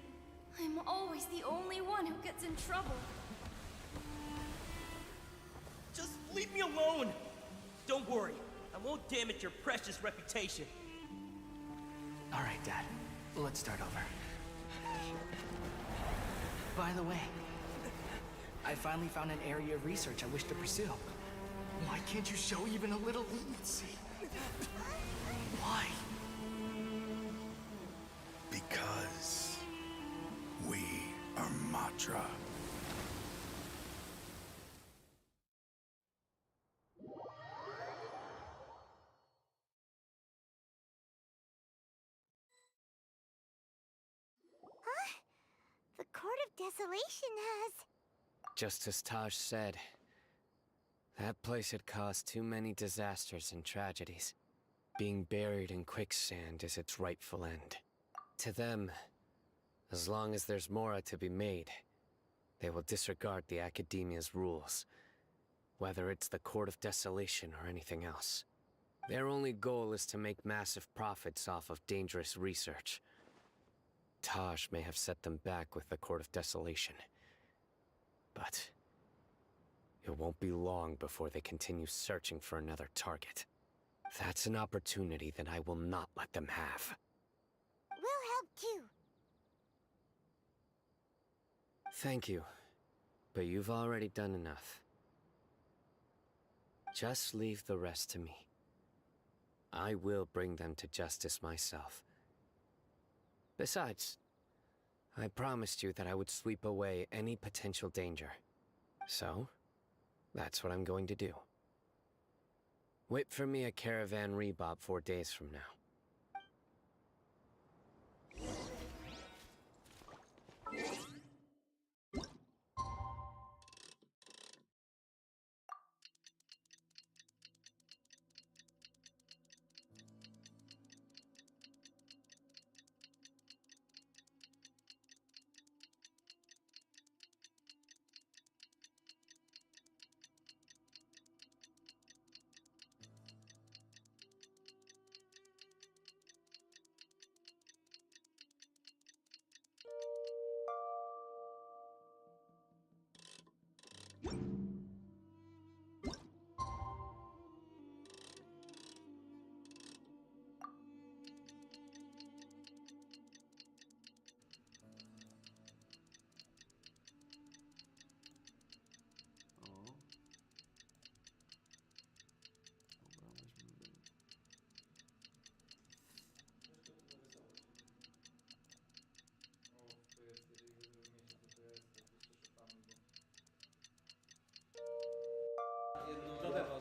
I'm always the only one who gets in trouble. Just leave me alone! Don't worry, I won't damage your precious reputation. All right, Dad. Let's start over. By the way, I finally found an area of research I wish to pursue. Why can't you show even a little leniency? Why? Because we are Matra. Court of Desolation has... Just as Taj said, that place had caused too many disasters and tragedies. Being buried in quicksand is its rightful end. To them, as long as there's more to be made, they will disregard the Academia's rules, whether it's the Court of Desolation or anything else. Their only goal is to make massive profits off of dangerous research. Taj may have set them back with the Court of Desolation, but it won't be long before they continue searching for another target. That's an opportunity that I will not let them have. We'll help too. Thank you, but you've already done enough. Just leave the rest to me. I will bring them to justice myself. Besides, I promised you that I would sweep away any potential danger. So, that's what I'm going to do. Wait for me a caravan rebob 4 days from now.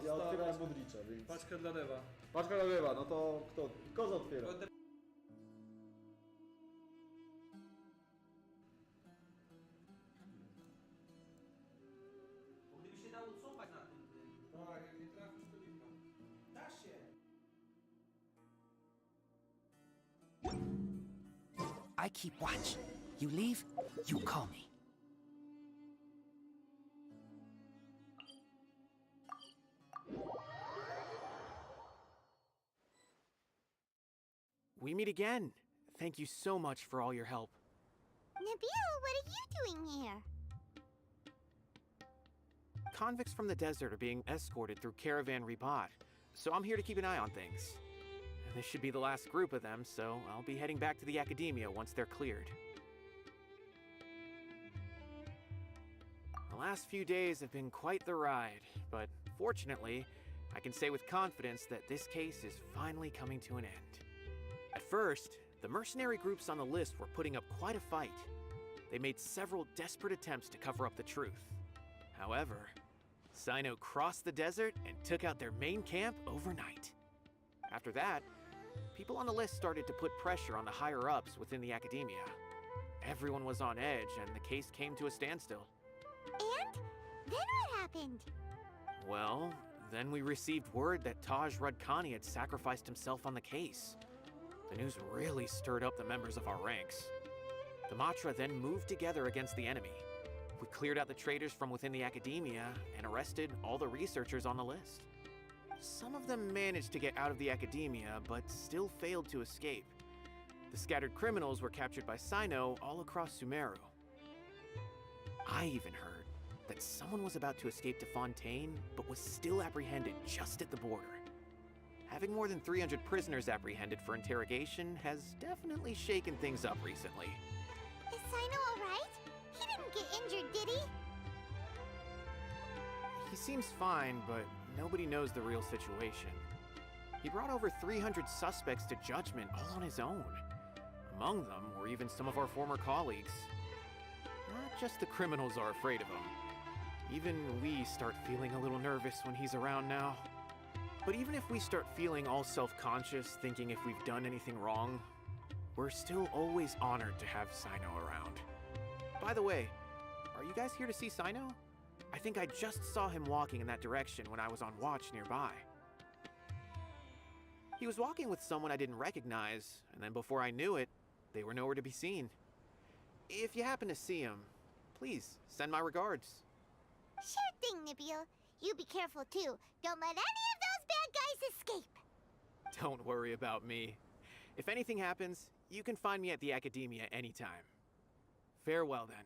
Ja otwierałem modlicza, więc... Paczka dla Dewa. Paczka dla Dewa, no to kto? Koza otwiera. Gdyby się dało cofać na tym. Tak, jak nie trafisz, to lipa. Da się. I keep watch. You leave, you call me. We meet again. Thank you so much for all your help. Nabil, what are you doing here? Convicts from the desert are being escorted through Caravan Ribat, so I'm here to keep an eye on things. This should be the last group of them, so I'll be heading back to the Academia once they're cleared. The last few days have been quite the ride, but fortunately, I can say with confidence that this case is finally coming to an end. At first, the mercenary groups on the list were putting up quite a fight. They made several desperate attempts to cover up the truth. However, Sino crossed the desert and took out their main camp overnight. After that, people on the list started to put pressure on the higher-ups within the Academia. Everyone was on edge, and the case came to a standstill. And? Then what happened? Well, then we received word that Taj Rudkani had sacrificed himself on the case. The news really stirred up the members of our ranks. The Matra then moved together against the enemy. We cleared out the traitors from within the Academia and arrested all the researchers on the list. Some of them managed to get out of the Academia, but still failed to escape. The scattered criminals were captured by Sino all across Sumeru. I even heard that someone was about to escape to Fontaine, but was still apprehended just at the border. Having more than 300 prisoners apprehended for interrogation has definitely shaken things up recently. Is Sino alright? He didn't get injured, did he? He seems fine, but nobody knows the real situation. He brought over 300 suspects to judgment all on his own. Among them were even some of our former colleagues. Not just the criminals are afraid of him. Even we start feeling a little nervous when he's around now. But even if we start feeling all self-conscious, thinking if we've done anything wrong, we're still always honored to have Sino around. By the way, are you guys here to see Sino? I think I just saw him walking in that direction when I was on watch nearby. He was walking with someone I didn't recognize, and then before I knew it, they were nowhere to be seen. If you happen to see him, please send my regards. Sure thing, Nabil. You be careful too. Don't let any of those bad guys escape. Don't worry about me. If anything happens, you can find me at the Academia anytime. Farewell then.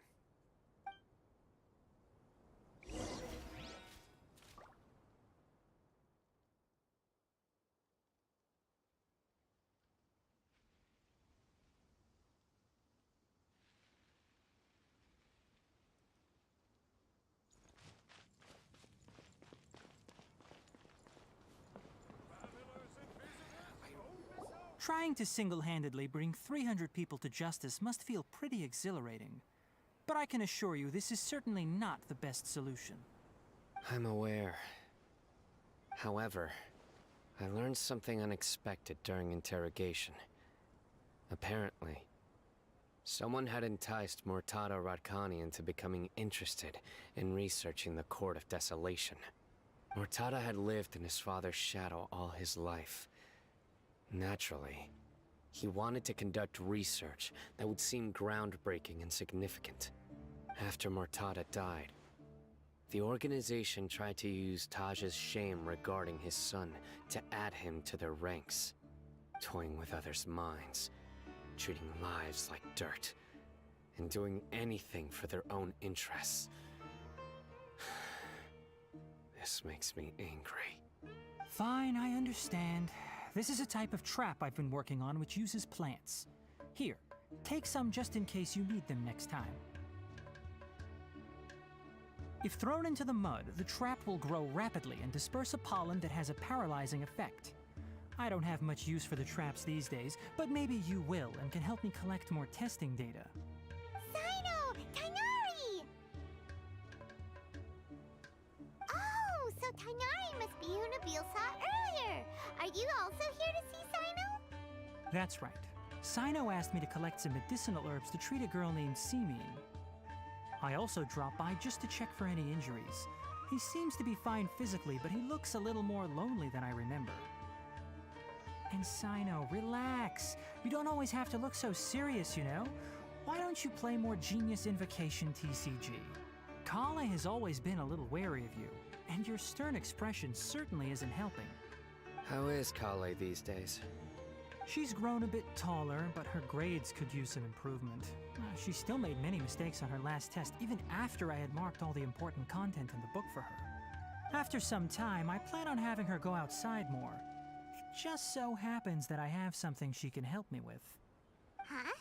Trying to single-handedly bring 300 people to justice must feel pretty exhilarating. But I can assure you this is certainly not the best solution. I'm aware. However, I learned something unexpected during interrogation. Apparently, someone had enticed Murtada Radkani into becoming interested in researching the Court of Desolation. Murtada had lived in his father's shadow all his life. Naturally, he wanted to conduct research that would seem groundbreaking and significant. After Murtada died, the organization tried to use Taj's shame regarding his son to add him to their ranks, toying with others' minds, treating lives like dirt, and doing anything for their own interests. This makes me angry. Fine, I understand. This is a type of trap I've been working on which uses plants. Here, take some just in case you need them next time. If thrown into the mud, the trap will grow rapidly and disperse a pollen that has a paralyzing effect. I don't have much use for the traps these days, but maybe you will and can help me collect more testing data. Sino! Tainari! Oh, so Tainari must be who Nabil saw earlier. Are you also here to see Sino? That's right. Sino asked me to collect some medicinal herbs to treat a girl named Simeon. I also dropped by just to check for any injuries. He seems to be fine physically, but he looks a little more lonely than I remember. And Sino, relax. You don't always have to look so serious, you know? Why don't you play more Genius Invocation TCG? Kale has always been a little wary of you, and your stern expression certainly isn't helping. How is Kale these days? She's grown a bit taller, but her grades could use some improvement. She still made many mistakes on her last test, even after I had marked all the important content in the book for her. After some time, I plan on having her go outside more. It just so happens that I have something she can help me with. Huh?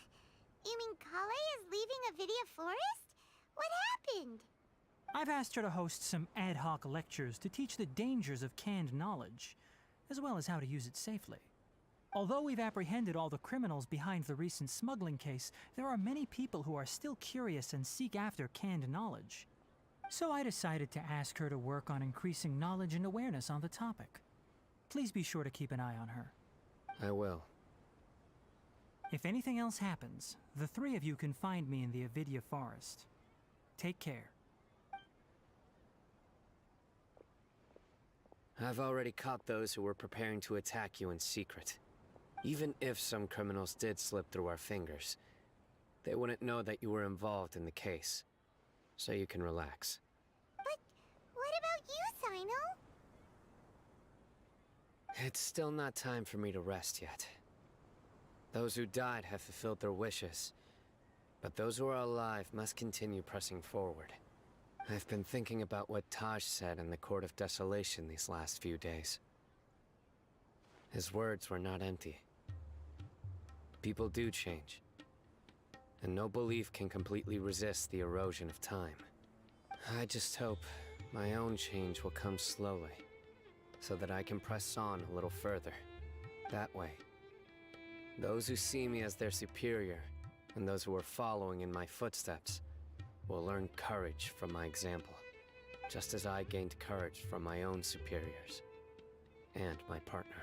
You mean Kale is leaving a video forest? What happened? I've asked her to host some ad hoc lectures to teach the dangers of canned knowledge, as well as how to use it safely. Although we've apprehended all the criminals behind the recent smuggling case, there are many people who are still curious and seek after canned knowledge. So I decided to ask her to work on increasing knowledge and awareness on the topic. Please be sure to keep an eye on her. I will. If anything else happens, the three of you can find me in the Avidya Forest. Take care. I've already caught those who were preparing to attack you in secret. Even if some criminals did slip through our fingers, they wouldn't know that you were involved in the case. So you can relax. But what about you, Sino? It's still not time for me to rest yet. Those who died have fulfilled their wishes, but those who are alive must continue pressing forward. I've been thinking about what Taj said in the Court of Desolation these last few days. His words were not empty. People do change, and no belief can completely resist the erosion of time. I just hope my own change will come slowly, so that I can press on a little further. That way, those who see me as their superior, and those who are following in my footsteps, will learn courage from my example, just as I gained courage from my own superiors, and my partner.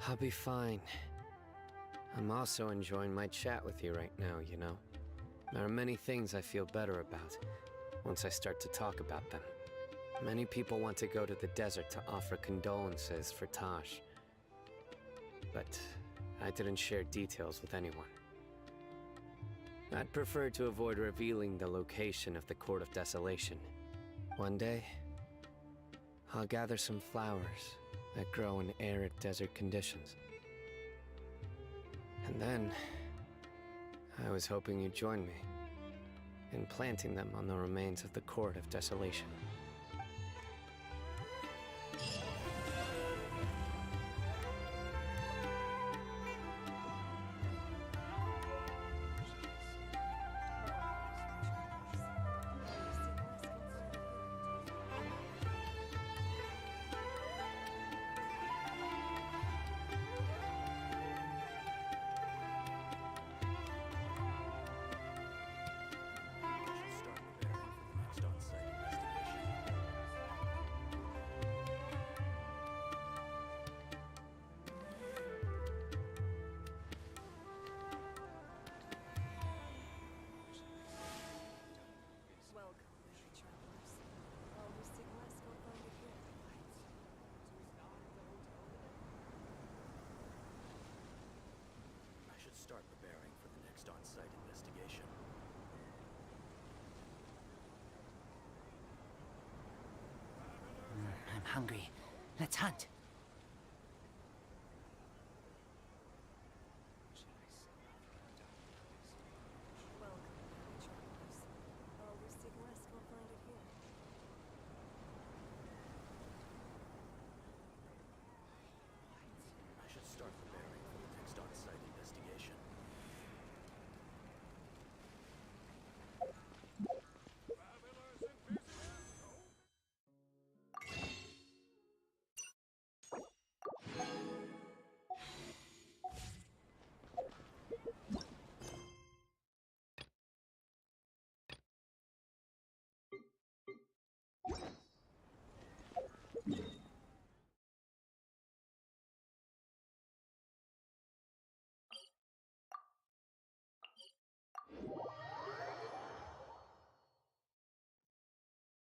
I'll be fine. I'm also enjoying my chat with you right now, you know? There are many things I feel better about once I start to talk about them. Many people want to go to the desert to offer condolences for Taj. But I didn't share details with anyone. I'd prefer to avoid revealing the location of the Court of Desolation. One day, I'll gather some flowers that grow in arid desert conditions. And then, I was hoping you'd join me in planting them on the remains of the Court of Desolation. Start preparing for the next on-site investigation. I'm hungry. Let's hunt.